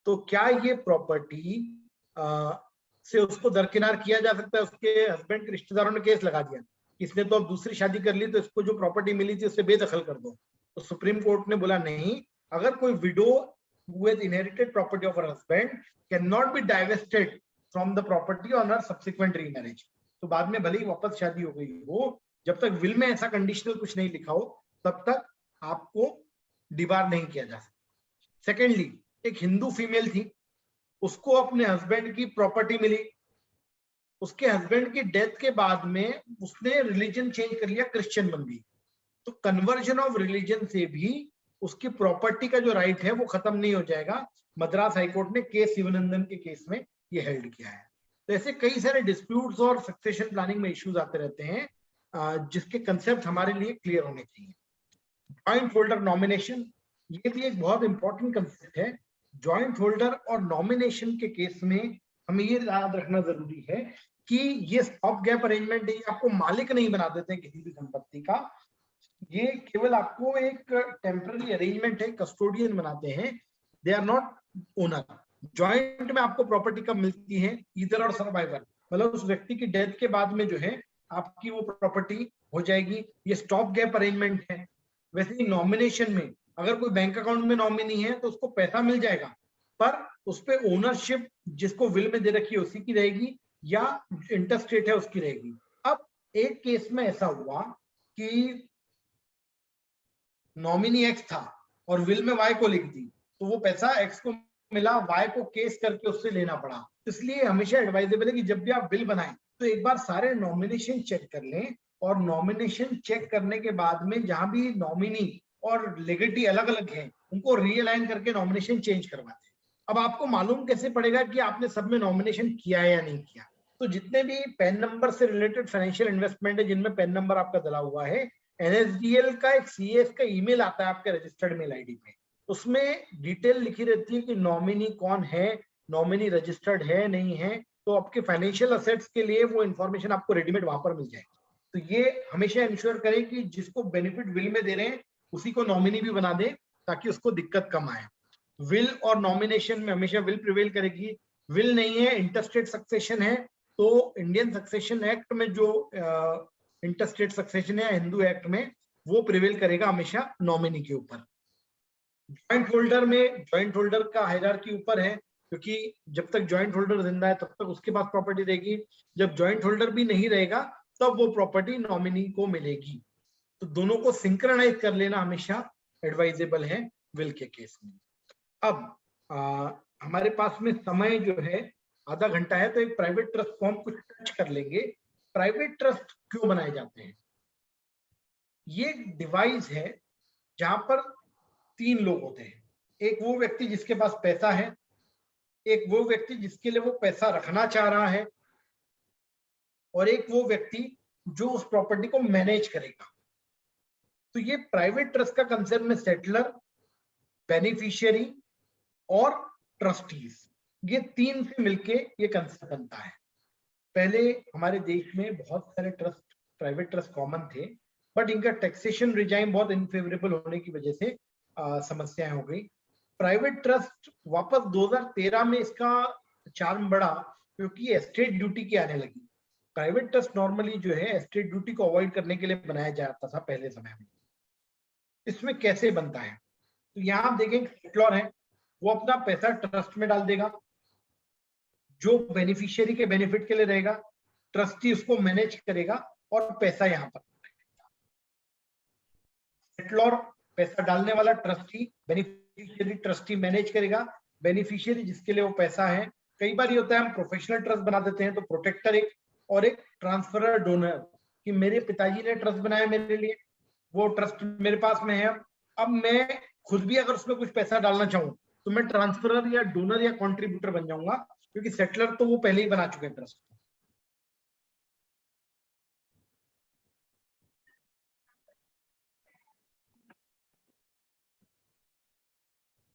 तो क्या ये प्रॉपर्टी से उसको दरकिनार किया जा सकता है? उसके हस्बैंड के रिश्तेदारों ने केस लगा दिया, इसने तो अब दूसरी शादी कर ली, तो इसको जो प्रॉपर्टी मिली थी उससे बेदखल कर दो। तो सुप्रीम कोर्ट ने बोला नहीं, अगर कोई window who has inherited property of her husband cannot be divested from the property on her subsequent remarriage। तो बाद में भले ही वापस शादी हो गई हो, जब तक विल में ऐसा कंडीशनल कुछ नहीं लिखा हो तब तक आपको डिबार नहीं किया जा सकता। सेकेंडली, एक हिंदू फीमेल थी, उसको अपने हस्बैंड की प्रॉपर्टी मिली, उसके हस्बैंड की डेथ के बाद में उसने रिलीजन चेंज कर लिया, क्रिश्चियन बन गई, तो कन्वर्जन ऑफ रिलीजन से भी उसकी प्रॉपर्टी का जो राइट है वो खत्म नहीं हो जाएगा। मद्रास हाईकोर्ट ने के शिवानंदन के केस में ये हेल्ड किया है। तो ऐसे कई सारे डिस्प्यूट्स और सक्सेशन प्लानिंग में इश्यूज आते रहते हैं जिसके कंसेप्ट हमारे लिए क्लियर होने चाहिए। जॉइंट होल्डर नॉमिनेशन, ये भी एक बहुत इंपॉर्टेंट कंसेप्ट है। जॉइंट होल्डर और नॉमिनेशन के केस में हमें ये याद रखना जरूरी है कि ये स्टॉप गैप अरेंजमेंट है, ये आपको मालिक नहीं बना देते हैं किसी भी संपत्ति का, ये केवल आपको एक टेम्पररी अरेंजमेंट है, कस्टोडियन बनाते हैं, they are not owner. Joint में आपको प्रॉपर्टी कब मिलती है? ईदर और सर्वाइवर, मतलब उस व्यक्ति की डेथ के बाद में जो है आपकी वो प्रॉपर्टी हो जाएगी, ये स्टॉप गैप अरेंजमेंट है। वैसे ही नॉमिनेशन में अगर कोई बैंक अकाउंट में नॉमिनी है तो उसको पैसा मिल जाएगा, पर उस पर ओनरशिप जिसको विल में दे रखी है उसी की रहेगी या इंटरस्टेट है उसकी रहेगी। अब एक केस में ऐसा हुआ कि नॉमिनी एक्स था और विल में वाई को लिख दी, तो वो पैसा एक्स को मिला, वाई को केस करके उससे लेना पड़ा। इसलिए हमेशा एडवाइजेबल है कि जब भी आप विल बनाएं तो एक बार सारे नॉमिनेशन चेक कर लें, और नॉमिनेशन चेक करने के बाद में जहां भी नॉमिनी और लेगेटी अलग अलग है उनको रीअलाइन करके नॉमिनेशन चेंज करवाते हैं। अब आपको मालूम कैसे पड़ेगा कि आपने सब में नॉमिनेशन किया है या नहीं किया? तो जितने भी पैन नंबर से रिलेटेड फाइनेंशियल इन्वेस्टमेंट है जिनमें पैन नंबर आपका डला हुआ है, NSDL का एक CS का ईमेल आता है आपके रजिस्टर्ड मेल आईडी पे, उसमें डिटेल लिखी रहती है कि नॉमिनी कौन है, नॉमिनी रजिस्टर्ड है नहीं है, तो आपके फाइनेंशियल असेट्स के लिए वो इन्फॉर्मेशन आपको रेडीमेड वहां पर मिल जाएगी। तो ये हमेशा इंश्योर करें कि जिसको बेनिफिट विल में दे रहे हैं उसी को नॉमिनी भी बना दें ताकि उसको दिक्कत कम आए। विल और नॉमिनेशन में हमेशा विल प्रिवेल करेगी। विल नहीं है, इंटरस्टेट सक्सेशन है, तो इंडियन सक्सेशन एक्ट में जो इंटरस्टेट सक्सेशन है हिंदू एक्ट में, वो प्रिवेल करेगा हमेशा नॉमिनी के ऊपर। जॉइंट होल्डर में जॉइंट होल्डर का हायरार्की ऊपर है, क्योंकि जब तक जॉइंट होल्डर जिंदा है तब तक उसके पास प्रॉपर्टी रहेगी, जब जॉइंट होल्डर भी नहीं रहेगा तब वो प्रॉपर्टी नॉमिनी को मिलेगी। तो दोनों को सिंक्रनाइज कर लेना हमेशा एडवाइजेबल है विल के केस में। अब हमारे पास में समय जो है आधा घंटा है, तो एक प्राइवेट ट्रस्ट फॉर्म कुछ टच कर लेंगे। प्राइवेट ट्रस्ट क्यों बनाए जाते हैं? ये डिवाइस है जहां पर 3 लोग होते हैं, एक वो व्यक्ति जिसके पास पैसा है, एक वो व्यक्ति जिसके लिए वो पैसा रखना चाह रहा है, और एक वो व्यक्ति जो उस प्रॉपर्टी को मैनेज करेगा। तो ये प्राइवेट ट्रस्ट का कंसेप्ट में सेटलर, बेनिफिशियरी और ट्रस्टीज, ये 3 से मिलके ये कंसेप्ट बनता है। पहले हमारे देश में बहुत सारे ट्रस्ट, प्राइवेट ट्रस्ट कॉमन थे, बट इनका टैक्सेशन रिजाइम बहुत इनफेवरेबल होने की वजह से समस्याएं हो गई। प्राइवेट ट्रस्ट वापस 2013 में इसका चार्म बढ़ा क्योंकि एस्टेट ड्यूटी की आने लगी। प्राइवेट ट्रस्ट नॉर्मली जो है एस्टेट ड्यूटी को अवॉइड करने के लिए बनाया जाता था पहले समय में। इसमें कैसे बनता है? तो यहाँ आप देखेंगे सेटलर है, वो अपना पैसा ट्रस्ट में डाल देगा जो बेनिफिशियरी के बेनिफिट के लिए रहेगा, ट्रस्टी उसको मैनेज करेगा और पैसा यहाँ पर सेटलर पैसा डालने वाला, ट्रस्टी बेनिफिशियरी, ट्रस्टी मैनेज करेगा, बेनिफिशियरी जिसके लिए वो पैसा है। कई बार ये होता है हम प्रोफेशनल ट्रस्ट बना देते हैं, तो प्रोटेक्टर एक और एक ट्रांसफरर डोनर, कि मेरे पिताजी ने ट्रस्ट बनाया मेरे लिए वो ट्रस्ट मेरे पास में है। अब मैं खुद भी अगर उसमें कुछ पैसा डालना चाहूँ तो मैं ट्रांसफरर या डोनर या कॉन्ट्रीब्यूटर बन जाऊंगा, क्योंकि सेटलर तो वो पहले ही बना चुके हैं ट्रस्ट।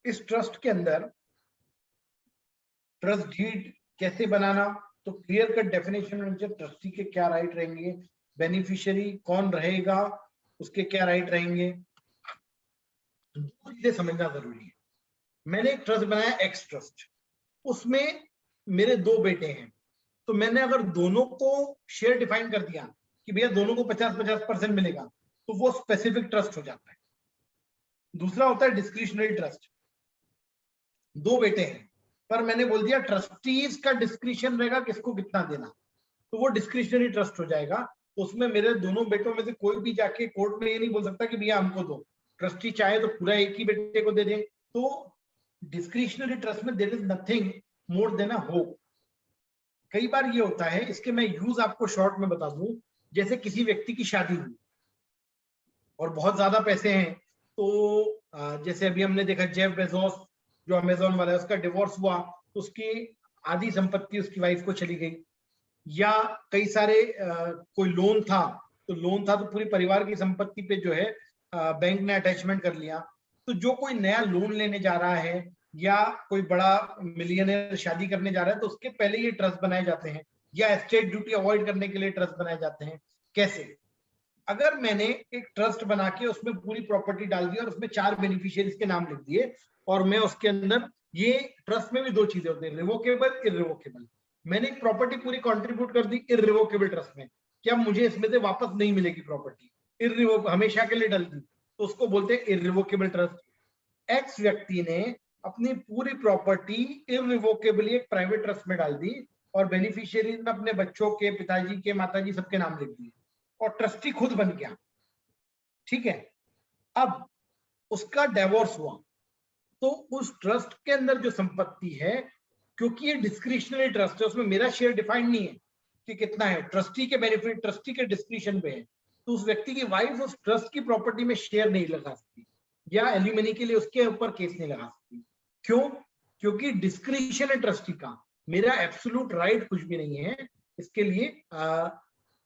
इस ट्रस्ट के अंदर ट्रस्ट डीड कैसे बनाना, तो क्लियर कट डेफिनेशन होनी चाहिए ट्रस्टी के क्या राइट रहेंगे, बेनिफिशियरी कौन रहेगा उसके क्या राइट रहेंगे, चीजें समझना जरूरी है। मैंने एक ट्रस्ट बनाया एक्स ट्रस्ट, उसमें मेरे 2 बेटे हैं, तो मैंने अगर दोनों को शेयर डिफाइन कर दिया कि भैया दोनों को 50-50% मिलेगा, तो वो स्पेसिफिक ट्रस्ट हो जाता है। दूसरा होता है डिस्क्रिशनरी ट्रस्ट। 2 बेटे हैं पर मैंने बोल दिया ट्रस्टीज का डिस्क्रिशन रहेगा किसको कितना देना, तो वो डिस्क्रिशनरी ट्रस्ट हो जाएगा। तो उसमें मेरे दोनों बेटों में से कोई भी जाके कोर्ट में ये नहीं बोल सकता कि भैया हमको दो, ट्रस्टी चाहे तो पूरा एक ही बेटे को दे दे। तो डिस्क्रिशनरी ट्रस्ट में there is nothing more than a hope. कई बार ये होता है, इसके मैं यूज आपको शॉर्ट में बता दूं, जैसे किसी व्यक्ति की शादी हुई और बहुत ज्यादा पैसे हैं, तो जैसे अभी हमने देखा जेफ बेजोस जो अमेजोन वाला है, उसका डिवोर्स हुआ तो उसकी आधी संपत्ति उसकी वाइफ को चली गई। या कई सारे कोई लोन था तो पूरी परिवार की संपत्ति पे जो है बैंक ने अटैचमेंट कर लिया। तो जो कोई नया लोन लेने जा रहा है या कोई बड़ा मिलियनेयर शादी करने जा रहा है, तो उसके पहले ये ट्रस्ट बनाए जाते हैं, या एस्टेट ड्यूटी अवॉइड करने के लिए ट्रस्ट बनाए जाते हैं। कैसे? अगर मैंने एक ट्रस्ट बना के उसमें पूरी प्रॉपर्टी डाल दी और उसमें 4 बेनिफिशियरीज के नाम लिख दिए, और मैं उसके अंदर, ये ट्रस्ट में भी 2 चीजें होती है, रिवोकेबल इररिवोकेबल। मैंने एक प्रॉपर्टी पूरी कंट्रीब्यूट कर दी इररिवोकेबल ट्रस्ट में, क्या मुझे इसमें से वापस नहीं मिलेगी प्रॉपर्टी, इररिवोकेबल हमेशा के लिए डाल दी, तो उसको बोलते हैं इररिवोकेबल ट्रस्ट। एक्स व्यक्ति ने अपनी पूरी प्रॉपर्टी इररिवोकेबली एक प्राइवेट ट्रस्ट में डाल दी और बेनिफिशियरीज में अपने बच्चों के, पिताजी के, माताजी सबके नाम लिख दिए और ट्रस्टी खुद बन गया। ठीक है, अब उसका डिवोर्स हुआ तो उस ट्रस्ट के अंदर जो संपत्ति है, क्योंकि ये डिस्क्रिशनरी ट्रस्ट है, उसमें मेरा शेयर डिफाइंड नहीं है कि कितना है, ट्रस्टी के बेनिफिट ट्रस्टी के डिस्क्रिशन पे है, तो उस व्यक्ति की वाइफ उस ट्रस्ट की प्रॉपर्टी में शेयर नहीं लगा सकती या एलिमनी के लिए उसके ऊपर केस नहीं लगा सकती। क्यों? क्योंकि डिस्क्रिशन है ट्रस्टी का, मेरा एब्सोल्यूट राइट कुछ भी नहीं है। इसके लिए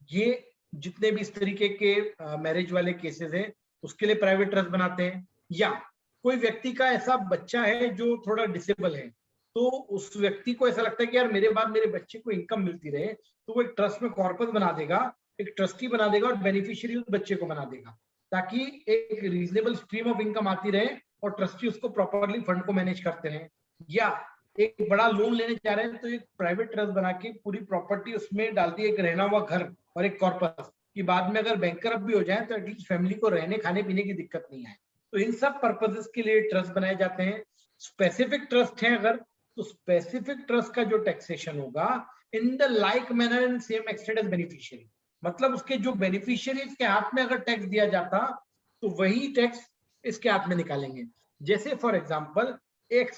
ये जितने भी इस तरीके के मैरिज वाले केसेस हैं उसके लिए प्राइवेट ट्रस्ट बनाते हैं। या कोई व्यक्ति का ऐसा बच्चा है जो थोड़ा डिसेबल है, तो उस व्यक्ति को ऐसा लगता है कि यार मेरे बाद मेरे बच्चे को इनकम मिलती रहे, तो वो एक ट्रस्ट में कॉर्पस बना देगा, एक ट्रस्टी बना देगा और बेनिफिशियरी उस बच्चे को बना देगा, ताकि एक रीजनेबल स्ट्रीम ऑफ इनकम आती रहे और ट्रस्टी उसको प्रॉपरली फंड को मैनेज करते रहे। या एक बड़ा लोन लेने जा रहे हैं तो एक प्राइवेट ट्रस्ट बना के पूरी प्रॉपर्टी उसमें डाल दी, एक रहना हुआ घर और एक कॉर्पस, कि बाद में अगर बैंकरप्ट भी हो जाए तो एटलीस्ट फैमिली को रहने खाने पीने की दिक्कत नहीं आए। तो इन सब पर्पसेस के लिए ट्रस्ट बनाए जाते हैं। स्पेसिफिक ट्रस्ट है अगर, तो स्पेसिफिक ट्रस्ट का जो टैक्सेशन होगा in the like manner and same extent as beneficiary, मतलब उसके जो बेनिफिशियरीज के हाथ में अगर टैक्स दिया जाता तो वही टैक्स इसके हाथ में निकालेंगे। जैसे फॉर एग्जांपल एक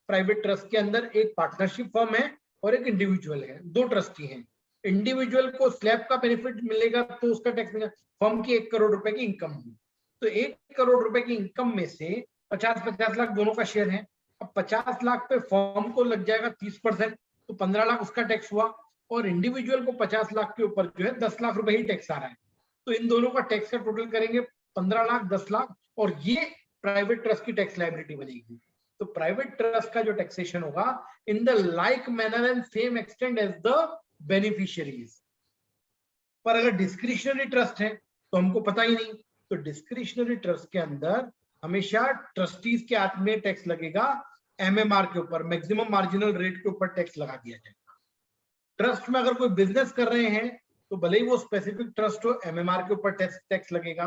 प्राइवेट ट्रस्ट के अंदर एक पार्टनरशिप फर्म है और एक इंडिविजुअल है, 2 ट्रस्टी हैं। इंडिविजुअल को स्लैब का बेनिफिट मिलेगा तो उसका टैक्स मिलेगा, फर्म की 1 करोड़ रुपए की इनकम हुई तो 1 करोड़ रुपए की इनकम में से 50-50 लाख दोनों का शेयर है। अब 50 लाख पे फर्म को लग जाएगा 30%, तो 15 लाख उसका टैक्स हुआ, और इंडिविजुअल को 50 लाख के ऊपर जो है 10 लाख रुपए ही टैक्स आ रहा है। तो इन दोनों का टैक्स का टोटल करेंगे 15 लाख 10 लाख, और ये प्राइवेट ट्रस्ट की टैक्स लायबिलिटी बनेगी। तो प्राइवेट ट्रस्ट का जो टैक्सेशन होगा in the like manner and same extent as the beneficiaries. पर अगर डिस्क्रिशनरी ट्रस्ट है तो हमको पता ही नहीं, तो डिस्क्रिशनरी ट्रस्ट के अंदर हमेशा ट्रस्टीज के हाथ में टैक्स लगेगा, एमएमआर के ऊपर, मैक्सिमम मार्जिनल रेट के ऊपर टैक्स लगा दिया जाएगा। ट्रस्ट में अगर कोई बिजनेस कर रहे हैं तो भले ही वो स्पेसिफिक ट्रस्ट हो, एमएमआर के ऊपर टैक्स लगेगा।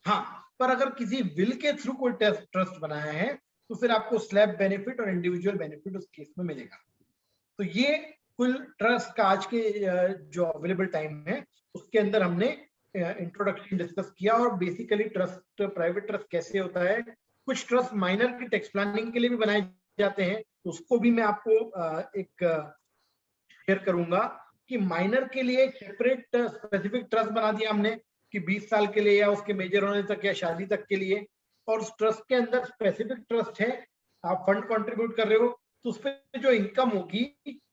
हाँ, पर अगर किसी विल के थ्रू कोई ट्रस्ट बनाया है तो फिर आपको स्लैब बेनिफिट और इंडिविजुअल बेनिफिट उस केस में मिलेगा। तो ये कुल ट्रस्ट का आज के जो अवेलेबल टाइम है उसके अंदर हमने इंट्रोडक्शन डिस्कस किया, और बेसिकली ट्रस्ट, प्राइवेट ट्रस्ट कैसे होता है। कुछ ट्रस्ट माइनर की टैक्स प्लानिंग के लिए भी बनाए जाते हैं, तो उसको भी मैं आपको एक शेयर करूंगा कि माइनर के लिए सेपरेट स्पेसिफिक ट्रस्ट बना दिया हमने, कि 20 साल के लिए या उसके मेजर होने तक या शादी तक के लिए, और उस ट्रस्ट के अंदर स्पेसिफिक ट्रस्ट है, आप फंड कंट्रीब्यूट कर रहे हो, तो उस पर जो इनकम होगी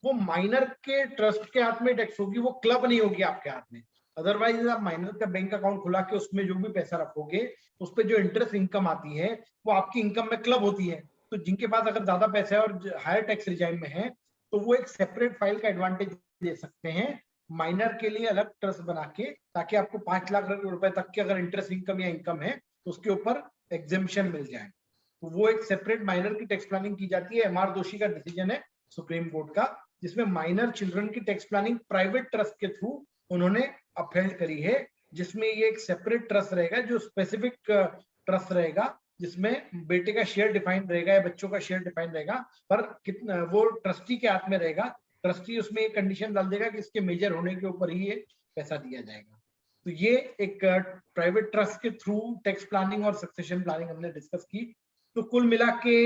वो माइनर के ट्रस्ट के हाथ में टैक्स होगी, वो क्लब नहीं होगी आपके हाथ में। अदरवाइज आप माइनर का बैंक अकाउंट खुला के उसमें जो भी पैसा रखोगे, उस पर जो इंटरेस्ट इनकम आती है वो आपकी इनकम में क्लब होती है। तो जिनके पास अगर ज्यादा पैसा है और हायर टैक्स रिजाइम में है, तो वो एक सेपरेट फाइल का एडवांटेज दे सकते हैं माइनर के लिए अलग ट्रस्ट बना के, ताकि आपको 5 लाख रुपए तक के अगर इंटरेस्ट इनकम या इनकम है तो उसके ऊपर एग्जेम्पशन मिल जाए। तो वो एक सेपरेट माइनर की टैक्स प्लानिंग की जाती है। एमआर जोशी का डिसीजन है सुप्रीम कोर्ट का, जिसमें माइनर चिल्ड्रन की टैक्स प्लानिंग प्राइवेट ट्रस्ट के थ्रू उन्होंने अपहेल्ड करी है, जिसमें ये एक सेपरेट ट्रस्ट रहेगा जो स्पेसिफिक ट्रस्ट रहेगा, जिसमें बेटे का शेयर डिफाइंड रहेगा या बच्चों का शेयर डिफाइंड रहेगा, पर कितना वो ट्रस्टी के हाथ में रहेगा। ट्रस्टी उसमें एक कंडीशन डाल देगा कि इसके मेजर होने के ऊपर ही ये पैसा दिया जाएगा। तो ये एक प्राइवेट ट्रस्ट के थ्रू टैक्स प्लानिंग और सक्सेशन प्लानिंग हमने डिस्कस की। तो कुल मिला के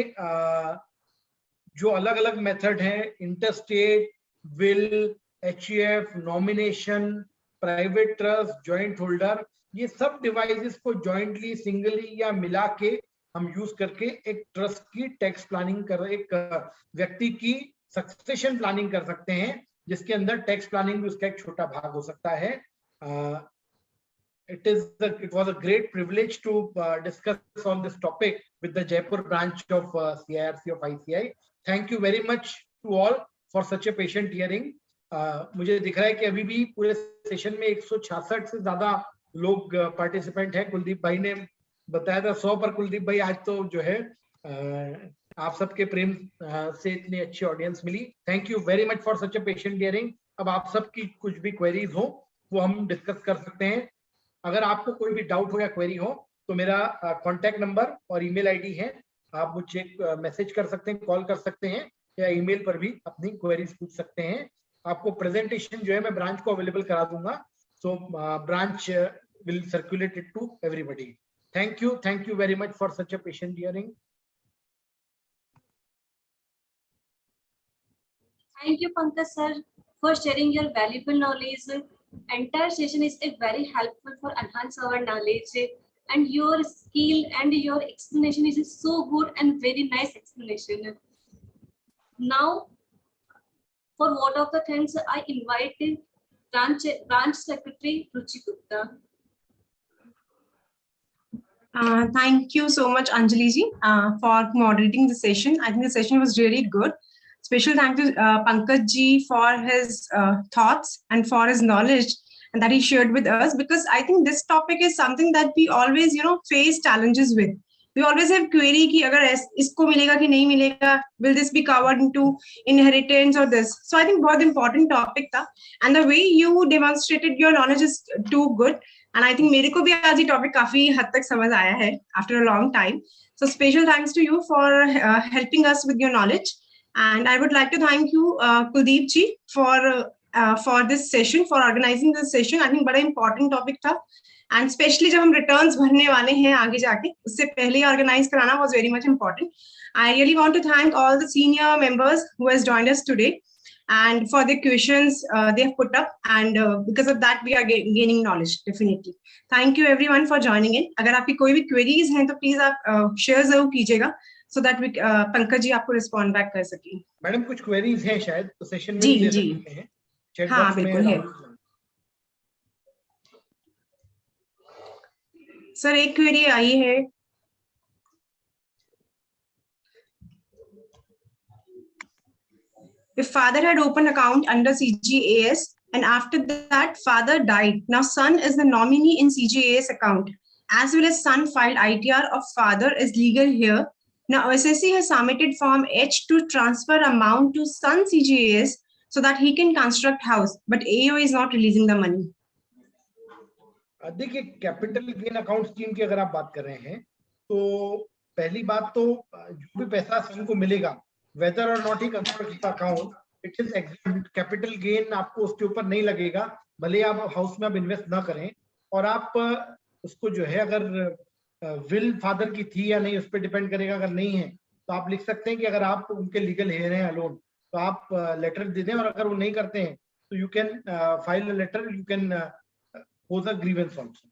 जो अलग अलग मेथड है, intestate, will, HUF, nomination, private trust, joint holder, ये सब डिवाइसेस को जॉइंटली, सिंगली या मिला के हम यूज करके एक ट्रस्ट की टैक्स प्लानिंग कर, एक व्यक्ति की सक्सेशन प्लानिंग कर सकते हैं, जिसके अंदर टैक्स प्लानिंग भी उसका एक छोटा भाग हो सकता है। It was a great privilege to discuss on this topic with the Jaipur branch of CIRC of ICI. Thank you very much to all for such a patient hearing. मुझे दिख रहा है कि अभी भी पूरे सेशन में 166 से ज्यादा लोग पार्टिसिपेंट हैं। कुलदीप भाई ने बताया था 100 पर। कुलदीप भाई आज तो जो है आप सबके प्रेम से इतनी अच्छी ऑडियंस मिली। Thank you very much for such a patient hearing. अब आप सबकी कुछ भी क्वेरीज हो वो हम डिस्कस कर सकते हैं। अगर आपको कोई भी डाउट हो या क्वेरी हो तो मेरा कॉन्टैक्ट नंबर और ईमेल आईडी है, आप मुझे मैसेज कर सकते हैं, कॉल कर सकते हैं, या ईमेल पर भी अपनी क्वेरीज पूछ सकते हैं। आपको प्रेजेंटेशन जो है मैं ब्रांच को अवेलेबल करा दूंगा, so branch will circulate it to everybody. Thank you very much for such a patient hearing. Thank you, Pankaj sir, for sharing your valuable knowledge. Entire session is a very helpful for enhance our knowledge, and your skill and your explanation is so good and very nice explanation. Now, for vote of the thanks, I invite branch secretary Ruchi Gupta. Thank you so much, Anjali ji, for moderating the session. I think the session was really good. Special thank to Pankaj ji for his thoughts and for his knowledge and that he shared with us, because I think this topic is something that we always, face challenges with. We always have query ki agar isko milega ki nahi milega, will this be covered into inheritance or this? So I think बहुत important topic था, and the way you demonstrated your knowledge is too good. And I think मेरे को भी आज ये topic काफी हद तक समझ आया है after a long time. So special thanks to you for helping us with your knowledge. And I would like to thank you, Kuldeep ji, for this session, for organizing this session. I think बड़ा important topic था, and especially जब हम returns भरने वाले हैं आगे जाके, उससे पहले organize कराना was very much important. I really want to thank all the senior members who has joined us today, and for the questions they have put up, and because of that we are gaining knowledge definitely. Thank you everyone for joining in. अगर आपकी कोई भी queries हैं तो please आप share जरूर कीजिएगा, so that we Pankaj ji आपको respond back कर सकें। मैडम कुछ क्वेरीज हैं शायद तो सेशन में जी, ले जी। सकते हैं, चैट हाँ, बॉक्स में बिल्कुल है। सर एक क्वेरी आई है, if father had opened account under CGAS and after that father died, now son is the nominee in CGAS account as well as son filed ITR of father is legal here. Now SSC has submitted form H to transfer amount to son CGAS so that he can construct house, but AO is not releasing the money. देखिए capital gain account scheme की अगर आप बात कर रहे हैं तो पहली बात तो जो भी पैसा सन को मिलेगा, वेदर और not he construct account, it is exempt. Capital gain आपको उसके ऊपर नहीं लगेगा, भले आप हाउस में आप इन्वेस्ट ना करें। और आप उसको जो है अगर विल फादर की थी या नहीं उस पर डिपेंड करेगा। अगर नहीं है तो आप लिख सकते हैं कि अगर आप उनके लीगल हेयर हैं अलोन तो आप लेटर दे दें, और अगर वो नहीं करते हैं तो you can file a letter, you can pose a grievance also.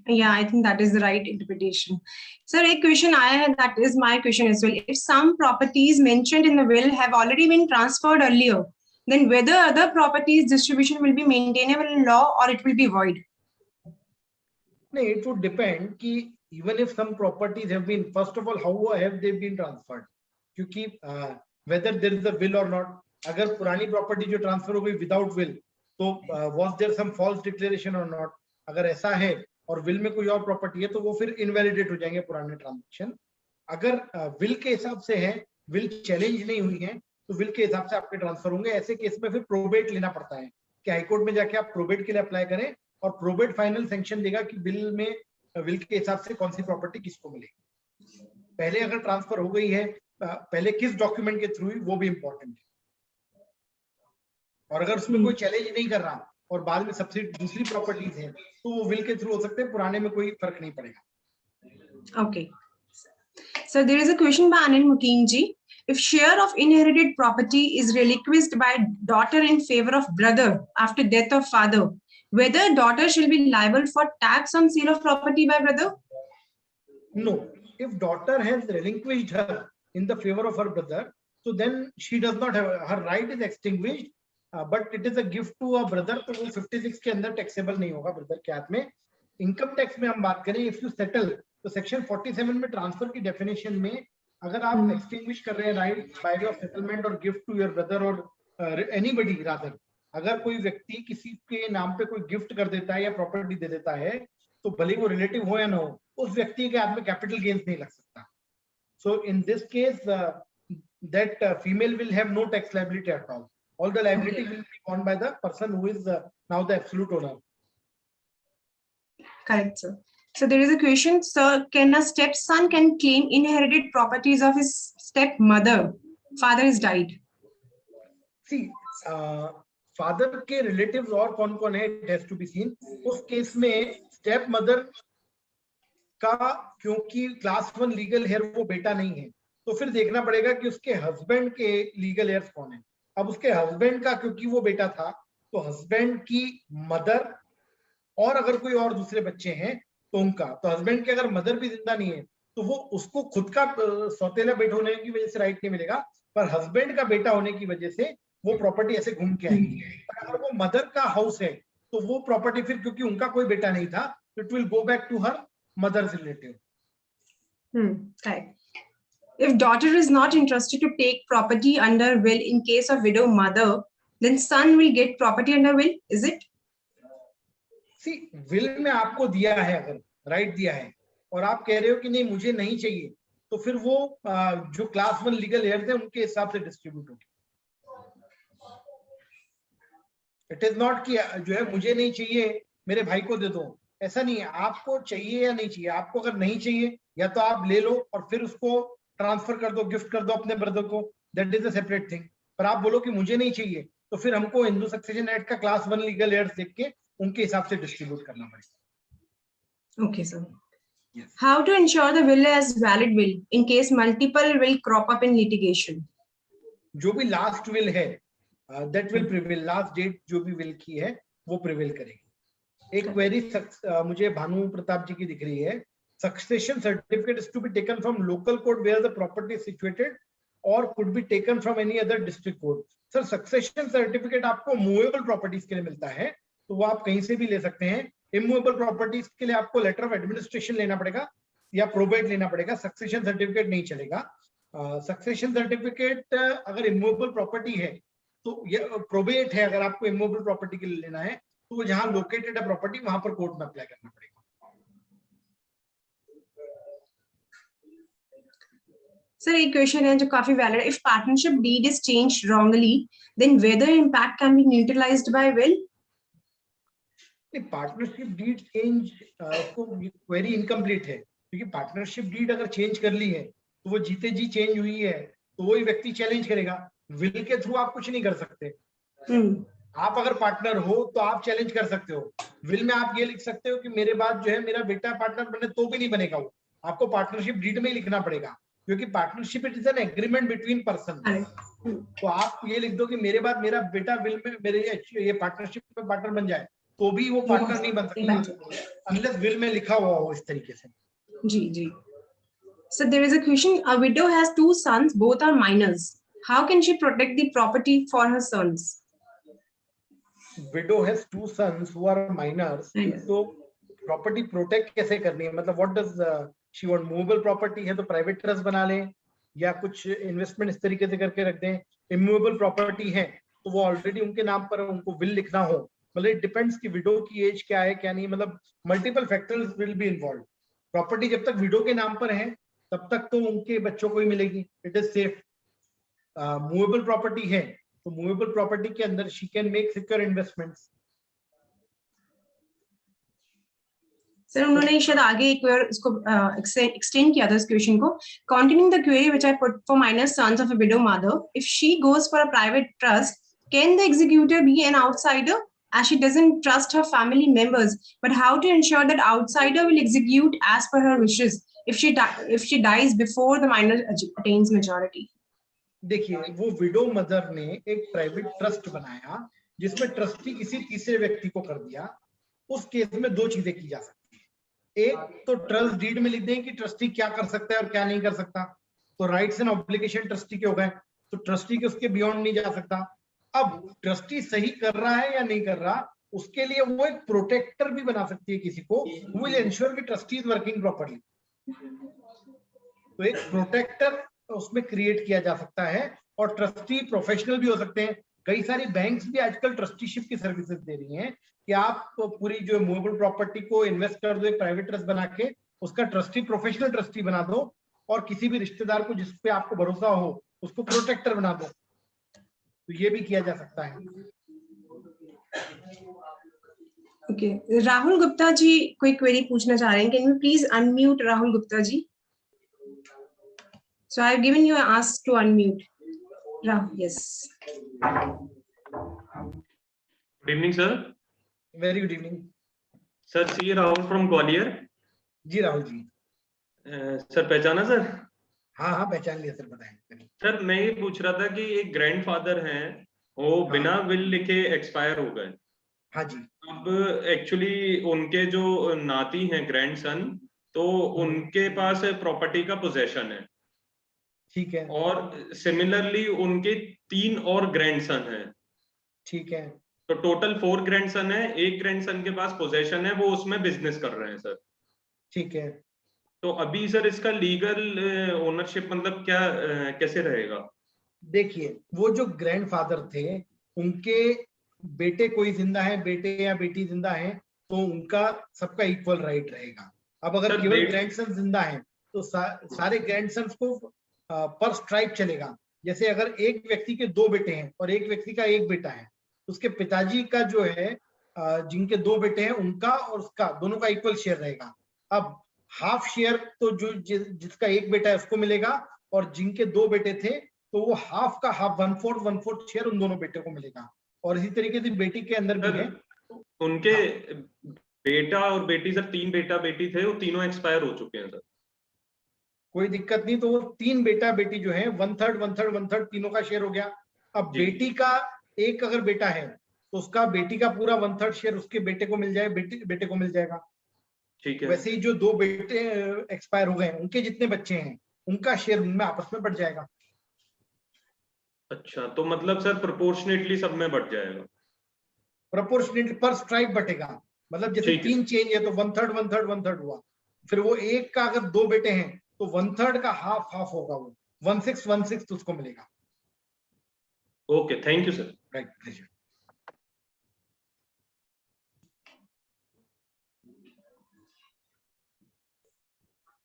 Yeah, I think that is the right interpretation. Sir, a question I had, that is my question as well. If some properties mentioned in the will have already been transferred earlier, then whether other properties distribution will be maintainable in law or it will be void? No, it would depend कि even if some properties have been, first of all, how have they been transferred? क्योंकि whether there is a will or not, अगर पुरानी property जो transfer हो गई without will, तो was there some false declaration or not? अगर ऐसा है और will में कोई और property है तो वो फिर invalidate हो जाएंगे पुराने transaction. अगर will के हिसाब से है, will challenge नहीं हुई है, तो will के हिसाब से आपके ट्रांसफर होंगे. ऐसे केस में फिर प्रोबेट लेना पड़ता है कि हाईकोर्ट में जाके आप प्रोबेट के लिए अप्लाई करें और प्रोबेट फाइनल सैंक्शन देगा कि बिल में विल के हिसाब से कौन सी प्रॉपर्टी किसको मिलेगी. पहले अगर ट्रांसफर हो गई है, पहले किस डॉक्यूमेंट के थ्रू हुई वो भी इंपॉर्टेंट है. और अगर उसमें कोई चैलेंज नहीं कर रहा और बाद में सबसे दूसरी प्रॉपर्टीज है तो वो विल के थ्रू हो सकते हैं, पुराने में कोई फर्क नहीं पड़ेगा. Okay. So there is a question by Anil Mukin ji. If share of inherited property is relinquished by daughter in favor of brother after death of father, whether daughter shall be liable for tax on sale of property by brother? No, if daughter has relinquished her in the favor of her brother, so then she does not have, her right is extinguished, but it is a gift to a brother, तो वो 56 के अंदर taxable नहीं होगा brother के हाथ में. Income tax में हम बात करें, if you settle, तो सेक्शन 47 में ट्रांसफर की डेफिनेशन में अगर आप एक्सटिंग्विश कर रहे हैं right bye way of settlement और गिफ्ट टू योर ब्रदर और एनीबडी रादर, अगर कोई व्यक्ति किसी के नाम पे कोई गिफ्ट कर देता है या प्रॉपर्टी दे देता है तो भले वो रिलेटिव हो या ना हो, उस व्यक्ति के हाथ में कैपिटल गेन्स नहीं लग सकता. So in this case that female will have no tax liability at all. All the liability will be borne by the person who is now the absolute owner. Correct, sir. So there is a question, sir, can a stepson can claim inherited properties of his stepmother? Father is died. See, father के relatives और कौन कौन है, it has to be seen. उस केस में step mother का क्योंकि क्लास 1 लीगल हेयर वो बेटा नहीं है, तो फिर देखना पड़ेगा कि उसके हस्बैंड के लीगल हेयर्स कौन है. अब उसके हस्बैंड का क्योंकि वो बेटा था तो हस्बैंड की मदर और अगर कोई और दूसरे बच्चे हैं तो उनका, तो हस्बैंड की अगर मदर भी जिंदा नहीं है तो वो उसको खुद का सौतेला बेटा होने की वजह से राइट नहीं मिलेगा, पर हस्बैंड का बेटा होने की वजह से वो प्रॉपर्टी ऐसे घूम के आएगी. अगर वो मदर का हाउस है तो वो प्रॉपर्टी फिर क्योंकि उनका कोई बेटा नहीं था, it will go back to her mother's relative. Correct. If daughter is not interested to take property under will in case of widow mother, then son will get property under will, is it? See, will में आपको दिया है, अगर right दिया है और आप कह रहे हो कि नहीं मुझे नहीं चाहिए, तो फिर वो जो क्लास 1 लीगल हेयर्स है उनके हिसाब से डिस्ट्रीब्यूट होगी. इट इज नॉट कि जो है मुझे नहीं चाहिए मेरे भाई को दे दो, ऐसा नहीं है. आपको चाहिए या नहीं चाहिए, आपको अगर नहीं चाहिए या तो आप ले लो और फिर उसको ट्रांसफर कर दो, गिफ्ट कर दो अपने ब्रदर को, that is a separate thing. पर आप बोलो कि मुझे नहीं चाहिए तो फिर हमको हिंदू सक्सेशन एक्ट का क्लास 1 लीगल हेयर्स देख के उनके हिसाब से डिस्ट्रीब्यूट करना पड़ेगा. Okay, sir. Yes. How to ensure the will as valid will in case multiple will crop up in litigation? जो भी लास्ट विल है that will prevail. Last date जो भी विल की है वो प्रिवेल करेगी. एक क्वेरी मुझे भानु प्रताप जी की दिख रही है. Succession certificate is to be taken from local court where the property is situated और could be taken from any other district court. Sir, succession certificate आपको मूवेबल प्रॉपर्टीज के लिए मिलता है तो वो आप कहीं से भी ले सकते हैं. इमूवेबल प्रॉपर्टीज के लिए आपको लेटर ऑफ एडमिनिस्ट्रेशन लेना पड़ेगा या प्रोबेट लेना पड़ेगा. सक्सेशन सर्टिफिकेट नहीं चलेगा. सक्सेशन सर्टिफिकेट अगर इमूवेबल प्रॉपर्टी है तो प्रोबेट है, अगर आपको इमूवेबल प्रॉपर्टी के लिए लेना है तो वो जहां लोकेटेड है प्रॉपर्टी वहां पर कोर्ट में अप्लाई करना पड़ेगा. Sir, एक क्वेश्चन है जो काफी valid. If partnership deed is changed wrongly, then whether impact can be neutralized by will? Partnership deed change को क्वेरी इनकम्प्लीट है क्योंकि पार्टनरशिप डीड अगर चेंज कर ली है तो वो जीते जी चेंज हुई है तो वही व्यक्ति चैलेंज करेगा. विल के थ्रू आप कुछ नहीं कर सकते. आप अगर पार्टनर हो तो आप चैलेंज कर सकते हो. विल में आप ये लिख सकते हो कि मेरे बाद जो है मेरा बेटा पार्टनर बने तो भी नहीं बनेगा. वो आपको पार्टनरशिप डीड में ही लिखना पड़ेगा क्योंकि partnership it is an agreement between person. तो आप ये लिख दो कि मेरे बाद मेरा बेटा विल में मेरे ये पार्टनरशिप में पार्टनर बन जाए तो भी वो पार्टनर नहीं बन सकता अनलेस विल में लिखा हुआ हो इस तरीके से। जी जी। So there is a question. A widow has 2 sons, both are minors. How can she protect the property for her sons? Widow has 2 sons who are minors. Minors. तो प्रॉपर्टी प्रोटेक्ट कैसे करनी है, मतलब what does she want? Movable property है तो private trust बना लें या कुछ इन्वेस्टमेंट इस तरीके से करके रख दें। इमूवेबल प्रॉपर्टी है तो वो ऑलरेडी उनके नाम पर, उनको विल लिखना हो, मतलब इट डिपेंड्स कि विडो की एज क्या है क्या नहीं, मतलब multiple factors will be involve. Property जब तक विडो के नाम पर है तब तक तो उनके बच्चों को ही मिलेगी, it is safe. Movable property है तो मूवेबल प्रॉपर्टी के अंदर she can make secure investments. Sir उन्होंने शायद आगे एक बार इसको एक्सटेंड किया था इस क्वेश्चन को। Continuing the query which I put for minor sons of a widow mother, if she goes for a private trust, can the executor be an outsider as she doesn't trust her family members? But how to ensure that outsider will execute as per her wishes if she dies before the minor attains majority? देखिए, वो window mother ने एक private trust बनाया जिसमें trustee किसी तीसरे व्यक्ति को कर दिया। उस केस में 2 चीजें की जा सकती है। एक तो ट्रस्ट डीड में लिख दें कि ट्रस्टी क्या कर सकता है और क्या नहीं कर सकता, तो राइट्स एंड ऑब्लिगेशन ट्रस्टी के हो गए, तो ट्रस्टी के उसके बियॉन्ड नहीं जा सकता। अब ट्रस्टी सही कर रहा है या नहीं कर रहा, उसके लिए वो एक प्रोटेक्टर भी बना सकती है किसी को, who will ensure कि ट्रस्टी इज वर्किंग प्रॉपर्ली। तो एक प्रोटेक्टर उसमें क्रिएट किया जा सकता है, और ट्रस्टी प्रोफेशनल भी हो सकते हैं। कई सारी बैंक्स भी आजकल ट्रस्टीशिप की सर्विसेज दे रही हैं कि आप पूरी जो मूवेबल प्रॉपर्टी को इन्वेस्ट कर दो एक प्राइवेट ट्रस्ट बना के, उसका ट्रस्टी प्रोफेशनल ट्रस्टी बना दो, और किसी भी रिश्तेदार को जिस पे आपको भरोसा हो उसको प्रोटेक्टर बना दो, तो ये भी किया जा सकता है। Okay, राहुल गुप्ता जी कोई क्वेरी पूछना चाह रहे हैं। Can you please unmute Rahul Gupta ji? So I've given you an ask to unmute. Rahul, yes. Good evening, sir. Very good evening. Sir, C. Rahul from Gwalior. Ji Rahul ji. Sir पहचाना सर? हाँ हाँ पहचान लिया सर, बताएं। सर मैं ये पूछ रहा था कि एक ग्रैंडफादर हैं, वो बिना विल लिखे एक्सपायर हो गए। हाँ जी। अब एक्चुअली उनके जो नाती हैं ग्रैंडसन, तो उनके पास प्रॉपर्टी का पोजेशन है। ठीक है। और सिमिलरली उनके 3 और ग्रैंडसन हैं। ठीक है। तो टोटल 4 ग्रैंडसन है, एक ग्रैंडसन के पास पोजेशन है, वो उसमें बिजनेस कर रहे हैं सर। ठीक है। तो अभी सर इसका लीगल ओनरशिप मतलब क्या कैसे रहेगा? देखिए, वो जो ग्रैंडफादर थे उनके बेटे कोई जिंदा है, बेटे या बेटी जिंदा है, तो उनका सबका इक्वल राइट रहेगा। अब अगर केवल ग्रैंडसन जिंदा है तो सारे ग्रैंडसन्स को पर स्ट्राइक चलेगा। जैसे अगर एक व्यक्ति के 2 बेटे हैं और एक व्यक्ति का 1 बेटा है, उसके पिताजी का जो है जिनके 2 बेटे हैं उनका और उसका दोनों का इक्वल शेयर रहेगा। अब हाफ शेयर तो जो जिसका 1 बेटा है उसको मिलेगा, और जिनके 2 बेटे थे तो वो हाफ का हाफ 1/4 शेयर उन दोनों बेटे को मिलेगा। और इसी तरीके से बेटी के अंदर भी है। उनके बेटा और बेटी सर 3 बेटा बेटी थे, वो तीनों एक्सपायर हो चुके हैं सर। कोई दिक्कत नहीं, तो वो 3 बेटा बेटी जो है 1/3 1/3 1/3 तीनों का शेयर हो गया। अब बेटी का एक अगर बेटा है तो उसका बेटी का पूरा 1/3 शेयर उसके बेटे को मिल जाए, बेटे को मिल जाएगा। ठीक है। वैसे ही जो 2 बेटे एक्सपायर हो गए उनके जितने बच्चे हैं उनका शेयर उनमें आपस में बढ़ जाएगा। अच्छा, तो मतलब सर प्रोपोर्शनेटली सब में बढ़ जाएगा? प्रोपोर्शनेटली पर स्ट्राइक बटेगा, मतलब जैसे 3 चेंज है तो 1/3 1/3 1/3 हुआ। फिर वो एक का अगर 2 बेटे हैं तो 1/3 का हाफ हाफ होगा, वो 1/6 1/6 उसको मिलेगा। Okay, thank you sir. Right, please.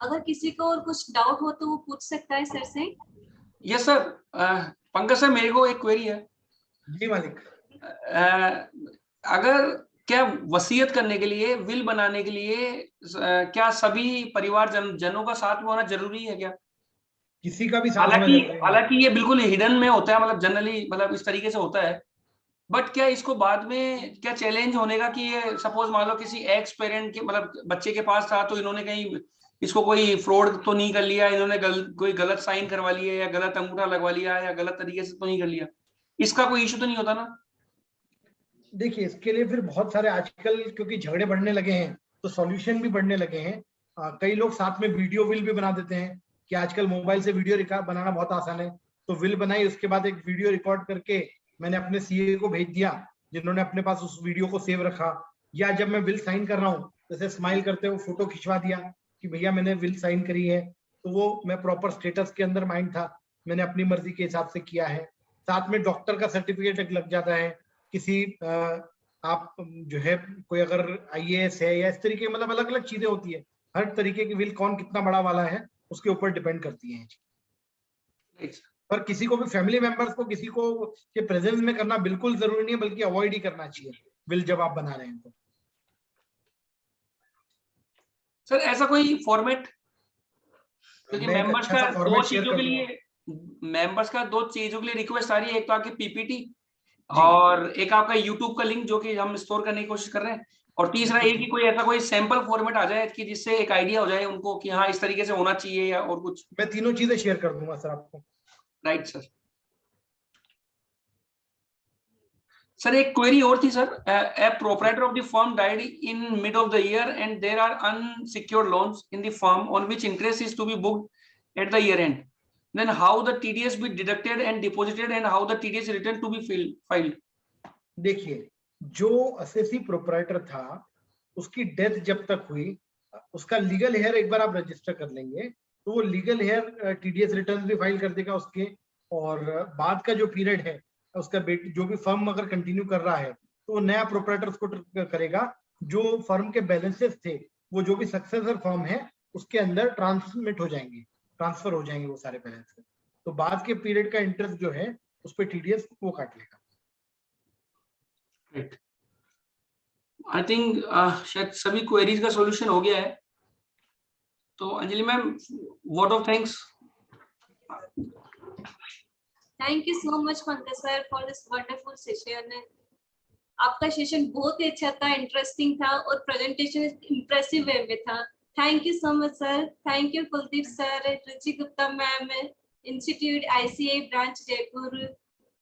अगर किसी को और कुछ डाउट हो तो वो पूछ सकता है सर से। यस सर, पंकज सर मेरे को एक क्वेरी है। जी मालिक। अगर क्या वसीयत करने के लिए, विल बनाने के लिए क्या सभी परिवार जनों का साथ में होना जरूरी है क्या? किसी का भी साथ होना जरूरी है। हालांकि ये बिल्कुल हिडन में होता है, मतलब जनरली मतलब इस तरीके से होता है, बट क्या इसको बाद में क्या चैलेंज होने का कि ये सपोज मान लो किसी एक्स पेरेंट के मतलब बच्चे के पास था, तो इन्होंने कहीं इसको कोई फ्रॉड तो नहीं कर लिया, इन्होंने कोई गलत साइन करवा लिया या गलत अंगूठा लगवा लिया या गलत तरीके से तो नहीं कर लिया, इसका कोई इशू तो नहीं होता ना? देखिए इसके लिए फिर बहुत सारे आजकल क्योंकि झगड़े बढ़ने लगे हैं तो सॉल्यूशन भी बढ़ने लगे हैं। कई लोग साथ में वीडियो विल भी बना देते हैं कि आजकल मोबाइल से वीडियो रिकॉर्ड बनाना बहुत आसान है, तो विल बनाई, उसके बाद एक वीडियो रिकॉर्ड करके मैंने अपने सीए को भेज दिया, जिन्होंने अपने पास उस वीडियो को सेव रखा। या जब मैं विल साइन कर रहा हूँ जैसे स्माइल करते हुए फोटो खिंचवा दिया कि भैया मैंने विल साइन करी है, तो वो मैं प्रॉपर स्टेटस के अंदर माइंड था, मैंने अपनी मर्जी के हिसाब से किया है। साथ में डॉक्टर का सर्टिफिकेट लग जाता है, किसी आप जो है कोई अगर आईएएस है या इस तरीके, मतलब अलग अलग चीजें होती है, हर तरीके की विल कौन कितना बड़ा वाला है उसके ऊपर डिपेंड करती है। Right. पर किसी को भी फैमिली मेंबर्स को किसी को के प्रेजेंस में करना बिल्कुल जरूरी नहीं है, बल्कि अवॉइड ही करना चाहिए विल जब आप बना रहे हैं तो। सर ऐसा कोई फॉर्मेट, क्योंकि मैं एक मेंबर्स अच्छा का सा दो फॉर्मेट शेयर चीजों कर के दूंगा। लिए मेंबर्स का दो चीजों के लिए रिक्वेस्ट आ रही है, एक तो आपकी पीपीटी जी। और एक आपका यूट्यूब का लिंक जो कि हम स्टोर करने की कोशिश कर रहे हैं, और तीसरा ये कि कोई ऐसा कोई सैंपल फॉर्मेट आ जाए कि जिससे एक आइडिया हो जाए उनको कि हाँ इस तरीके से होना चाहिए या और कुछ। मैं तीनों चीजें शेयर कर दूंगा सर आपको। Right sir. सर एक क्वेरी और थी sir, a proprietor of the firm died in mid of the year and there are unsecured loans in the firm on which interest is to be booked at the year end, then how the TDS be deducted and deposited and how the TDS return to be filed? देखिए जो assessee proprietor था उसकी death जब तक हुई, उसका legal hair एक बार आप रजिस्टर कर लेंगे तो वो लीगल हेयर टीडीएस रिटर्न भी फाइल कर देगा उसके, और बाद का जो पीरियड है उसका जो भी फर्म अगर कंटिन्यू कर रहा है तो वो नया प्रोप्राइटर उसको करेगा। जो फर्म के बैलेंसेस थे वो जो भी सक्सेसर फर्म है उसके अंदर ट्रांसफर हो जाएंगे वो सारे बैलेंसेस, तो बाद के पीरियड का इंटरेस्ट जो है उस पर टीडीएस वो काट लेगा। Right. I think शायद सभी क्वेरीज का सॉल्यूशन हो गया है, तो Anjali ma'am word of thanks. Thank you so much Pankaj sir for this wonderful session. आपका सेशन बहुत ही अच्छा था, इंटरेस्टिंग था और प्रेजेंटेशन इम्प्रेसिव वे में था। Thank you so much sir. Thank you Kuldeep sir, Ruchi Gupta ma'am, institute ICAI branch Jaipur.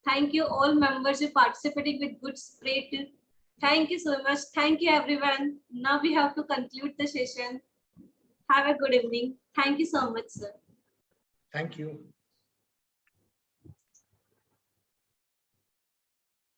Thank you all members who participating with good spirit. Thank you so much. Thank you everyone. Now we have to conclude the session. Have a good evening. Thank you so much, sir. Thank you.